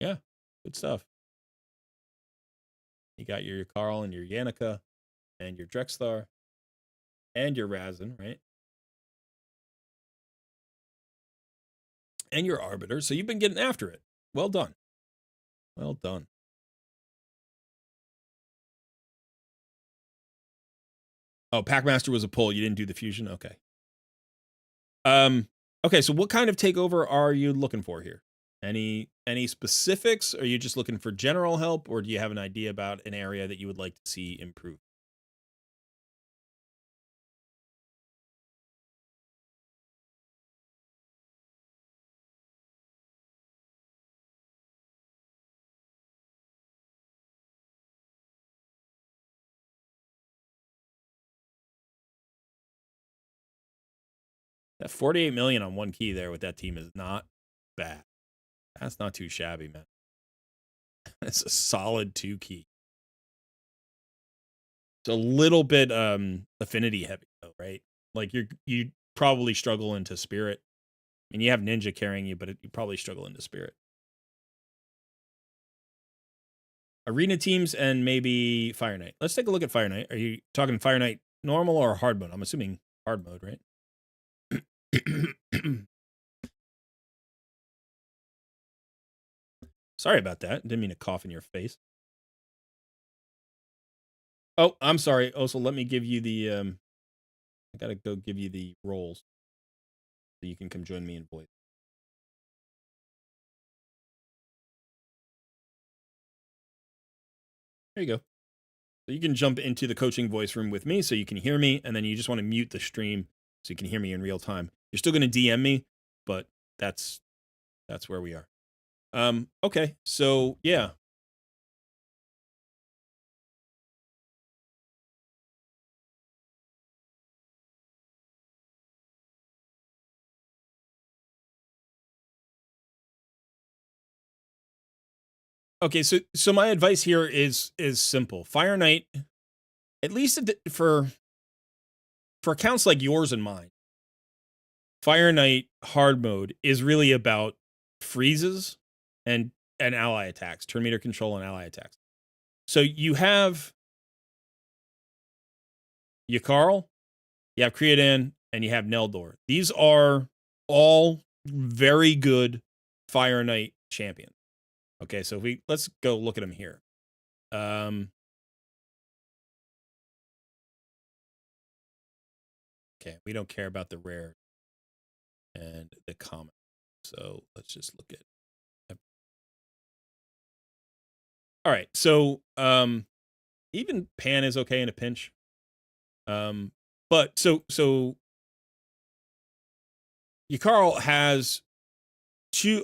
Yeah, good stuff. You got your Carl and your Yannicka and your Drexthar and your Razin, right? And your Arbiter. So you've been getting after it. Well done. Well done. Oh, Packmaster was a pull. You didn't do the fusion? Okay. Okay, so what kind of takeover are you looking for here? Any specifics? Are you just looking for general help, or do you have an idea about an area that you would like to see improve? That 48 million on one key there with that team is not bad. That's not too shabby, man. It's a solid 2 key. It's a little bit affinity heavy though, right? Like you probably struggle into spirit. I mean, you have ninja carrying you, but you probably struggle into spirit. Arena teams and maybe Fire Knight. Let's take a look at Fire Knight. Are you talking Fire Knight normal or hard mode? I'm assuming hard mode, right? Sorry about that. Didn't mean to cough in your face. Oh, I'm sorry. Also, let me give you the I gotta go give you the roles so you can come join me in voice. There you go. So you can jump into the coaching voice room with me so you can hear me, and then you just want to mute the stream so you can hear me in real time. You're still going to DM me, but that's where we are. Okay, so yeah. Okay, so my advice here is simple. Fire Knight, at least for accounts like yours and mine, Fire Knight hard mode is really about freezes and ally attacks, turn meter control and ally attacks. So you have Yakarl, you have Creodan, and you have Neldor. These are all very good Fire Knight champions. Okay, so let's go look at them here. Okay, we don't care about the rare and the common. So let's just look at. All right, so even Pan is okay in a pinch. But so Yakarl has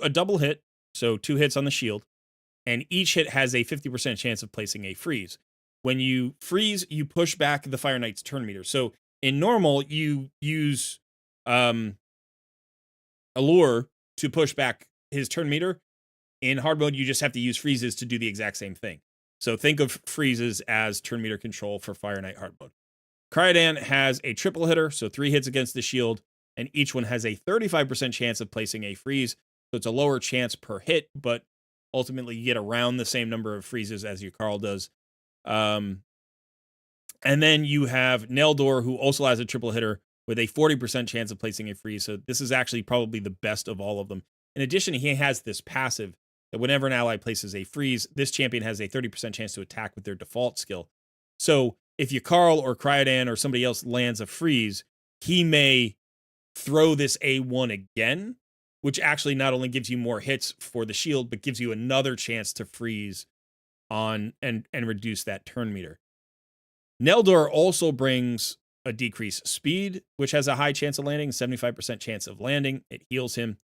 a double hit, so 2 hits on the shield, and each hit has a 50% chance of placing a freeze. When you freeze, you push back the Fire Knight's turn meter. So in normal, you use Allure to push back his turn meter. In hard mode, you just have to use freezes to do the exact same thing. So think of freezes as turn meter control for Fire Knight hard mode. Cryodan has a triple hitter, so 3 hits against the shield, and each one has a 35% chance of placing a freeze. So it's a lower chance per hit, but ultimately you get around the same number of freezes as your Carl does. And then you have Neldor, who also has a triple hitter with a 40% chance of placing a freeze. So this is actually probably the best of all of them. In addition, he has this passive that whenever an ally places a freeze, this champion has a 30% chance to attack with their default skill. So if Yakarl or Cryodan or somebody else lands a freeze, he may throw this A1 again, which actually not only gives you more hits for the shield, but gives you another chance to freeze on and reduce that turn meter. Neldor also brings a decreased speed, which has a high chance of landing, 75% chance of landing. It heals him.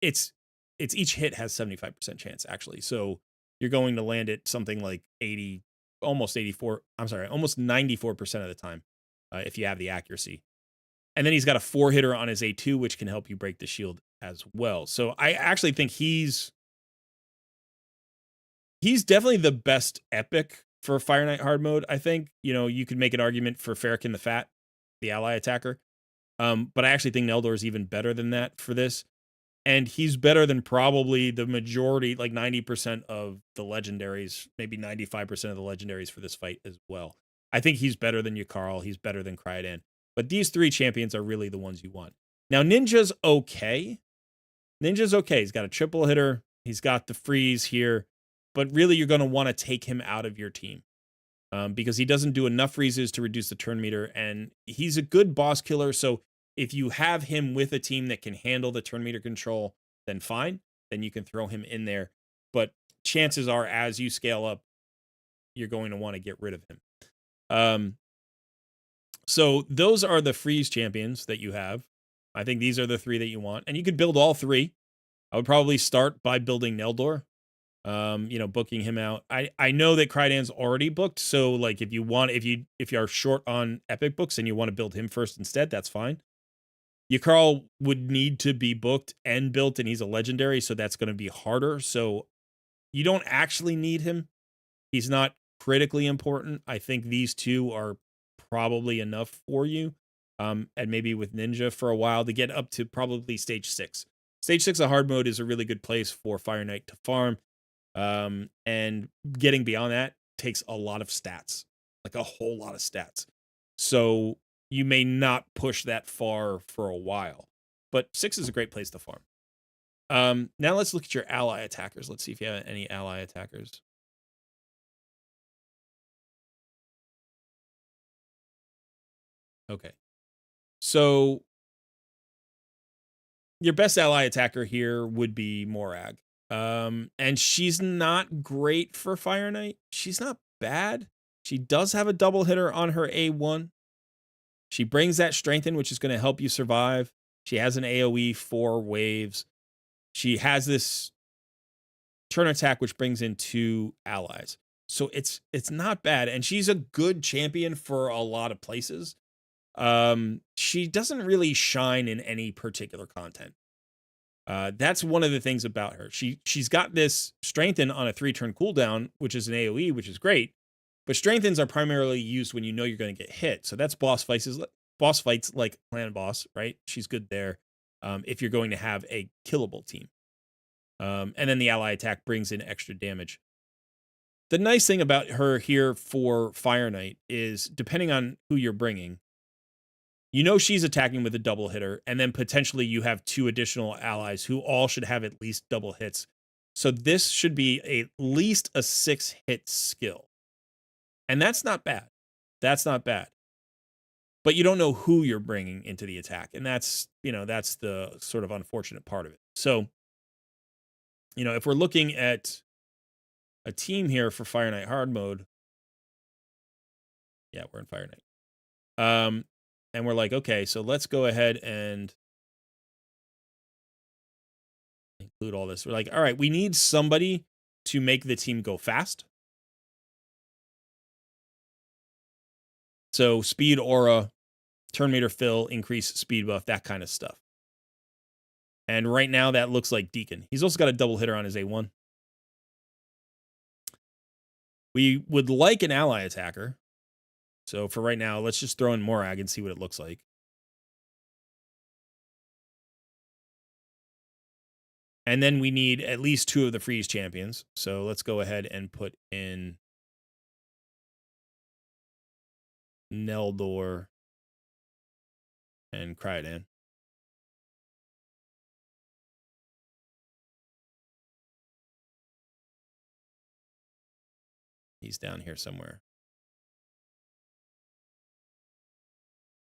It's each hit has 75% chance actually. So you're going to land it something like 94% of the time if you have the accuracy. And then he's got a 4-hitter on his A2, which can help you break the shield as well. So I actually think he's definitely the best epic for Fire Knight hard mode. I think, you could make an argument for Farrakhan the Fat, the ally attacker. But I actually think Neldor is even better than that for this. And he's better than probably the majority, like 90% of the legendaries, maybe 95% of the legendaries for this fight as well. I think he's better than Yukari. He's better than Cryodan. But these three champions are really the ones you want. Now, Ninja's okay. Ninja's okay. He's got a triple hitter. He's got the freeze here. But really, you're going to want to take him out of your team. Because he doesn't do enough freezes to reduce the turn meter. And he's a good boss killer. So if you have him with a team that can handle the turn meter control, then fine. Then you can throw him in there. But chances are, as you scale up, you're going to want to get rid of him. So those are the freeze champions that you have. I think these are the three that you want. And you could build all three. I would probably start by building Neldor. Booking him out. I know that Cryodan's already booked, so like if you are short on epic books and you want to build him first instead, that's fine. Yukari would need to be booked and built, and he's a legendary, so that's going to be harder. So you don't actually need him. He's not critically important. I think these two are probably enough for you. And maybe with Ninja for a while to get up to probably stage 6. Stage 6 of hard mode is a really good place for Fire Knight to farm. And getting beyond that takes a lot of stats, like a whole lot of stats. So you may not push that far for a while, but 6 is a great place to farm. Now let's look at your ally attackers. Let's see if you have any ally attackers. Okay. So your best ally attacker here would be Morag. And she's not great for Fire Knight. She's not bad. She does have a double hitter on her A1. She brings that strength in, which is going to help you survive. She has an AoE 4 waves. She has this turn attack, which brings in 2 allies. So it's not bad. And she's a good champion for a lot of places. She doesn't really shine in any particular content. That's one of the things about her. She's got this strengthen on a 3-turn cooldown, which is an AoE, which is great. But strengthens are primarily used when you know you're going to get hit. So that's boss fights like Clan Boss, right? She's good there. If you're going to have a killable team. And then the ally attack brings in extra damage. The nice thing about her here for Fire Knight is, depending on who you're bringing, you know she's attacking with a double hitter, and then potentially you have 2 additional allies who all should have at least double hits. So this should be at least a 6-hit skill. And that's not bad. That's not bad. But you don't know who you're bringing into the attack. And that's the sort of unfortunate part of it. So, if we're looking at a team here for Fire Knight hard mode. Yeah, we're in Fire Knight. And we're like, okay, so let's go ahead and include all this. We're like, all right, we need somebody to make the team go fast. So speed aura, turn meter fill, increase speed buff, that kind of stuff. And right now that looks like Deacon. He's also got a double hitter on his A1. We would like an ally attacker. So for right now, let's just throw in Morag and see what it looks like. And then we need at least 2 of the freeze champions. So let's go ahead and put in Neldor and Cryodan. He's down here somewhere.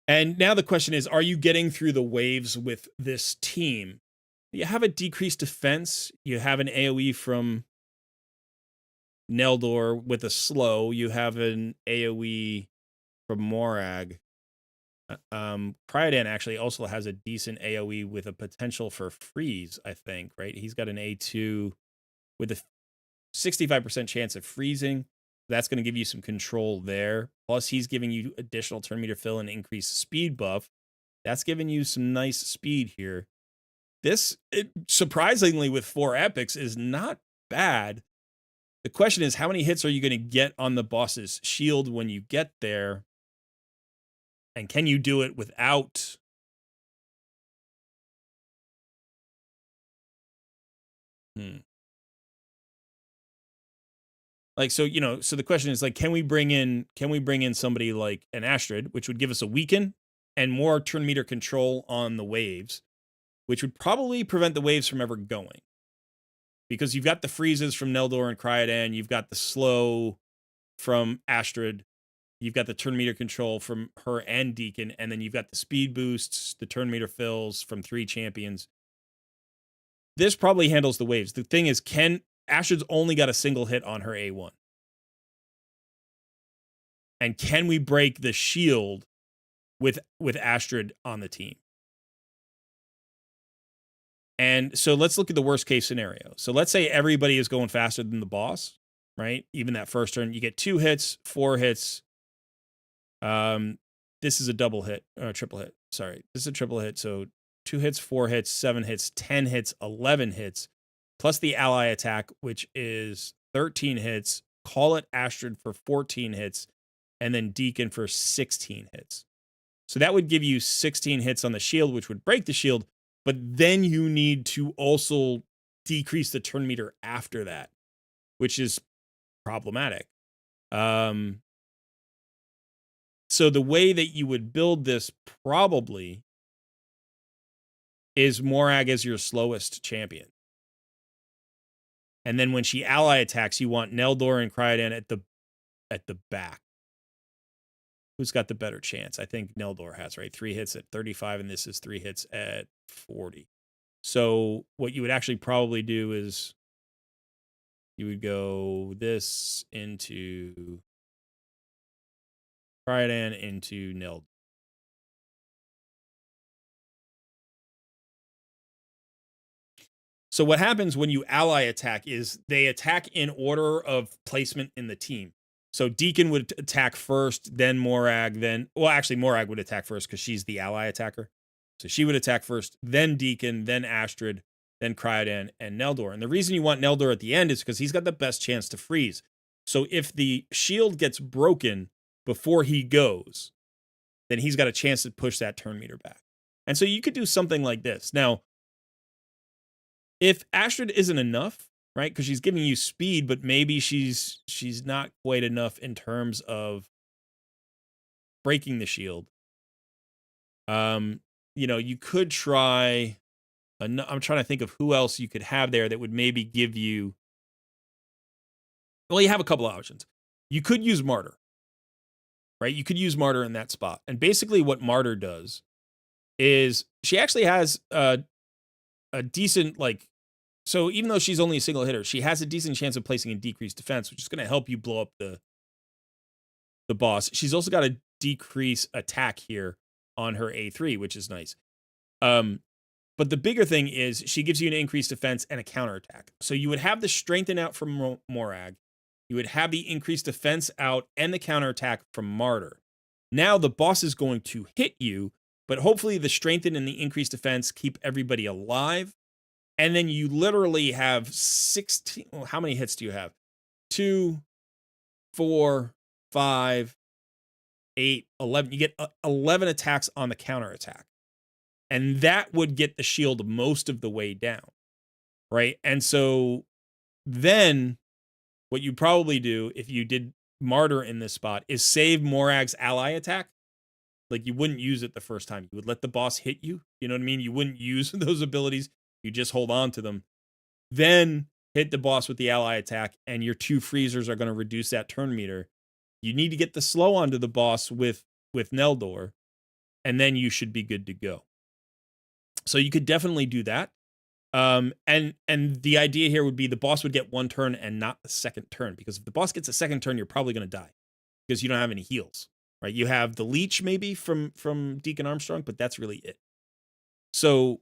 And now the question is, are you getting through the waves with this team? You have a decreased defense. You have an AoE from Neldor with a slow. You have an AoE from Morag. Cryodan actually also has a decent AoE with a potential for freeze, I think, right? He's got an A2 with a 65% chance of freezing. That's going to give you some control there. Plus, he's giving you additional turn meter fill and increased speed buff. That's giving you some nice speed here. This, surprisingly, with 4 epics, is not bad. The question is, how many hits are you going to get on the boss's shield when you get there? And can you do it without Like, so, you know, so the question is like, can we bring in somebody like an Astrid, which would give us a weaken and more turn meter control on the waves, which would probably prevent the waves from ever going. Because you've got the freezes from Neldor and Cryodan, you've got the slow from Astrid, you've got the turn meter control from her and Deacon, and then you've got the speed boosts, the turn meter fills from 3 champions. This probably handles the waves. The thing is, Astrid's only got a single hit on her A1. And can we break the shield with Astrid on the team? And so let's look at the worst case scenario. So let's say everybody is going faster than the boss, right? Even that first turn, you get 2 hits, 4 hits. This is a double hit, triple hit. Sorry, this is a triple hit. So 2 hits, 4 hits, 7 hits, 10 hits, 11 hits, plus the ally attack, which is 13 hits. Call it Astrid for 14 hits, and then Deacon for 16 hits. So that would give you 16 hits on the shield, which would break the shield, but then you need to also decrease the turn meter after that, which is problematic. So the way that you would build this probably is Morag as your slowest champion. And then when she ally attacks, you want Neldor and Cryodan at the back. Who's got the better chance? I think Neldor has, right? 3 hits at 35, and this is 3 hits at 40. So what you would actually probably do is you would go this into Cryodan into Neldor. So what happens when you ally attack is they attack in order of placement in the team. So Deacon would attack first, then Morag, actually Morag would attack first because she's the ally attacker. So she would attack first, then Deacon, then Astrid, then Cryodan, and Neldor. And the reason you want Neldor at the end is because he's got the best chance to freeze. So if the shield gets broken before he goes, then he's got a chance to push that turn meter back. And so you could do something like this. Now, if Astrid isn't enough, right? Because she's giving you speed, but maybe she's not quite enough in terms of breaking the shield. You know, you could try. I'm trying to think of who else you could have there that would maybe give you. Well, you have a couple of options. You could use Martyr, right? You could use Martyr in that spot, and basically what Martyr does is she actually has a decent like. So even though she's only a single hitter, she has a decent chance of placing in decreased defense, which is going to help you blow up the boss. She's also got a decrease attack here on her A3, which is nice. But the bigger thing is she gives you an increased defense and a counterattack. So you would have the strengthen out from Morag. You would have the increased defense out and the counterattack from Martyr. Now the boss is going to hit you, but hopefully the strengthen and the increased defense keep everybody alive. And then you literally have 16. Well, how many hits do you have? 2, 4, 5, 8, 11. You get 11 attacks on the counterattack. And that would get the shield most of the way down. Right? And so then what you'd probably do if you did Martyr in this spot is save Morag's ally attack. Like you wouldn't use it the first time. You would let the boss hit you. You know what I mean? You wouldn't use those abilities. You just hold on to them. Then hit the boss with the ally attack, and your 2 freezers are going to reduce that turn meter. You need to get the slow onto the boss with Neldor, and then you should be good to go. So you could definitely do that. And the idea here would be the boss would get 1 turn and not the second turn, because if the boss gets a second turn, you're probably going to die because you don't have any heals, right? You have the leech maybe from Deacon Armstrong, but that's really it. So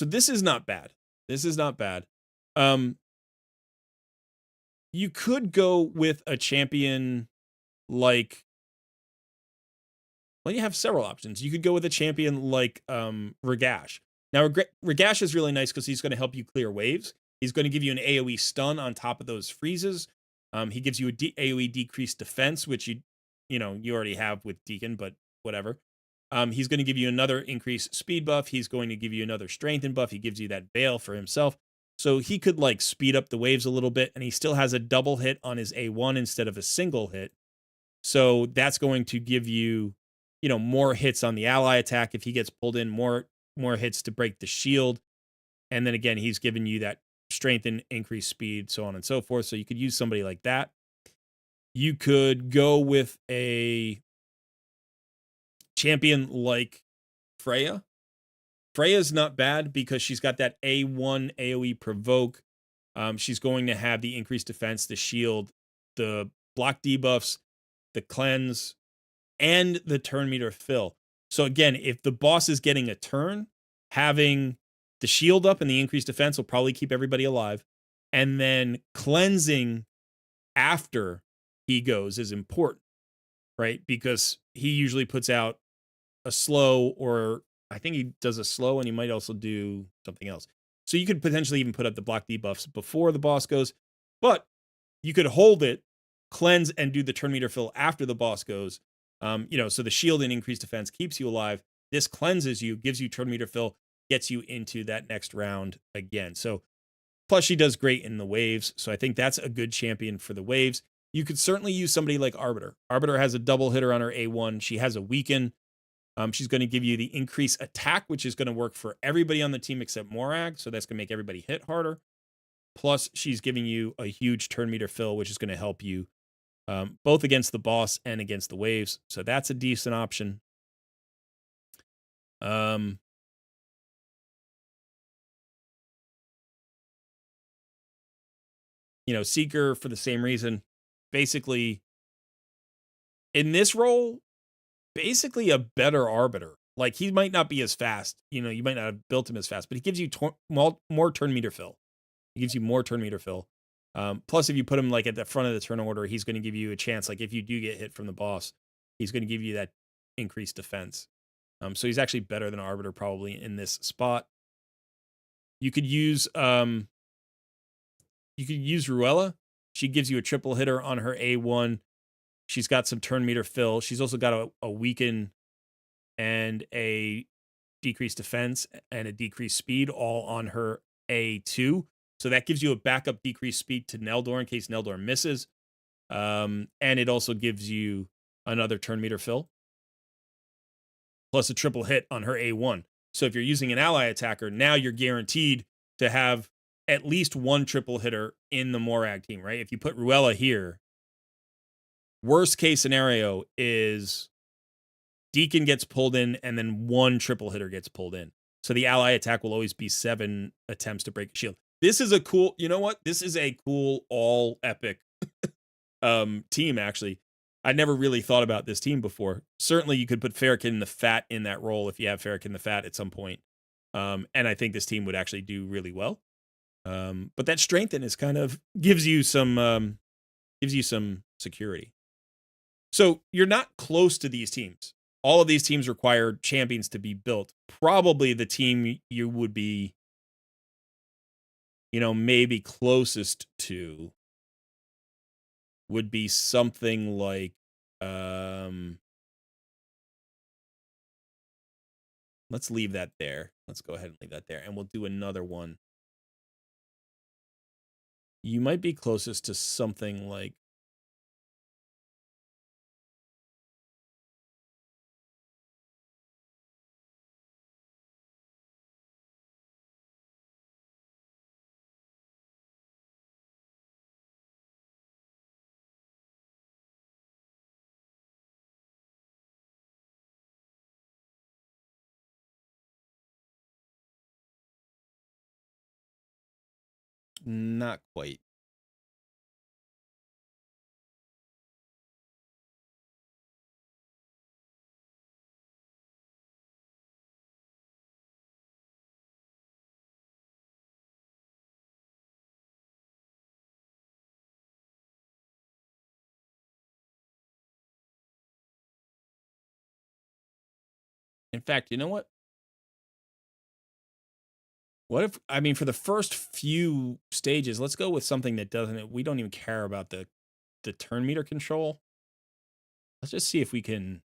this is not bad. This is not bad. You could go with a champion like, well, you have several options. You could go with a champion like Ragash. Now, Ragash is really nice because he's going to help you clear waves. He's going to give you an AoE stun on top of those freezes. He gives you a AoE decreased defense, which you already have with Deacon, but whatever. He's going to give you another increased speed buff. He's going to give you another strengthen buff. He gives you that veil for himself. So he could like speed up the waves a little bit, and he still has a double hit on his A1 instead of a single hit. So that's going to give you, more hits on the ally attack if he gets pulled in, more hits to break the shield. And then again, he's giving you that strength and increased speed, so on and so forth. So you could use somebody like that. You could go with a champion like Freya. Freya's not bad because she's got that A1 AoE provoke. She's going to have the increased defense, the shield, the block debuffs, the cleanse, and the turn meter fill. So again, if the boss is getting a turn, having the shield up and the increased defense will probably keep everybody alive. And then cleansing after he goes is important, right? Because he usually puts out a slow, or I think he does a slow, and he might also do something else. So you could potentially even put up the block debuffs before the boss goes, but you could hold it, cleanse, and do the turn meter fill after the boss goes. So the shield and increased defense keeps you alive. This cleanses you, gives you turn meter fill, gets you into that next round again. So plus she does great in the waves. So I think that's a good champion for the waves. You could certainly use somebody like Arbiter. Arbiter has a double hitter on her A1. She has a weaken. She's going to give you the increased attack, which is going to work for everybody on the team except Morag. So that's going to make everybody hit harder. Plus, she's giving you a huge turn meter fill, which is going to help you both against the boss and against the waves. So that's a decent option. Seeker for the same reason. Basically, in this role, basically a better Arbiter. Like, he might not be as fast. You might not have built him as fast, but he gives you more turn meter fill. He gives you more turn meter fill. Plus, if you put him like at the front of the turn order, he's going to give you a chance. Like if you do get hit from the boss, he's going to give you that increased defense. So he's actually better than Arbiter probably in this spot. You could use Ruella. She gives you a triple hitter on her A1. She's got some turn meter fill. She's also got a weaken and a decreased defense and a decreased speed all on her A2. So that gives you a backup decreased speed to Neldor in case Neldor misses. And it also gives you another turn meter fill. Plus a triple hit on her A1. So if you're using an ally attacker, now you're guaranteed to have at least one triple hitter in the Morag team, right? If you put Ruella here, worst case scenario is Deacon gets pulled in and then one triple hitter gets pulled in. So the ally attack will always be 7 attempts to break a shield. This is a cool, this is a cool all epic team, actually. I never really thought about this team before. Certainly you could put Farrakhan the Fat in that role if you have Farrakhan the Fat at some point. And I think this team would actually do really well. But that strengthen is kind of gives you some security. So you're not close to these teams. All of these teams require champions to be built. Probably the team you would be, maybe closest to would be something like, let's leave that there. Let's go ahead and leave that there. And we'll do another one. You might be closest to something like, not quite. In fact, you know what? What if, for the first few stages, let's go with something that we don't even care about the turn meter control. Let's just see if we can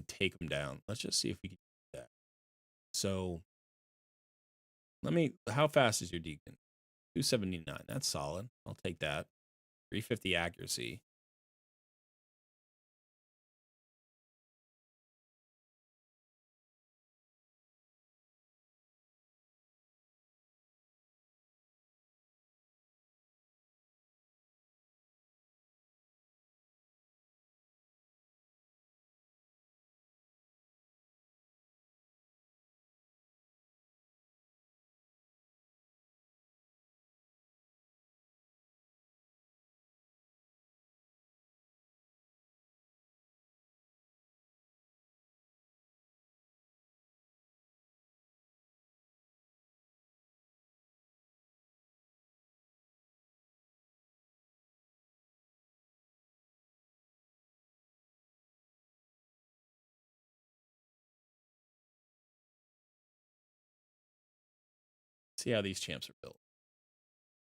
take them down. Let's just see if we can do that. So how fast is your Deacon? 279. That's solid. I'll take that. 350 accuracy. See how these champs are built.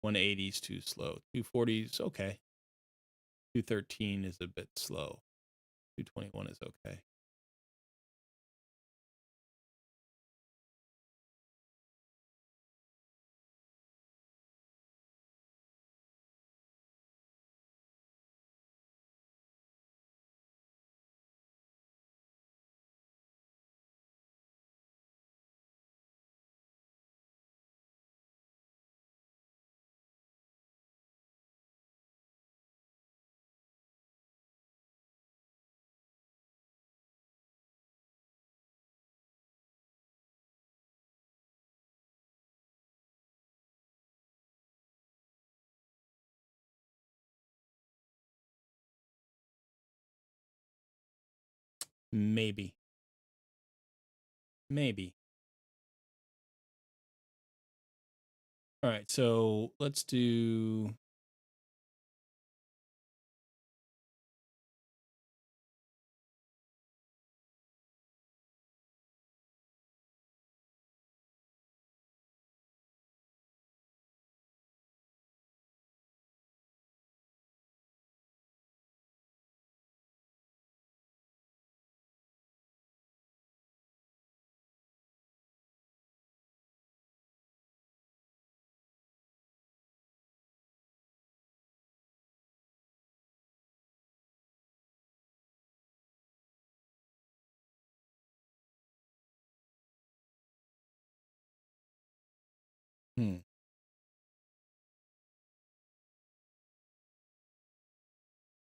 180's too slow. 240's okay. 213 is a bit slow. 221 is okay. Maybe. All right, so let's do.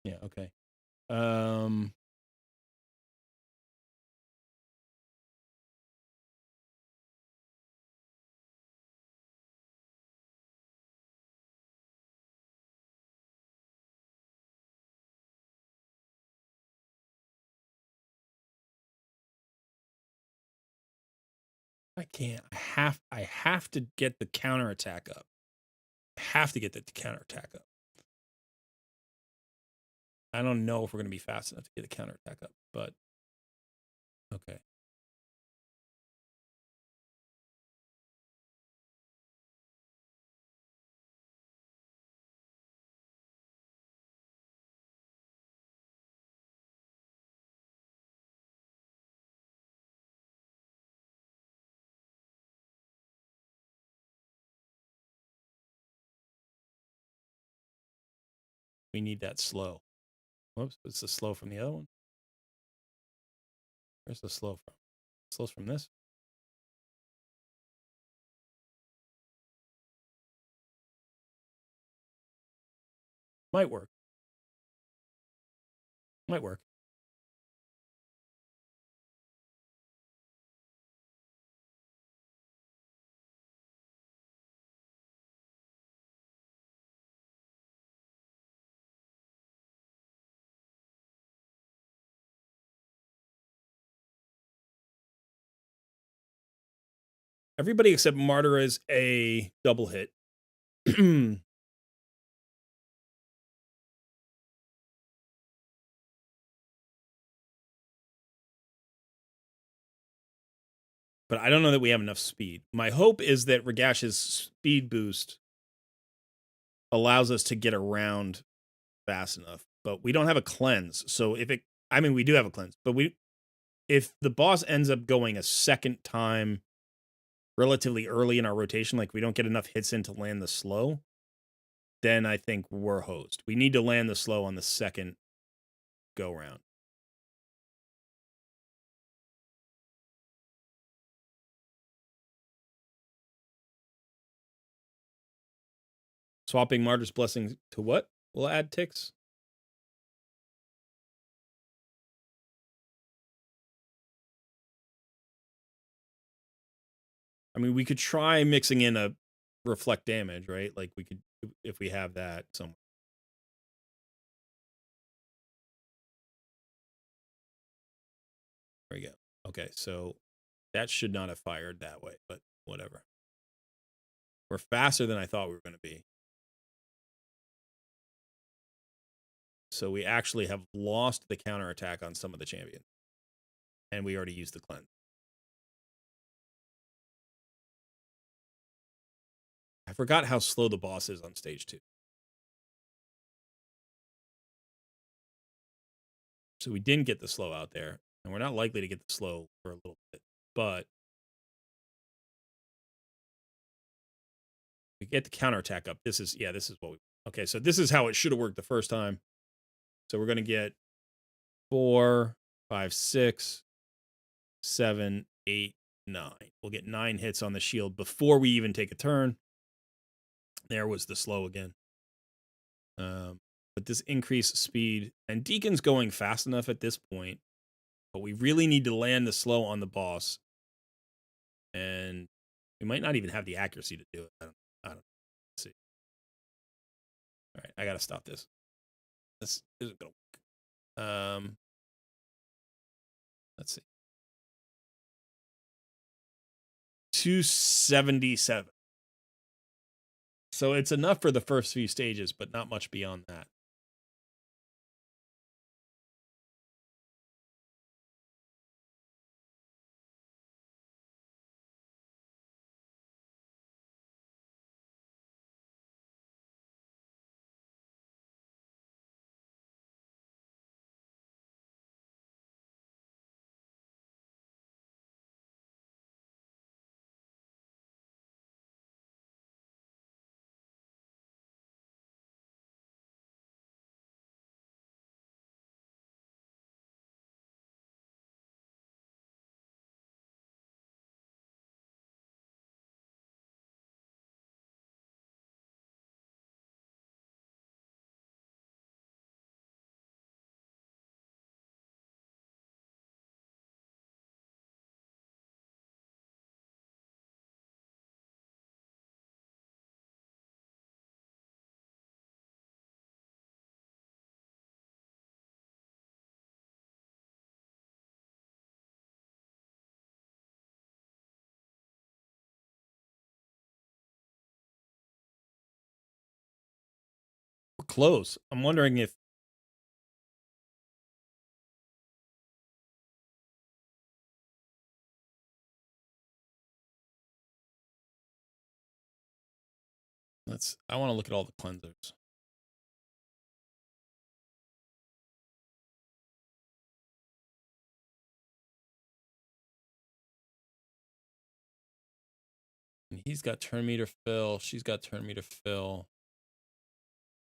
Yeah, okay. I can't. I have to get the counterattack up. I have to get the counterattack up. I don't know if we're going to be fast enough to get the counterattack up, but okay. We need that slow. Whoops, it's the slow from the other one. Where's the slow from? Slow's from this. Might work. Might work. Everybody except Martyr is a double hit. But I don't know that we have enough speed. My hope is that Regash's speed boost allows us to get around fast enough. But we don't have a cleanse. So if it, I mean, we do have a cleanse, but if the boss ends up going a second time relatively early in our rotation, like we don't get enough hits in to land the slow, then I think we're hosed. We need to land the slow on the second go round. Swapping Martyr's Blessing to what? Will add ticks? I mean, we could try mixing in a reflect damage, right? Like we could, if we have that somewhere. There we go. Okay, so that should not have fired that way, but whatever. We're faster than I thought we were going to be. So we actually have lost the counterattack on some of the champions. And we already used the cleanse. I forgot how slow the boss is on stage 2. So we didn't get the slow out there. And we're not likely to get the slow for a little bit. But we get the counterattack up. This is what we... Okay, so this is how it should have worked the first time. So we're going to get 4, 5, 6, 7, 8, 9. We'll get 9 hits on the shield before we even take a turn. There was the slow again. But this increased speed, and Deacon's going fast enough at this point, but we really need to land the slow on the boss. And we might not even have the accuracy to do it. I don't know. Let's see. All right, I got to stop this. This isn't going to work. Let's see. 277. So it's enough for the first few stages, but not much beyond that. We're close. I'm wondering if I want to look at all the cleansers. And he's got turn meter fill. She's got turn meter fill.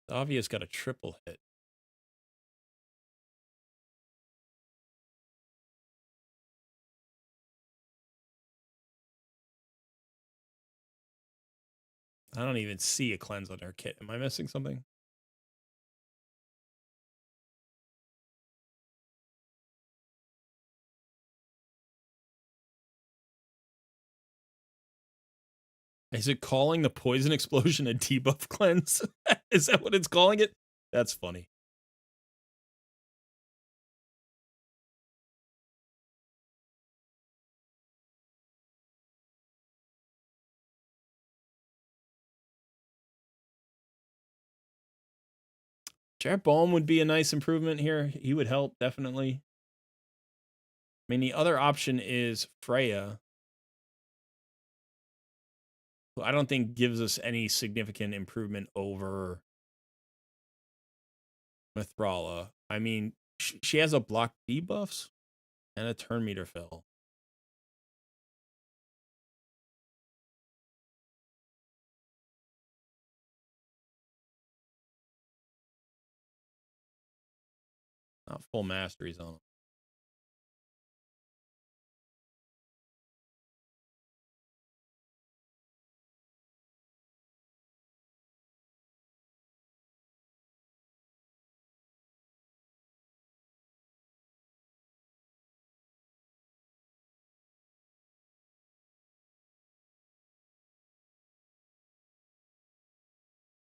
Davia's got a triple hit. I don't even see a cleanse on her kit. Am I missing something? Is it calling the poison explosion a debuff cleanse? Is that what it's calling it? That's funny. Jared Balm would be a nice improvement here. He would help, definitely. I mean, the other option is Freya, who I don't think gives us any significant improvement over Mithrala. I mean, she has a block debuffs. And a turn meter fill. Not full masteries on them.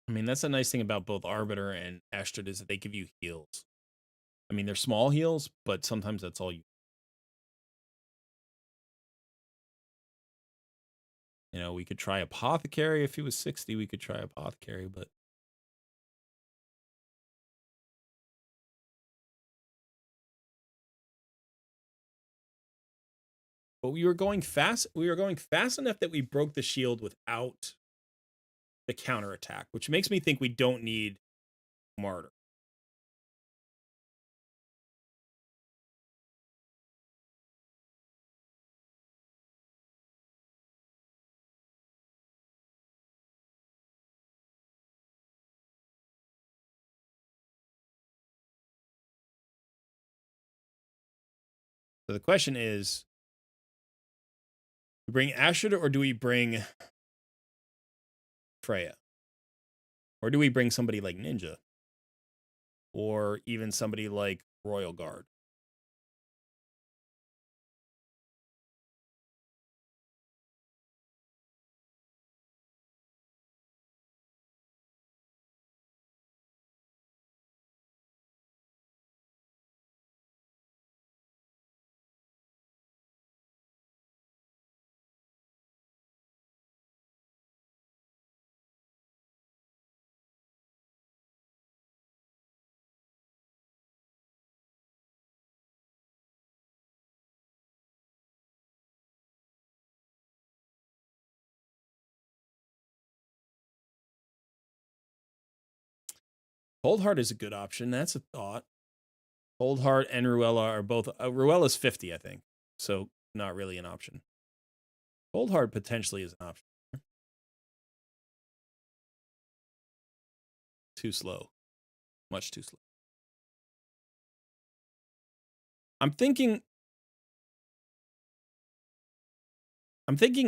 I mean, that's a nice thing about both Arbiter and Astrid is that they give you heals. I mean, they're small heals, but sometimes that's all you. You know, we could try Apothecary if he was 60. We could try Apothecary, but we were going fast. We were going fast enough that we broke the shield without the counterattack, which makes me think we don't need Martyr. So the question is, do we bring Astrid or do we bring Freya? Or do we bring somebody like Ninja? Or even somebody like Royal Guard? Cold Heart is a good option. That's a thought. Cold Heart and Ruella are both. Ruella's 50, I think. So not really an option. Cold Heart potentially is an option. Too slow. Much too slow. I'm thinking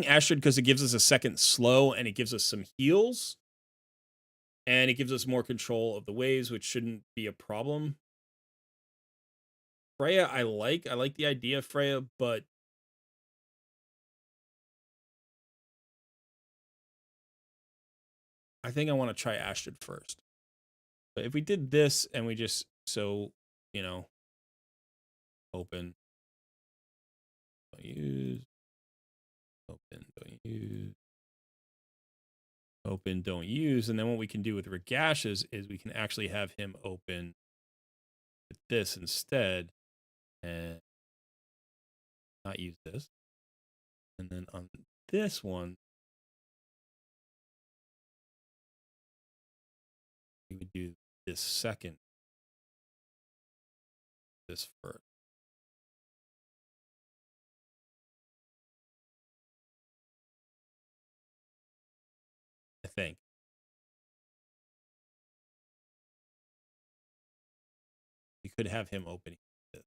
Astrid because it gives us a second slow and it gives us some heals. And it gives us more control of the waves, which shouldn't be a problem. Freya, I like the idea of Freya, but I think I want to try Astrid first. But if we did this and we just, so, you know, open, don't use, open, don't use, open, don't use. And then what we can do with Regashes is we can actually have him open with this instead and not use this. And then on this one, we would do this second, this first. I think. We could have him opening this.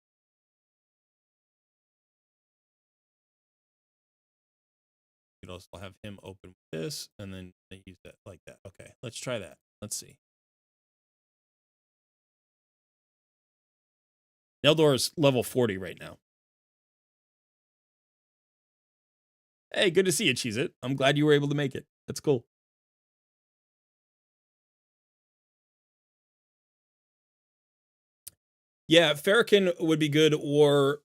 We could also have him open this and then use that like that. Okay, let's try that. Let's see. Neldor is level 40 right now. Hey, good to see you, Cheez It. I'm glad you were able to make it. That's cool. Yeah, Farrakhan would be good, or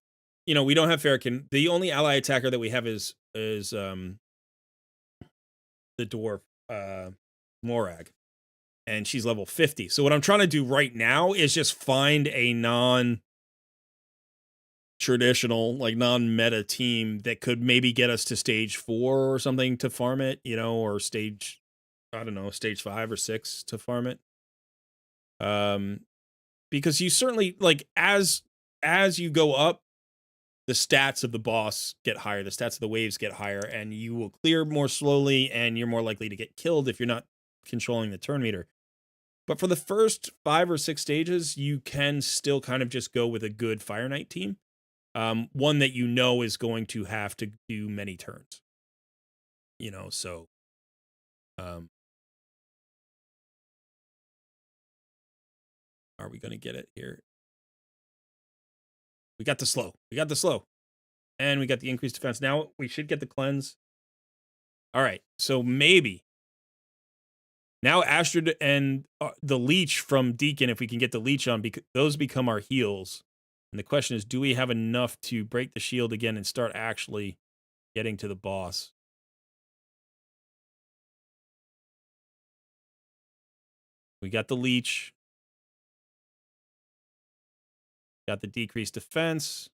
you know, we don't have Farrakhan. The only ally attacker that we have is the dwarf Morag, and she's level 50. So what I'm trying to do right now is just find a non-traditional, like non-meta team that could maybe get us to stage 4 or something to farm it, you know, or stage, I don't know, stage 5 or 6 to farm it. Because you certainly, like, as you go up, the stats of the boss get higher, the stats of the waves get higher, and you will clear more slowly, and you're more likely to get killed if you're not controlling the turn meter. But for the first 5 or 6 stages, you can still kind of just go with a good Fire Knight team. One that you know is going to have to do many turns. So are we going to get it here? We got the slow. And we got the increased defense. Now we should get the cleanse. All right. So maybe now Astrid and the leech from Deacon, if we can get the leech on, those become our heals. And the question is, do we have enough to break the shield again and start actually getting to the boss? We got the leech. Got the decreased defense.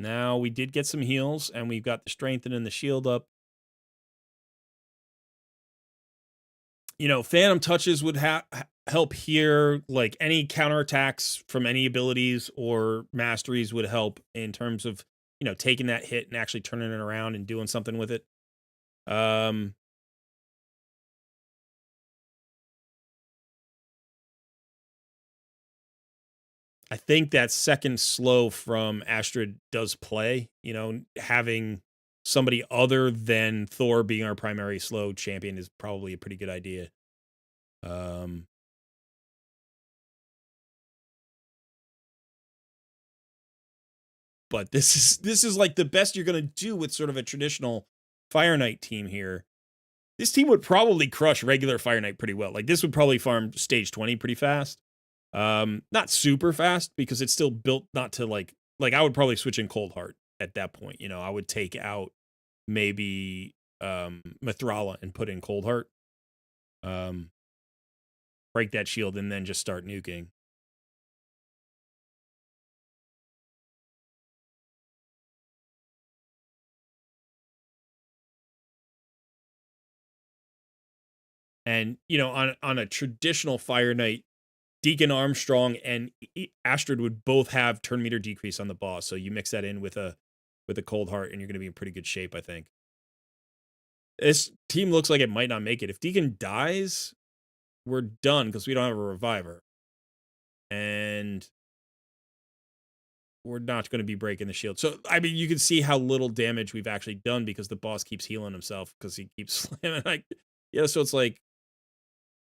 Now we did get some heals, and we've got the strengthen and the shield up. Phantom touches would help here. Like any counterattacks from any abilities or masteries would help in terms of, taking that hit and actually turning it around and doing something with it. I think that second slow from Astrid does play, having somebody other than Thor being our primary slow champion is probably a pretty good idea. But this is like the best you're going to do with sort of a traditional Fire Knight team here. This team would probably crush regular Fire Knight pretty well. Like this would probably farm stage 20 pretty fast. Not super fast because it's still built not to like I would probably switch in Cold Heart at that point. I would take out maybe Mithrala and put in Cold Heart. Break that shield and then just start nuking. And on a traditional Fire Knight, Deacon Armstrong and Astrid would both have turn meter decrease on the boss. So you mix that in with a Cold Heart, and you're going to be in pretty good shape, I think. This team looks like it might not make it. If Deacon dies, we're done because we don't have a reviver. And we're not going to be breaking the shield. So, I mean, you can see how little damage we've actually done because the boss keeps healing himself because he keeps slamming. So it's like,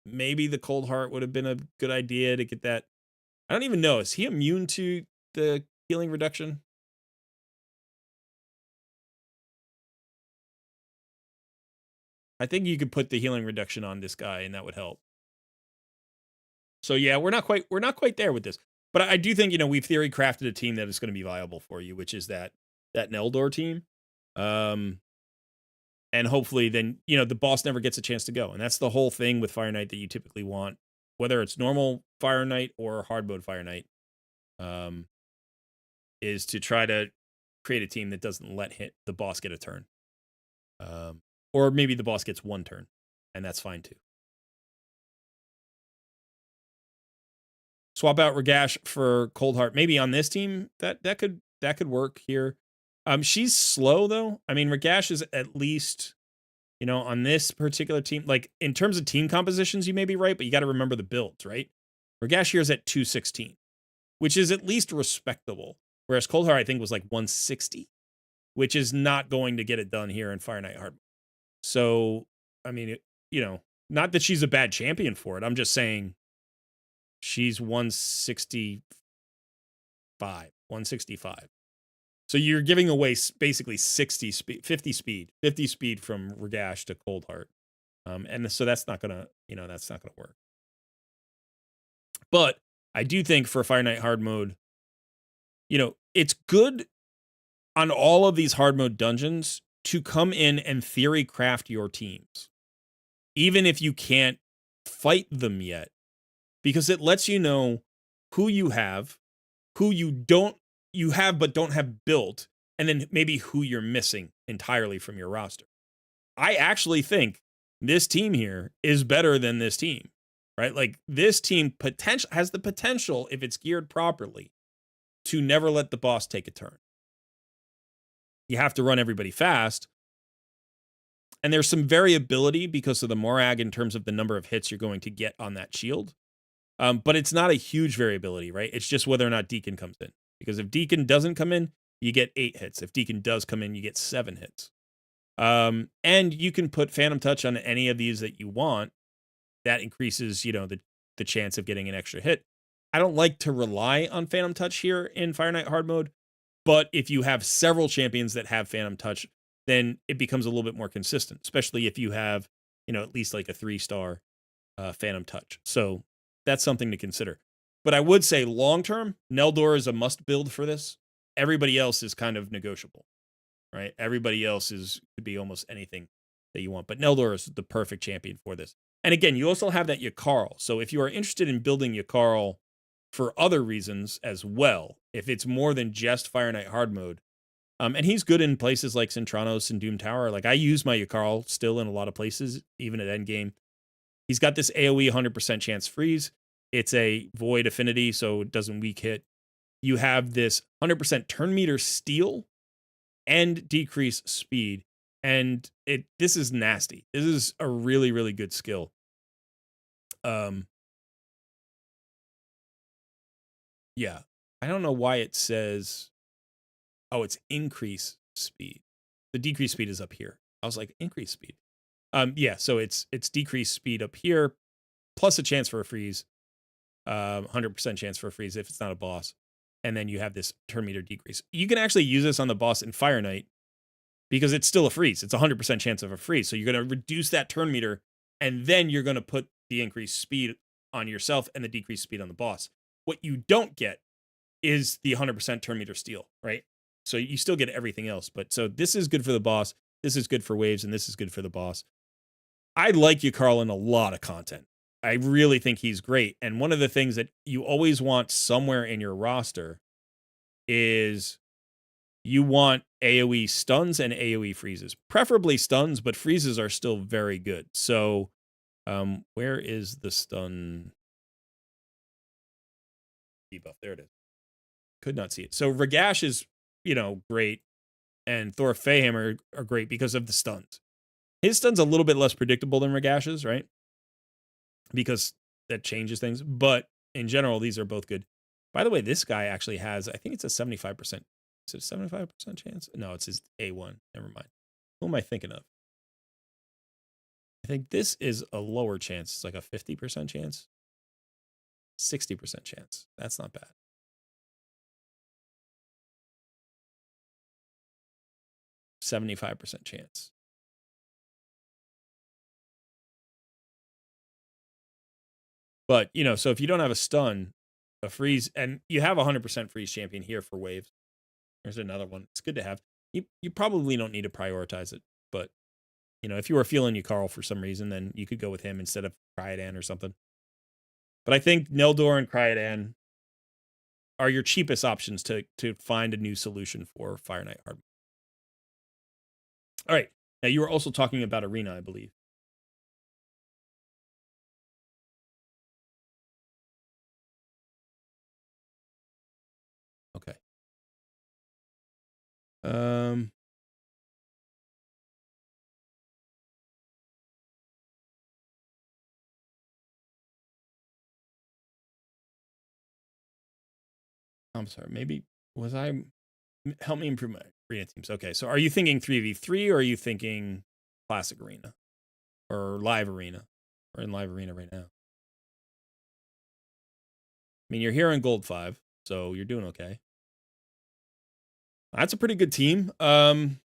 maybe the Cold Heart would have been a good idea to get that. I don't even know. Is he immune to the healing reduction? I think you could put the healing reduction on this guy and that would help. So yeah, we're not quite there with this. But I do think, we've theory crafted a team that is going to be viable for you, which is that Neldor team. And hopefully then, the boss never gets a chance to go. And that's the whole thing with Fire Knight that you typically want, whether it's normal Fire Knight or hard mode Fire Knight, is to try to create a team that doesn't let the boss get a turn. Or maybe the boss gets one turn, and that's fine too. Swap out Ragash for Cold Heart. Maybe on this team, that could work here. She's slow though. I mean, Ragash is at least, on this particular team, like in terms of team compositions, you may be right, but you got to remember the builds, right? Ragash here is at 216, which is at least respectable. Whereas Cold Heart, I think, was like 160, which is not going to get it done here in Fire Knight Hard. So, I mean, not that she's a bad champion for it. I'm just saying she's 165. So you're giving away basically 50 speed from Ragash to Cold Heart. And so that's not gonna work. But I do think for Fire Knight hard mode, it's good on all of these hard mode dungeons to come in and theory craft your teams, even if you can't fight them yet, because it lets you know who you have, who you have but don't have built, and then maybe who you're missing entirely from your roster. I actually think this team here is better than this team. right? Like this team has the potential, if it's geared properly, to never let the boss take a turn. You have to run everybody fast. And there's some variability because of the Morag in terms of the number of hits you're going to get on that shield. But it's not a huge variability, right? It's just whether or not Deacon comes in. Because if Deacon doesn't come in, you get 8 hits. If Deacon does come in, you get 7 hits. And you can put Phantom Touch on any of these that you want. That increases, the chance of getting an extra hit. I don't like to rely on Phantom Touch here in Fire Knight hard mode, but if you have several champions that have Phantom Touch, then it becomes a little bit more consistent, especially if you have, at least like a 3-star Phantom Touch. So that's something to consider. But I would say long-term, Neldor is a must build for this. Everybody else is kind of negotiable, right? Everybody else could be almost anything that you want. But Neldor is the perfect champion for this. And again, you also have that Yakarl. So if you are interested in building Yakarl for other reasons as well, if it's more than just Fire Knight hard mode, and he's good in places like Centranos and Doom Tower. Like I use my Yakarl still in a lot of places, even at endgame. He's got this AoE 100% chance freeze. It's a void affinity, so it doesn't weak hit. You have this 100% turn meter steal and decrease speed. And this is nasty. This is a really, really good skill. Yeah. I don't know why it says, it's increase speed. The decrease speed is up here. I was like, increase speed. Yeah, so it's decreased speed up here, plus a chance for a freeze. 100% chance for a freeze if it's not a boss. And then you have this turn meter decrease. You can actually use this on the boss in Fire Knight because it's still a freeze. It's 100% chance of a freeze. So you're going to reduce that turn meter, and then you're going to put the increased speed on yourself and the decreased speed on the boss. What you don't get is the 100% turn meter steal, right? So you still get everything else. But so this is good for the boss. This is good for waves, and this is good for the boss. I like Yakarl in a lot of content. I really think he's great. And one of the things that you always want somewhere in your roster is you want AoE stuns and AoE freezes. Preferably stuns, but freezes are still very good. So where is the stun debuff? There it is. Could not see it. So Ragash is, great. And Thor Feyhammer are great because of the stuns. His stun's a little bit less predictable than Ragash's, right? Because that changes things. But in general, these are both good. By the way, this guy actually has, I think it's a 75%. Is it a 75% chance? No, it's his A1. Never mind. Who am I thinking of? I think this is a lower chance. It's like a 50% chance. 60% chance. That's not bad. %75 chance. But, so if you don't have a stun, a freeze, and you have a 100% freeze champion here for waves. There's another one. It's good to have. You probably don't need to prioritize it. But, if you were feeling Yakarl for some reason, then you could go with him instead of Cryodan or something. But I think Neldor and Cryodan are your cheapest options to find a new solution for Fire Knight hard. All right. Now, you were also talking about Arena, I believe. Okay. I'm sorry. Maybe help me improve my arena teams. Okay. So are you thinking 3v3 or are you thinking classic arena or live arena? We're in live arena right now. I mean, you're here in gold 5, so you're doing okay. That's a pretty good team. I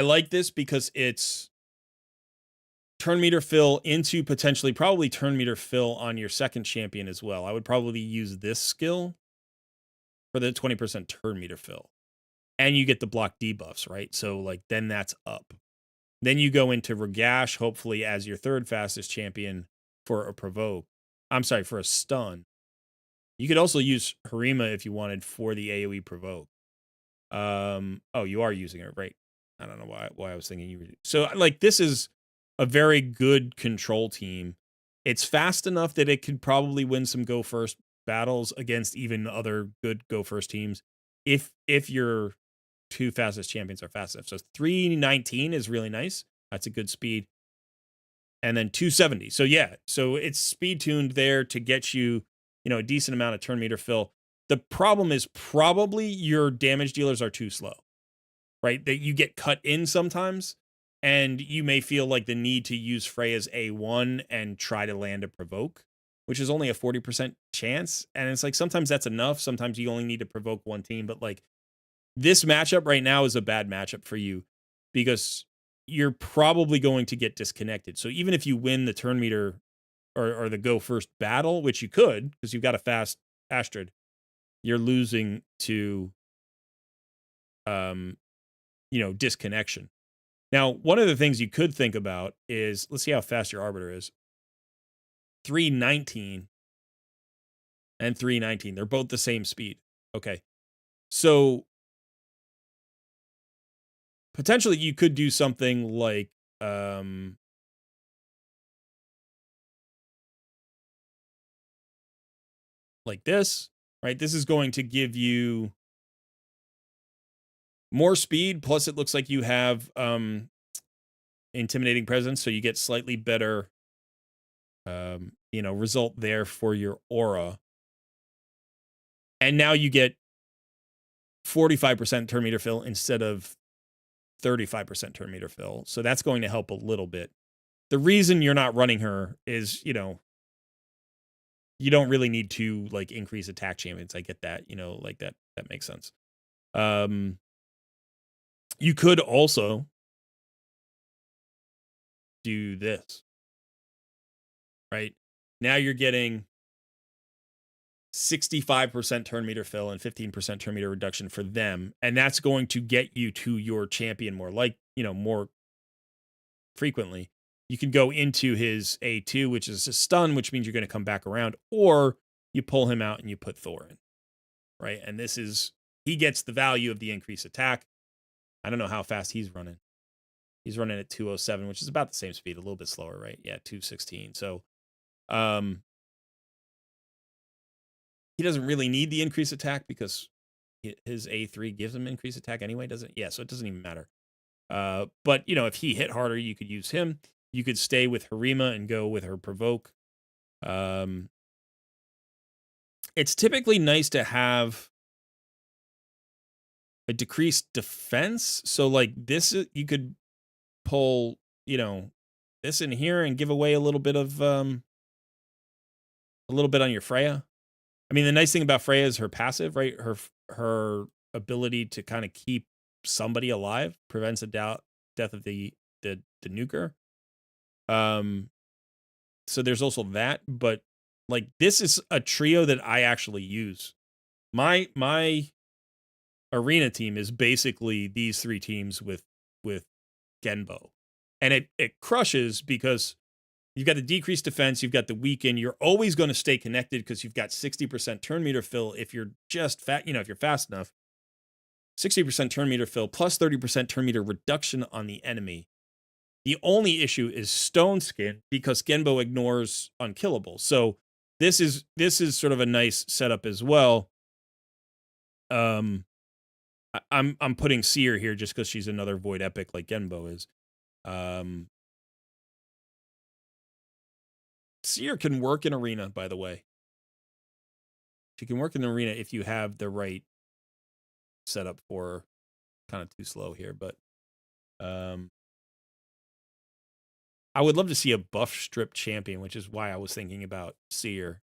like this because it's turn meter fill into potentially probably turn meter fill on your second champion as well. I would probably use this skill for the 20% turn meter fill. And you get the block debuffs, right? So then that's up. Then you go into Ragash, hopefully as your third fastest champion for a provoke. I'm sorry, for a stun. You could also use Harima if you wanted for the AoE provoke. You are using it, right? I don't know why I was thinking you were. So this is a very good control team. It's fast enough that it could probably win some go first battles against even other good go first teams if your two fastest champions are fast enough. So 319 is really nice. That's a good speed. And then 270. So yeah, so it's speed tuned there to get you, a decent amount of turn meter fill. The problem is probably your damage dealers are too slow, right? That you get cut in sometimes, and you may feel like the need to use Freya's A1 and try to land a provoke, which is only a 40% chance. And it's like sometimes that's enough. Sometimes you only need to provoke one team. But like this matchup right now is a bad matchup for you because you're probably going to get disconnected. So even if you win the turn meter or the go first battle, which you could because you've got a fast Astrid, you're losing to disconnection. Now, one of the things you could think about is, let's see how fast your Arbiter is. 319 and 319. They're both the same speed. Okay. So potentially you could do something like this, right? This is going to give you more speed, plus it looks like you have intimidating presence, so you get slightly better result there for your aura. And now you get 45% turn meter fill instead of 35% turn meter fill. So that's going to help a little bit. The reason you're not running her is, you don't really need to like increase attack champions. I get that, that makes sense. You could also do this, right? Now you're getting 65% turn meter fill and 15% turn meter reduction for them. And that's going to get you to your champion more frequently. You can go into his A2, which is a stun, which means you're going to come back around, or you pull him out and you put Thor in, right? And he gets the value of the increased attack. I don't know how fast he's running. He's running at 207, which is about the same speed, a little bit slower, right? Yeah, 216. So, he doesn't really need the increased attack because his A3 gives him increased attack anyway, doesn't? Yeah, so it doesn't even matter. But, if he hit harder, you could use him. You could stay with Harima and go with her provoke. It's typically nice to have a decreased defense. So like this, you could pull, this in here and give away a little bit on your Freya. I mean, the nice thing about Freya is her passive, right? Her ability to kind of keep somebody alive prevents the death of the nuker. So there's also that, but like this is a trio that I actually use. My arena team is basically these three teams with Genbo. And it crushes because you've got the decreased defense, you've got the weaken, you're always going to stay connected because you've got 60% turn meter fill if you're just fat, if you're fast enough. 60% turn meter fill plus 30% turn meter reduction on the enemy. The only issue is Stone Skin because Genbo ignores unkillable. So this is sort of a nice setup as well. I'm putting Seer here just because she's another Void Epic like Genbo is. Seer can work in arena, by the way. She can work in the arena if you have the right setup for her. Kind of too slow here, but I would love to see a buff strip champion, which is why I was thinking about Seer.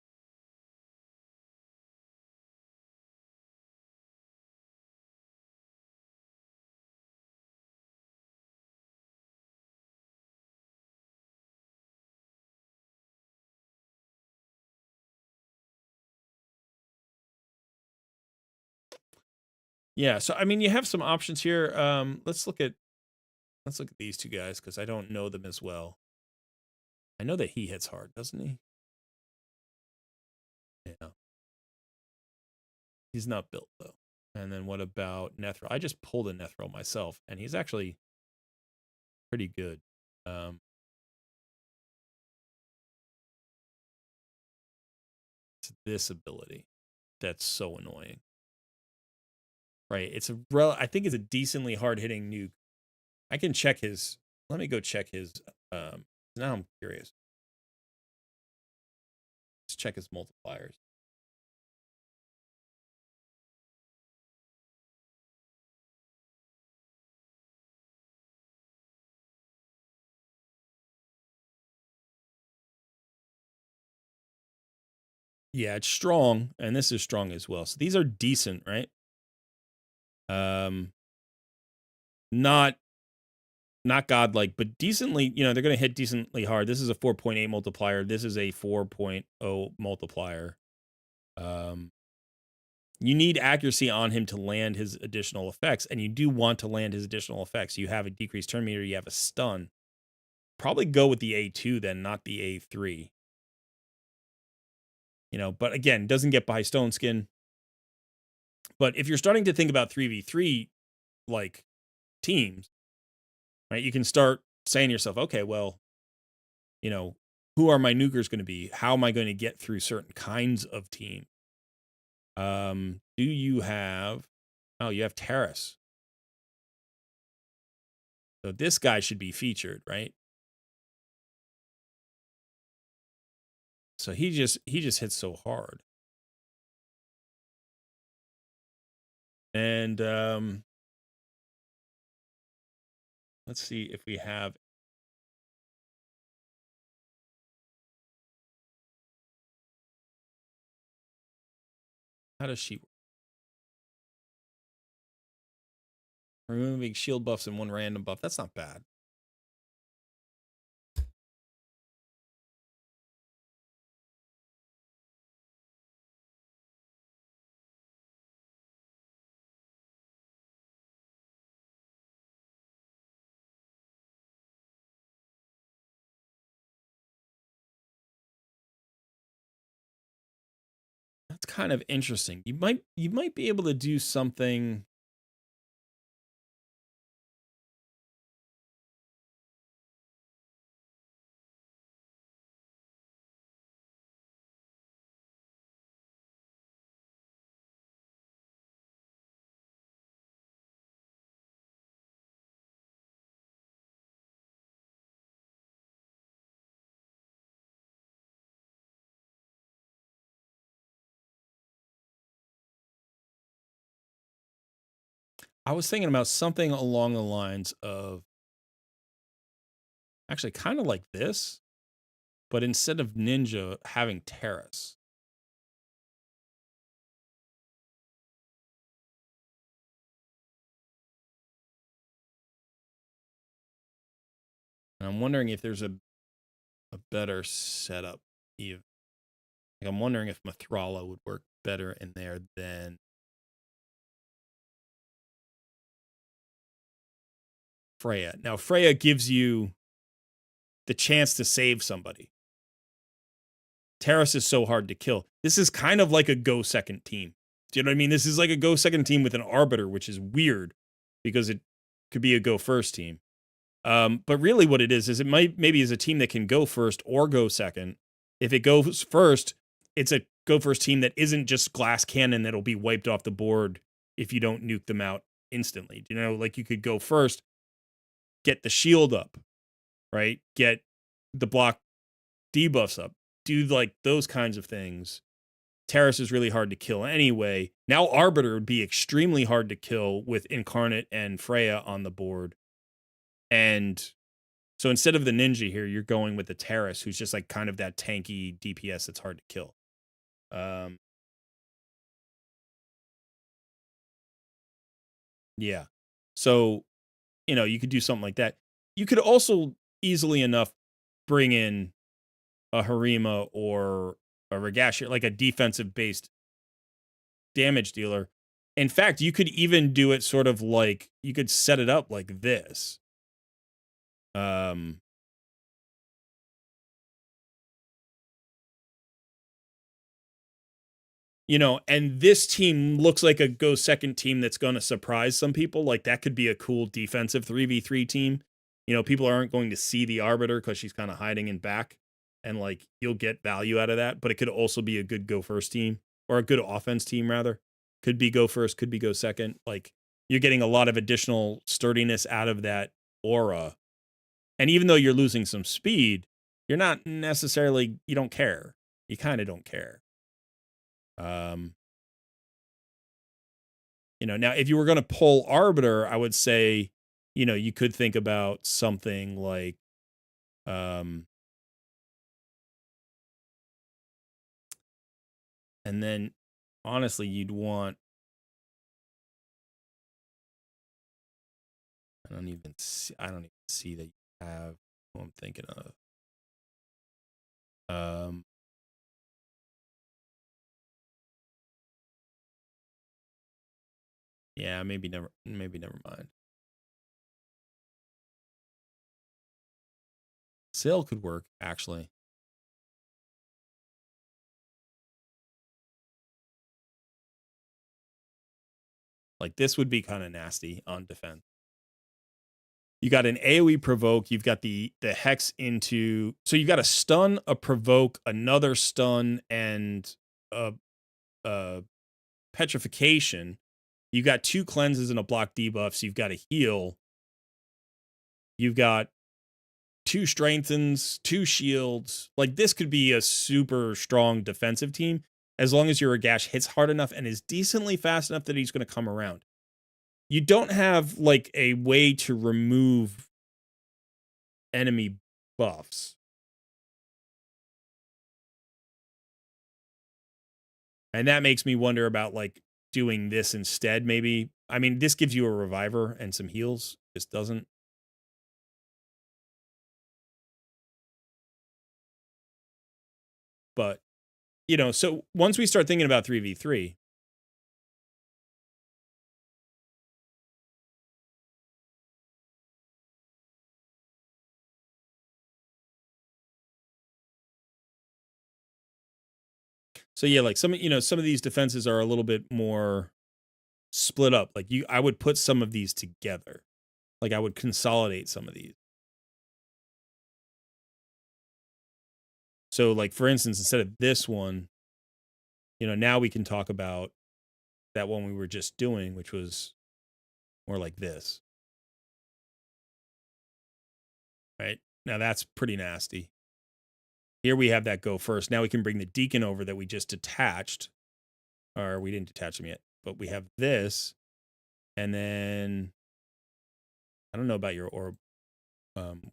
Yeah, so I mean, you have some options here. Let's look at these two guys because I don't know them as well. I know that he hits hard, doesn't he? Yeah. He's not built though. And then what about Nethril? I just pulled a Nethril myself, and he's actually pretty good. It's this ability that's so annoying. Right? It's I think it's a decently hard-hitting nuke. I can check his. Let me go check his. Now I'm curious. Let's check his multipliers. Yeah, it's strong, and this is strong as well. So these are decent, right? Not godlike, but decently, they're going to hit decently hard. This is a 4.8 multiplier. This is a 4.0 multiplier. You need accuracy on him to land his additional effects, and you do want to land his additional effects. You have a decreased turn meter, you have a stun. Probably go with the A2 then, not the A3. But again, doesn't get by Stone Skin. But if you're starting to think about 3v3 like teams, right, you can start saying to yourself, okay, well, who are my nukers going to be? How am I going to get through certain kinds of team? Do you have, you have Terrace. So this guy should be featured, right? So he just hits so hard. And let's see if we have. How does she work? Removing shield buffs and one random buff. That's not bad. That's kind of interesting. You might be able to do something. I was thinking about something along the lines of actually kind of like this, but instead of Ninja, having Terrace. And I'm wondering if there's a better setup. Like I'm wondering if Mathrala would work better in there than Freya. Now, Freya gives you the chance to save somebody. Terrace is so hard to kill. This is kind of like a go second team. Do you know what I mean? This is like a go second team with an arbiter, which is weird because it could be a go first team. But really what it is it maybe is a team that can go first or go second. If it goes first, it's a go first team that isn't just glass cannon that'll be wiped off the board if you don't nuke them out instantly. Like you could go first, get the shield up, right? Get the block debuffs up, do like those kinds of things. Terrace is really hard to kill anyway. Now Arbiter would be extremely hard to kill with Incarnate and Freya on the board. And so instead of the Ninja here, you're going with the Terrace, who's just like kind of that tanky DPS that's hard to kill. Yeah. So, you could do something like that. You could also easily enough bring in a Harima or a Ragashi, like a defensive-based damage dealer. In fact, you could even do it sort of like, you could set it up like this. And this team looks like a go second team that's going to surprise some people. Like that could be a cool defensive 3v3 team. People aren't going to see the Arbiter because she's kind of hiding in back. and like you'll get value out of that, but it could also be a good go first team, or a good offense team rather. Could be go first, could be go second. Like you're getting a lot of additional sturdiness out of that aura. And even though you're losing some speed, you're not necessarily, you don't care. You kind of don't care. Now if you were going to pull Arbiter, I would say, you could think about something like, and then honestly, you'd want, I don't even see that you have who I'm thinking of. Yeah, maybe never mind. Sail could work, actually. Like this would be kind of nasty on defense. You got an AoE provoke, you've got the hex into, so you got a stun, a provoke, another stun, and a petrification. You got 2 cleanses and a block debuff, so you've got a heal. You've got 2 strengthens, 2 shields. Like this could be a super strong defensive team as long as your Agash hits hard enough and is decently fast enough that he's going to come around. You don't have like a way to remove enemy buffs. And that makes me wonder about like doing this instead, maybe. I mean, this gives you a reviver and some heals. This doesn't. But, so once we start thinking about 3v3, so yeah, like some of these defenses are a little bit more split up. Like I would put some of these together. Like I would consolidate some of these. So like for instance, instead of this one, now we can talk about that one we were just doing, which was more like this. Right? Now that's pretty nasty. Here we have that go first. Now we can bring the Deacon over that we just detached. Or we didn't detach them yet. But we have this. And then I don't know about your orb.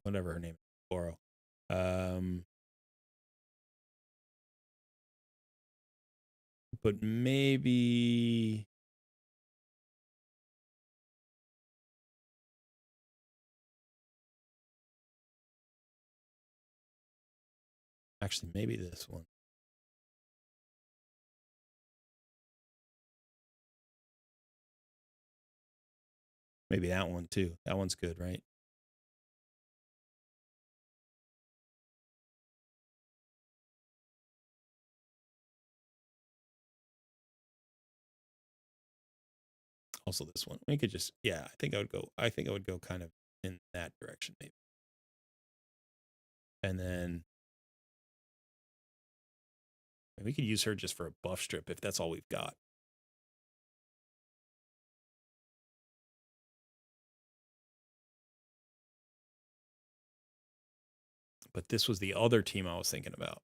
Whatever her name is. Oro. But maybe actually maybe this one. Maybe that one too. That one's good, right? Also this one. We could just, yeah, I think I would go kind of in that direction maybe. And then we could use her just for a buff strip if that's all we've got. But this was the other team I was thinking about.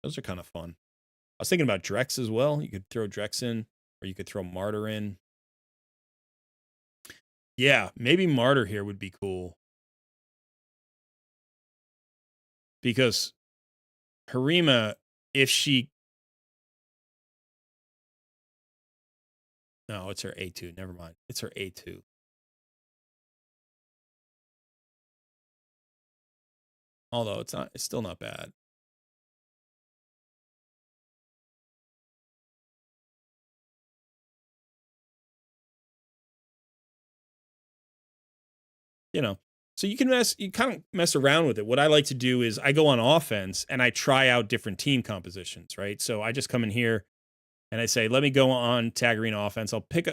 Those are kind of fun. I was thinking about Drex as well. You could throw Drex in, or you could throw Martyr in. Yeah, maybe Martyr here would be cool. Because Harima, if she... No, it's her A2. Never mind. It's her A2. Although it's still not bad. So you kind of mess around with it. What I like to do is I go on offense and I try out different team compositions, right? So I just come in here and I say, let me go on Tag Arena offense. I'll pick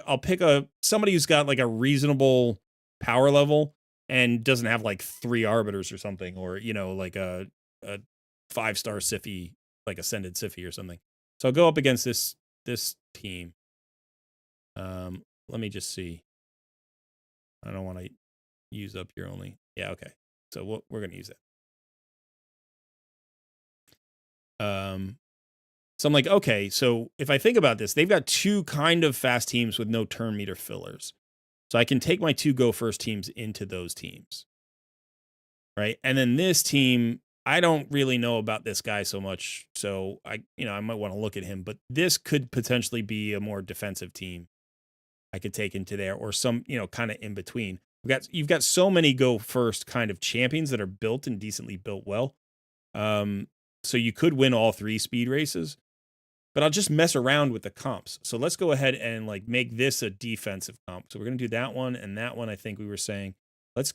somebody who's got like a reasonable power level and doesn't have like 3 arbiters or something, or like a 5-star Siffy, like Ascended Siffy or something. So I'll go up against this team. Let me just see. I don't want to use up your only. Yeah, okay. So we're going to use that. So I'm like, okay, so if I think about this, they've got 2 kind of fast teams with no turn meter fillers. So I can take my 2 go first teams into those teams. Right? And then this team, I don't really know about this guy so much, so I might want to look at him, but this could potentially be a more defensive team I could take into there, or some, kind of in between. You've got so many go first kind of champions that are built and decently built well. So you could win all 3 speed races, but I'll just mess around with the comps. So let's go ahead and like make this a defensive comp. So we're going to do that one and that one. I think we were saying, let's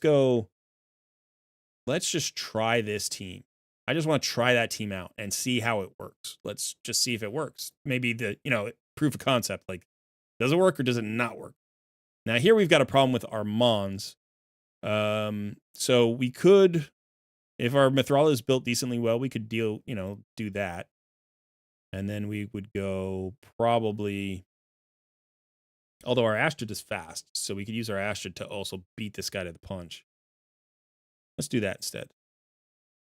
just try this team. I just want to try that team out and see how it works. Let's just see if it works. Maybe the, proof of concept, like, does it work or does it not work? Now here we've got a problem with our Mons. So we could, if our Mithrala is built decently well, we could do that. And then we would go probably, although our Astrid is fast, so we could use our Astrid to also beat this guy to the punch. Let's do that instead.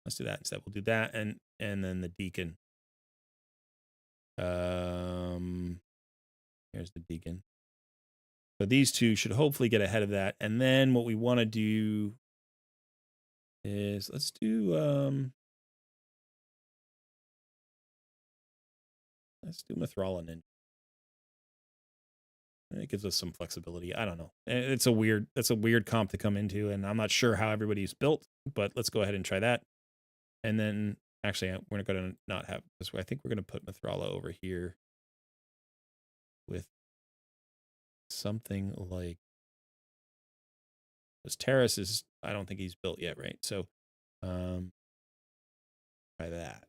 We'll do that and then the Deacon. Here's the Deacon. So these 2 should hopefully get ahead of that. And then what we want to do is let's do Mithrala Ninja. It gives us some flexibility. I don't know. That's a weird comp to come into, and I'm not sure how everybody's built, but let's go ahead and try that. And then actually we're going to not have this way. I think we're going to put Mithrala over here with something like this. Terrace is, I don't think he's built yet, right? So try that.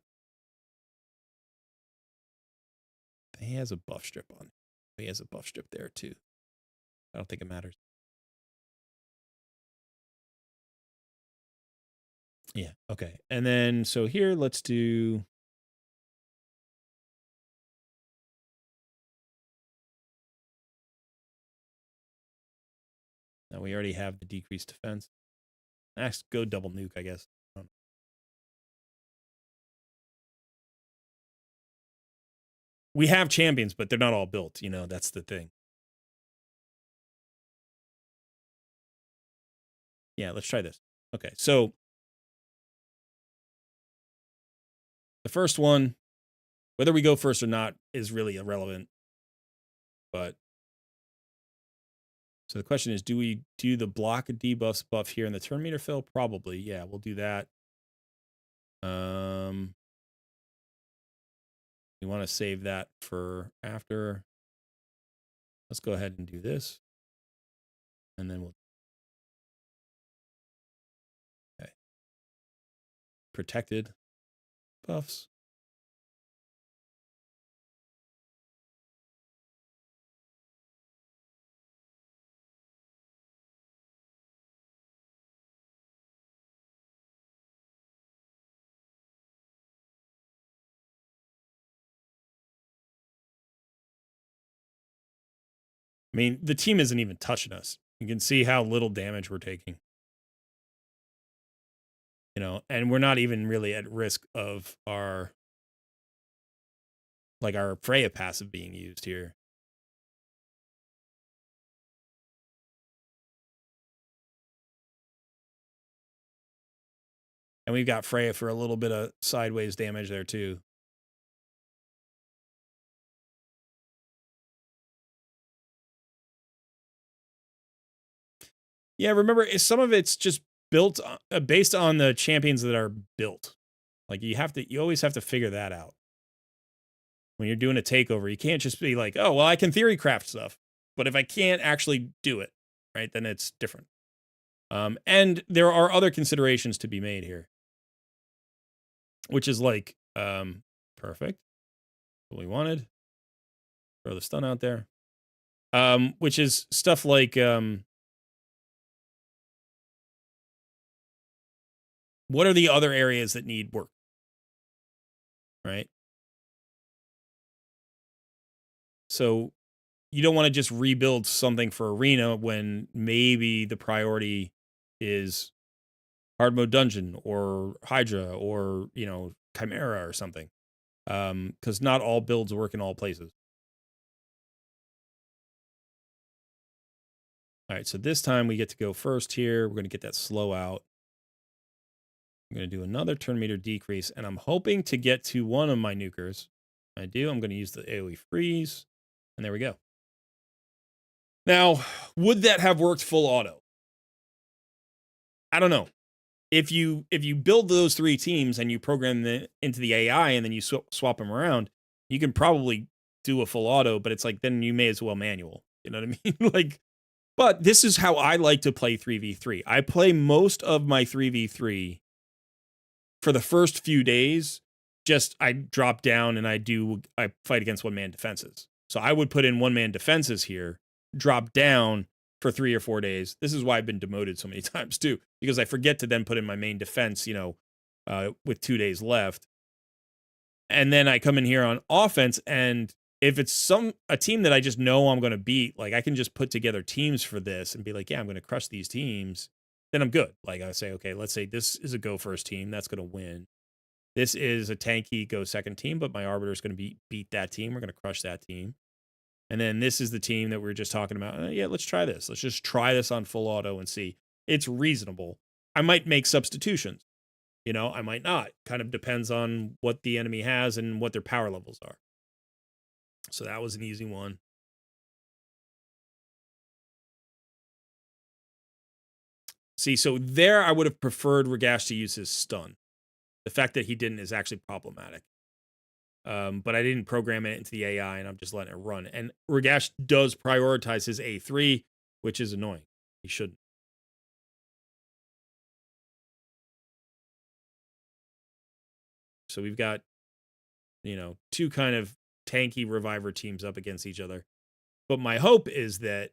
He has a buff strip on. He has a buff strip there too. I don't think it matters. Yeah, okay. And then so here let's do now we already have the decreased defense. Next, go double nuke, I guess. We have champions, but they're not all built, that's the thing. Yeah, let's try this. Okay, so the first one, whether we go first or not is really irrelevant. But so the question is, do we do the block debuffs buff here in the turn meter fill? Probably, yeah, we'll do that. We want to save that for after. Let's go ahead and do this. And then we'll okay. Protected buffs. I mean, the team isn't even touching us. You can see how little damage we're taking. And we're not even really at risk of our Freya passive being used here. And we've got Freya for a little bit of sideways damage there too. Yeah, remember, some of it's just built based on the champions that are built. Like you always have to figure that out. When you're doing a takeover, you can't just be like, oh, well, I can theory craft stuff, but if I can't actually do it, right, then it's different. And there are other considerations to be made here, which is like, perfect. What we wanted. Throw the stun out there. Which is stuff like, what are the other areas that need work? Right? So you don't want to just rebuild something for arena when maybe the priority is hard mode dungeon or Hydra or, Chimera or something. Because not all builds work in all places. All right, so this time we get to go first here. We're going to get that slow out. I'm going to do another turn meter decrease, and I'm hoping to get to one of my nukers. I do. I'm going to use the AoE freeze, and there we go. Now, would that have worked full auto? I don't know. If you build those 3 teams and you program them into the AI and then you swap them around, you can probably do a full auto, but it's like then you may as well manual. You know what I mean? Like, but this is how I like to play 3v3. I play most of my 3v3 for the first few days. Just I drop down and I fight against one-man defenses. So I would put in one-man defenses here, drop down for 3 or 4 days. This is why I've been demoted so many times too, because I forget to then put in my main defense, with 2 days left. And then I come in here on offense, and if it's a team that I just know I'm going to beat, like I can just put together teams for this and be like, yeah, I'm going to crush these teams. Then I'm good. Like I say, okay, let's say this is a go first team. That's going to win. This is a tanky go second team, but my arbiter is going to beat that team. We're going to crush that team. And then this is the team that we were just talking about. Yeah, let's try this. Let's just try this on full auto and see. It's reasonable. I might make substitutions. I might not. Kind of depends on what the enemy has and what their power levels are. So that was an easy one. See, so there I would have preferred Ragash to use his stun. The fact that he didn't is actually problematic. But I didn't program it into the AI, and I'm just letting it run. And Ragash does prioritize his A3, which is annoying. He shouldn't. So we've got, 2 kind of tanky reviver teams up against each other. But my hope is that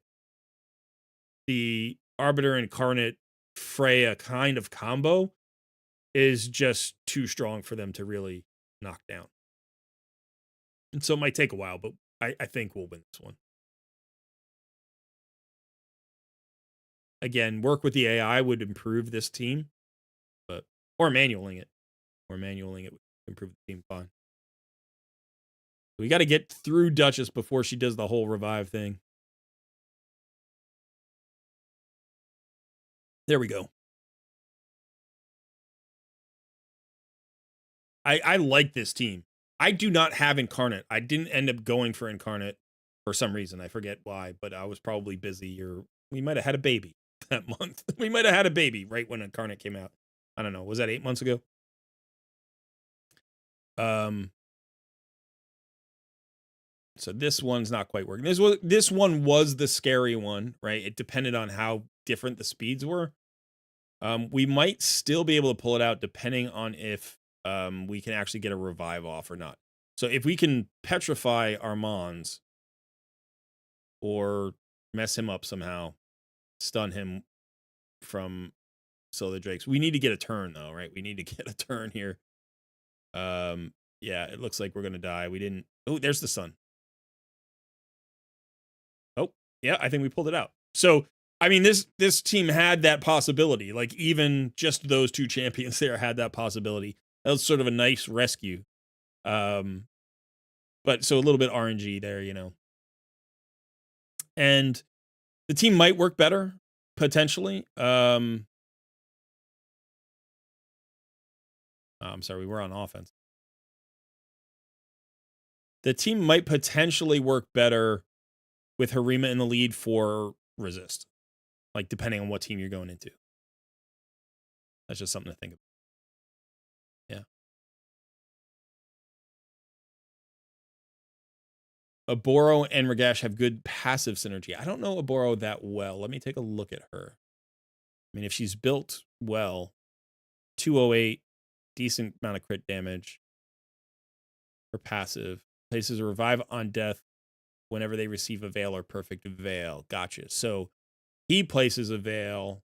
the Arbiter Incarnate Freya kind of combo is just too strong for them to really knock down. And so it might take a while, but I think we'll win this one. Again, work with the AI would improve this team, or manualing it. Or manualing it would improve the team fine. We got to get through Duchess before she does the whole revive thing. There we go. I like this team. I do not have Incarnate. I didn't end up going for Incarnate for some reason. I forget why, but I was probably busy, or we might have had a baby that month. We might have had a baby right when Incarnate came out. I don't know. Was that 8 months ago? So this one's not quite working. This one was the scary one, right? It depended on how different the speeds were. We might still be able to pull it out depending on if we can actually get a revive off or not. So if we can petrify Armand's or mess him up somehow, stun him from Solar Drakes. We need to get a turn though, right? We need to get a turn here. Yeah, it looks like we're gonna die. We didn't. Oh, there's the sun. Oh, yeah, I think we pulled it out. So I mean, this team had that possibility. Like even just those 2 champions there had that possibility. That was sort of a nice rescue. But so a little bit RNG there, And the team might work better potentially. I'm sorry, we were on offense. The team might potentially work better with Harima in the lead for resist. Like depending on what team you're going into. That's just something to think about. Yeah. Aboro and Ragash have good passive synergy. I don't know Aboro that well. Let me take a look at her. I mean, if she's built well, 208, decent amount of crit damage. Her passive places a revive on death whenever they receive a veil or perfect veil. Gotcha. So he places a veil.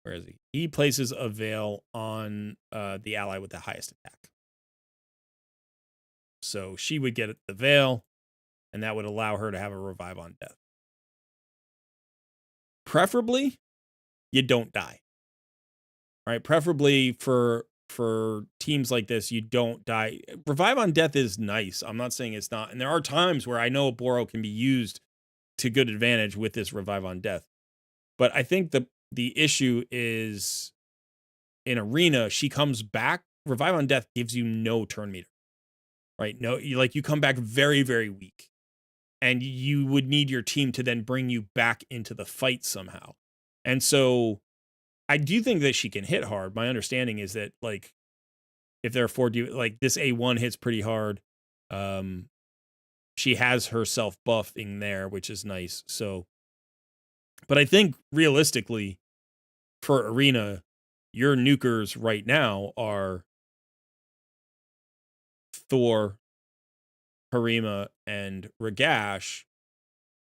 Where is he? He places a veil on the ally with the highest attack. So she would get the veil, and that would allow her to have a revive on death. Preferably, you don't die. Right? Preferably for teams like this, you don't die. Revive on death is nice. I'm not saying it's not. And there are times where I know Boro can be used to good advantage with this revive on death. But I think the issue is in arena, she comes back. Revive on death gives you no turn meter. Right? No, you come back very, very weak. And you would need your team to then bring you back into the fight somehow. And so I do think that she can hit hard. My understanding is that, like, if there are 4, like, this A1 hits pretty hard. She has herself buffing there, which is nice. So, but I think realistically for arena, your nukers right now are Thor, Harima, and Ragash,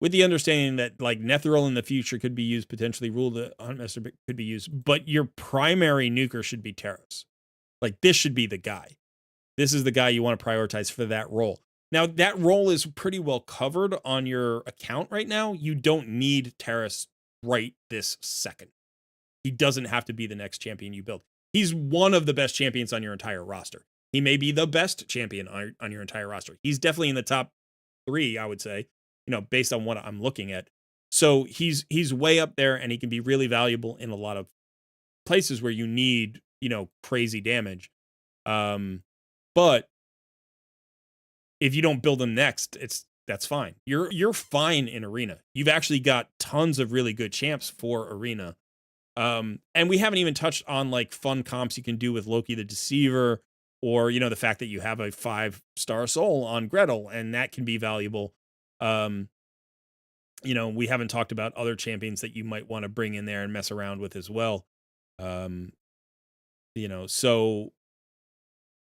with the understanding that, like, Netheril in the future could be used, potentially Rule the Huntmaster could be used, but your primary nuker should be Terrace. Like, this should be the guy. This is the guy you want to prioritize for that role. Now, that role is pretty well covered on your account right now. You don't need Terrace right this second. He doesn't have to be the next champion you build. He's one of the best champions on your entire roster. He may be the best champion on your entire roster. He's definitely in the top 3, I would say, based on what I'm looking at. So he's way up there, and he can be really valuable in a lot of places where you need, crazy damage. But if you don't build him next, that's fine. You're fine in arena. You've actually got tons of really good champs for arena. And we haven't even touched on, like, fun comps you can do with Loki the Deceiver, or, the fact that you have a 5-star soul on Gretel, and that can be valuable. We haven't talked about other champions that you might want to bring in there and mess around with as well. So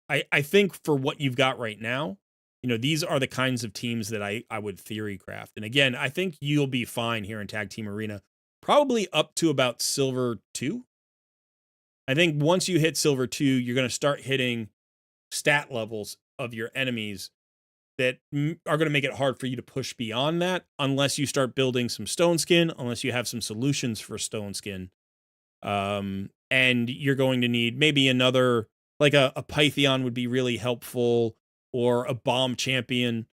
I think for what you've got right now, these are the kinds of teams that I would theory craft. And again, I think you'll be fine here in Tag Team Arena, probably up to about Silver 2. I think once you hit Silver 2, you're going to start hitting stat levels of your enemies that are going to make it hard for you to push beyond that, unless you start building some Stone Skin, unless you have some solutions for Stone Skin. And you're going to need maybe another, like a Pythion would be really helpful, or a bomb champion.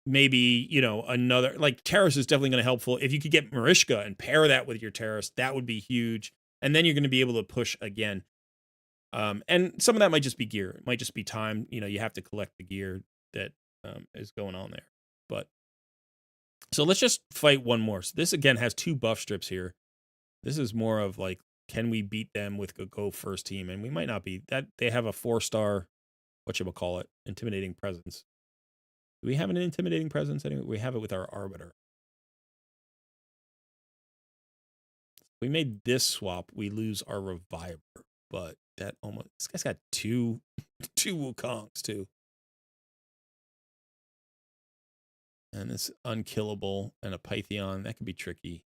Maybe, another, like, Terrace is definitely going to helpful. If you could get Marishka and pair that with your Terrace, that would be huge. And then you're going to be able to push again. And some of that might just be gear. It might just be time. You have to collect the gear that is going on there. But so let's just fight one more. So this again has 2 buff strips here. This is more of like, can we beat them with a go first team? And we might not be. That they have a 4-star, whatchamacallit, intimidating presence. Do we have an intimidating presence anyway? We have it with our Arbiter. If we made this swap, we lose our Reviver. But that almost, this guy's got two Wukongs too. And it's unkillable, and a Pythion. That could be tricky.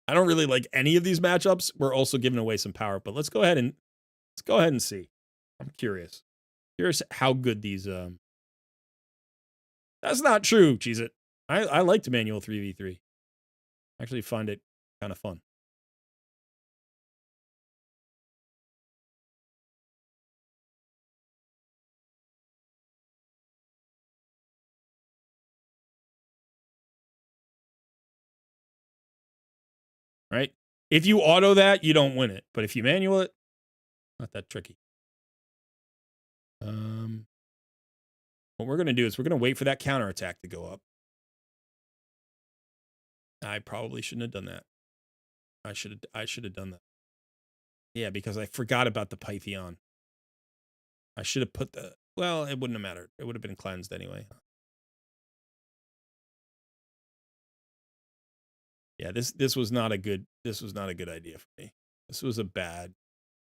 I don't really like any of these matchups. We're also giving away some power, but let's go ahead and see. I'm curious. Curious how good these That's not true, Cheez-It. I like to manual 3v3. I actually find it kind of fun. Right? If you auto that, you don't win it. But if you manual it, not that tricky. What we're going to do is we're going to wait for that counterattack to go up. I probably shouldn't have done that. I should have done that. Yeah, because I forgot about the Pythion. I should have put the, well, it wouldn't have mattered. It would have been cleansed anyway. Yeah, this was not a good idea for me.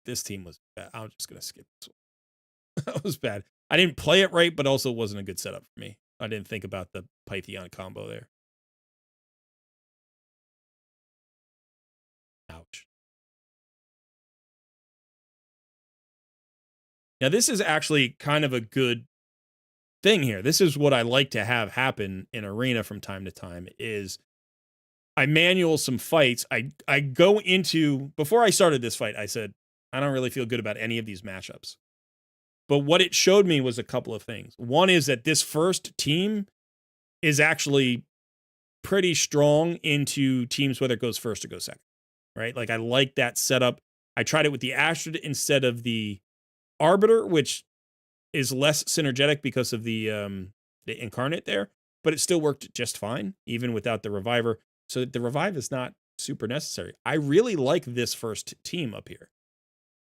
This team was bad. I'm just gonna skip this one. That was bad. I didn't play it right, but also wasn't a good setup for me. I didn't think about the Python combo there. Ouch. Now this is actually kind of a good thing here. This is what I like to have happen in Arena from time to time is I manual some fights. I go into, before I started this fight, I said, I don't really feel good about any of these matchups. But what it showed me was a couple of things. One is that this first team is actually pretty strong into teams, whether it goes first or goes second, right? Like I like that setup. I tried it with the Astrid instead of the Arbiter, which is less synergetic because of the Incarnate there, but it still worked just fine, even without the Reviver. So the Revive is not super necessary. I really like this first team up here.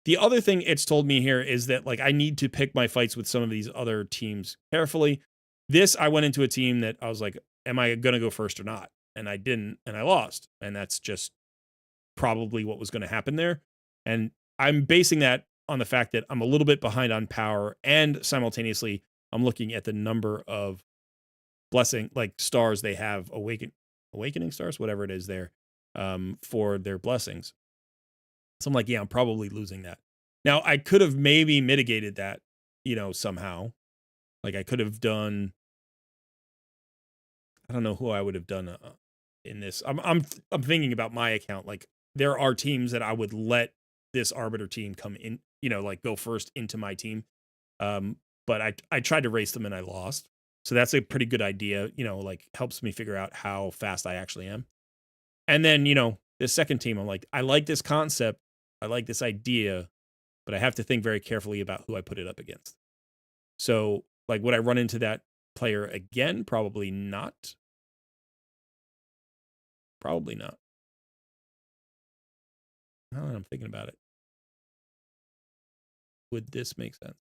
The other thing it's told me here is that like I need to pick my fights with some of these other teams carefully. This, I went into a team that I was like, am I going to go first or not? And I didn't, and I lost. And that's just probably what was going to happen there. And I'm basing that on the fact that I'm a little bit behind on power, and simultaneously I'm looking at the number of blessing, like stars they have, awakening stars, whatever it is there, for their blessings. So I'm like, yeah, I'm probably losing that. Now I could have maybe mitigated that, somehow. Like I could have done, I don't know who I would have done in this. I'm thinking about my account. Like there are teams that I would let this Arbiter team come in, like go first into my team. But I tried to race them and I lost. So that's a pretty good idea, like helps me figure out how fast I actually am. And then, this second team, I'm like, I like this concept. I like this idea, but I have to think very carefully about who I put it up against. So like, would I run into that player again? Probably not. Probably not. Now that I'm thinking about it, would this make sense?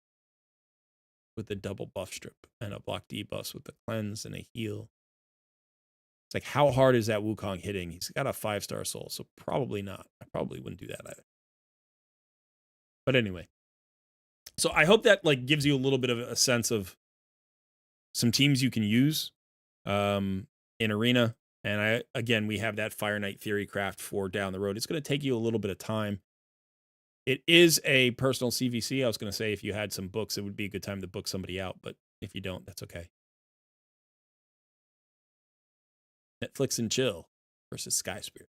With the double buff strip and a block debuffs with the cleanse and a heal. It's like, how hard is that Wukong hitting? He's got a 5-star soul, so probably not. I probably wouldn't do that either. But anyway, so I hope that like gives you a little bit of a sense of some teams you can use in Arena. And we have that Fire Knight Theory craft for down the road. It's going to take you a little bit of time. It is a personal CVC. I was going to say if you had some books, it would be a good time to book somebody out. But if you don't, that's okay. Netflix and chill versus Sky Spirit.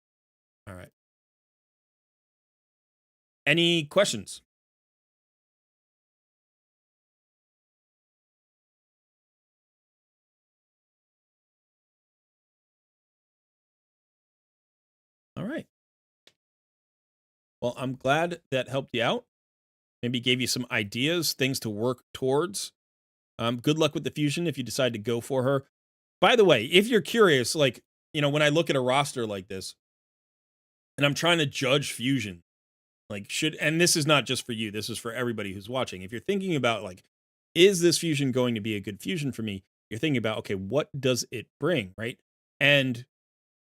All right. Any questions? All right. Well, I'm glad that helped you out. Maybe gave you some ideas, things to work towards. Good luck with the fusion if you decide to go for her. By the way, if you're curious, like, when I look at a roster like this and I'm trying to judge fusion, like and this is not just for you, this is for everybody who's watching. If you're thinking about like, is this fusion going to be a good fusion for me? You're thinking about, okay, what does it bring, right? And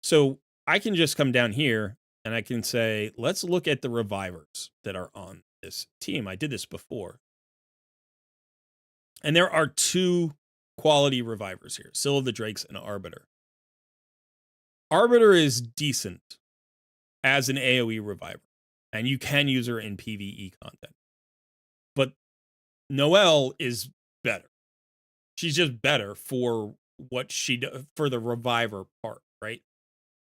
so I can just come down here and I can say, let's look at the revivers that are on this team. I did this before. And there are 2 quality revivers here, Syl of the Drakes and Arbiter. Arbiter is decent as an AoE reviver, and you can use her in PvE content. But Noelle is better. She's just better for what she does for the reviver part, right?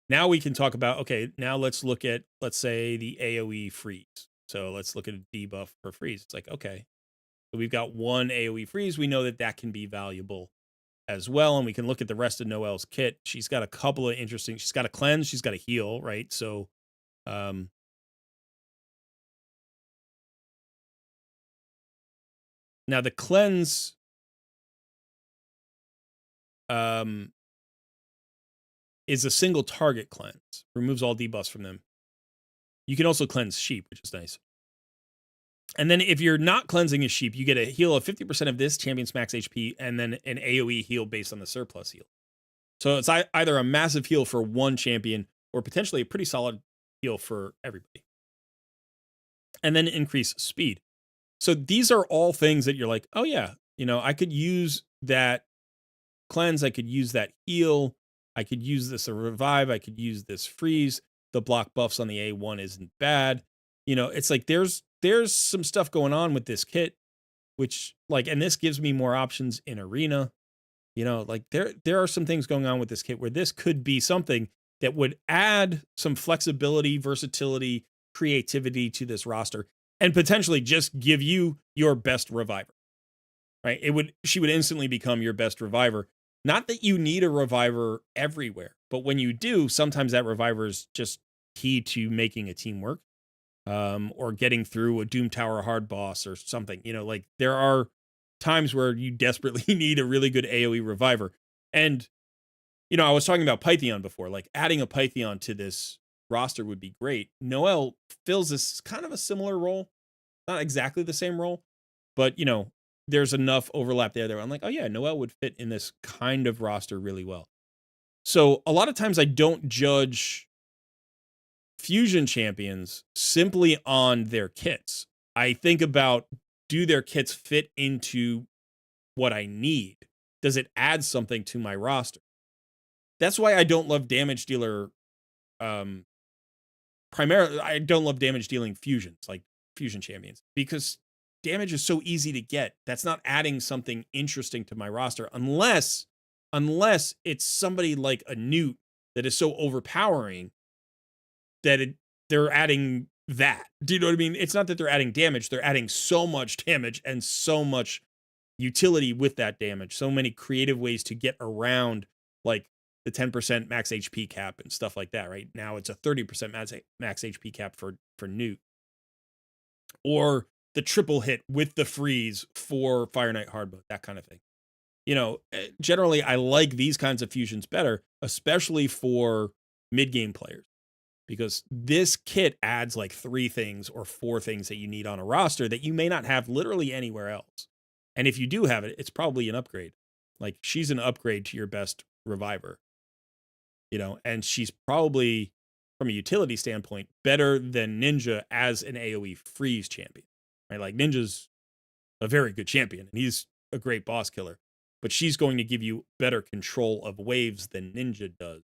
Now we can talk about, okay, now let's look at, let's say, the AoE freeze. So let's look at a debuff for freeze. It's like, okay, so we've got 1 AoE freeze. We know that that can be valuable as well. And we can look at the rest of Noelle's kit. She's got a couple of interesting, she's got a cleanse, she's got a heal, right? So, now the cleanse, is a single target cleanse, removes all debuffs from them. You can also cleanse sheep, which is nice. And then if you're not cleansing a sheep, you get a heal of 50% of this champion's max HP and then an AoE heal based on the surplus heal. So it's either a massive heal for 1 champion or potentially a pretty solid heal for everybody. And then increase speed. So these are all things that you're like, oh yeah, I could use that cleanse, I could use that heal, I could use this revive, I could use this freeze. The block buffs on the A1 isn't bad. It's like there's some stuff going on with this kit, which and this gives me more options in arena. There are some things going on with this kit where this could be something that would add some flexibility, versatility, creativity to this roster and potentially just give you your best reviver. Right? She would instantly become your best reviver. Not that you need a reviver everywhere, but when you do, sometimes that reviver is just key to making a team work, or getting through a Doom Tower hard boss or something. There are times where you desperately need a really good AoE reviver. And, I was talking about Pytheon before, adding a Pytheon to this roster would be great. Noelle fills this kind of a similar role, not exactly the same role, but, there's enough overlap there that I'm like, oh yeah, Noelle would fit in this kind of roster really well. So a lot of times I don't judge fusion champions simply on their kits. I think about, do their kits fit into what I need? Does it add something to my roster? That's why I don't love damage dealer. Primarily, I don't love damage dealing fusions, like fusion champions, because damage is so easy to get. That's not adding something interesting to my roster unless it's somebody like a Newt that is so overpowering that they're adding that. Do you know what I mean? It's not that they're adding damage. They're adding so much damage and so much utility with that damage. So many creative ways to get around the 10% max HP cap and stuff like that. Right now it's a 30% max HP cap for Newt. Or the triple hit with the freeze for Fire Knight Hardboat, that kind of thing. Generally I like these kinds of fusions better, especially for mid-game players, because this kit adds 3 things or 4 things that you need on a roster that you may not have literally anywhere else. And if you do have it, it's probably an upgrade. She's an upgrade to your best reviver, and she's probably, from a utility standpoint, better than Ninja as an AoE freeze champion. Right? Ninja's a very good champion and he's a great boss killer, but she's going to give you better control of waves than Ninja does.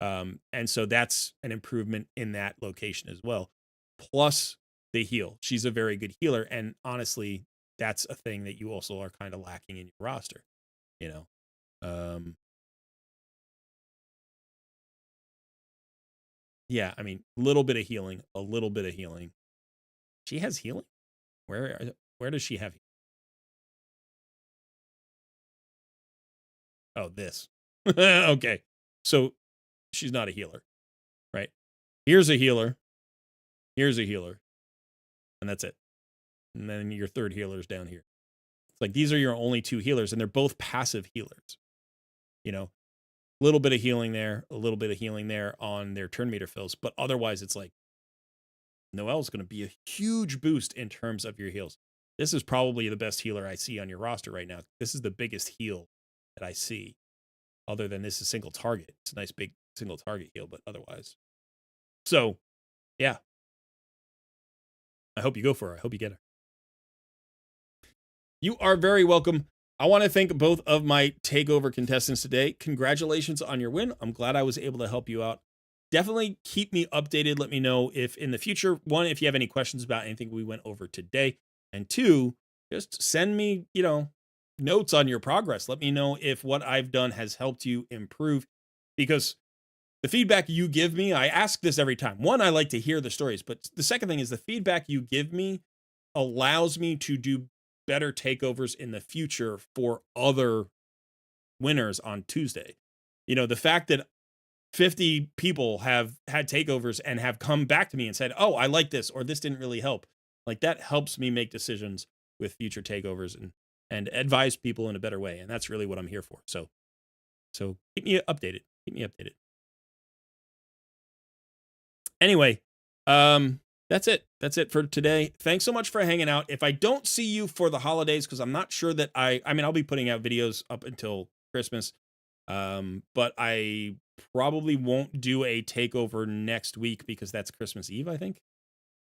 And so that's an improvement in that location as well. Plus the heal. She's a very good healer. And honestly, that's a thing that you also are kind of lacking in your roster, yeah, I mean, a little bit of healing. She has healing. Where does she have? Oh, this. Okay. So she's not a healer, right? Here's a healer. And that's it. And then your third healer's down here. It's these are your only 2 healers, and they're both passive healers. A little bit of healing there, on their turn meter fills. But otherwise, it's Noelle's going to be a huge boost in terms of your heals. This is probably the best healer I see on your roster right now. This is the biggest heal that I see, other than this is single target. It's a nice big single target heal, but otherwise. So, yeah. I hope you go for her. I hope you get her. You are very welcome. I want to thank both of my Takeover contestants today. Congratulations on your win. I'm glad I was able to help you out. Definitely keep me updated. Let me know if in the future, 1, if you have any questions about anything we went over today, and 2, just send me, notes on your progress. Let me know if what I've done has helped you improve, because the feedback you give me, I ask this every time. 1, I like to hear the stories, but the second thing is the feedback you give me allows me to do better takeovers in the future for other winners on Tuesday. The fact that 50 people have had takeovers and have come back to me and said, oh, I like this, or this didn't really help. That helps me make decisions with future takeovers and advise people in a better way. And that's really what I'm here for. So keep me updated. Anyway, that's it. That's it for today. Thanks so much for hanging out. If I don't see you for the holidays, because I'm not sure that I'll be putting out videos up until Christmas. But I probably won't do a takeover next week because that's Christmas Eve, I think.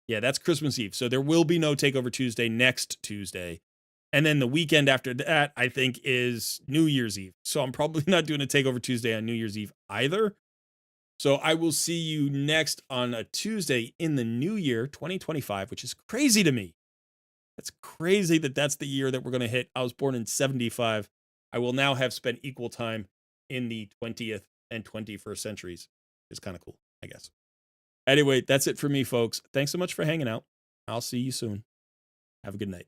Yeah, that's Christmas Eve. So there will be no Takeover Tuesday next Tuesday. And then the weekend after that, I think, is New Year's Eve. So I'm probably not doing a Takeover Tuesday on New Year's Eve either. So I will see you next on a Tuesday in the new year, 2025, which is crazy to me. That's crazy that that's the year that we're going to hit. I was born in 75. I will now have spent equal time in the 20th and 21st centuries. It's kind of cool, I guess. Anyway, that's it for me, folks. Thanks so much for hanging out. I'll see you soon. Have a good night.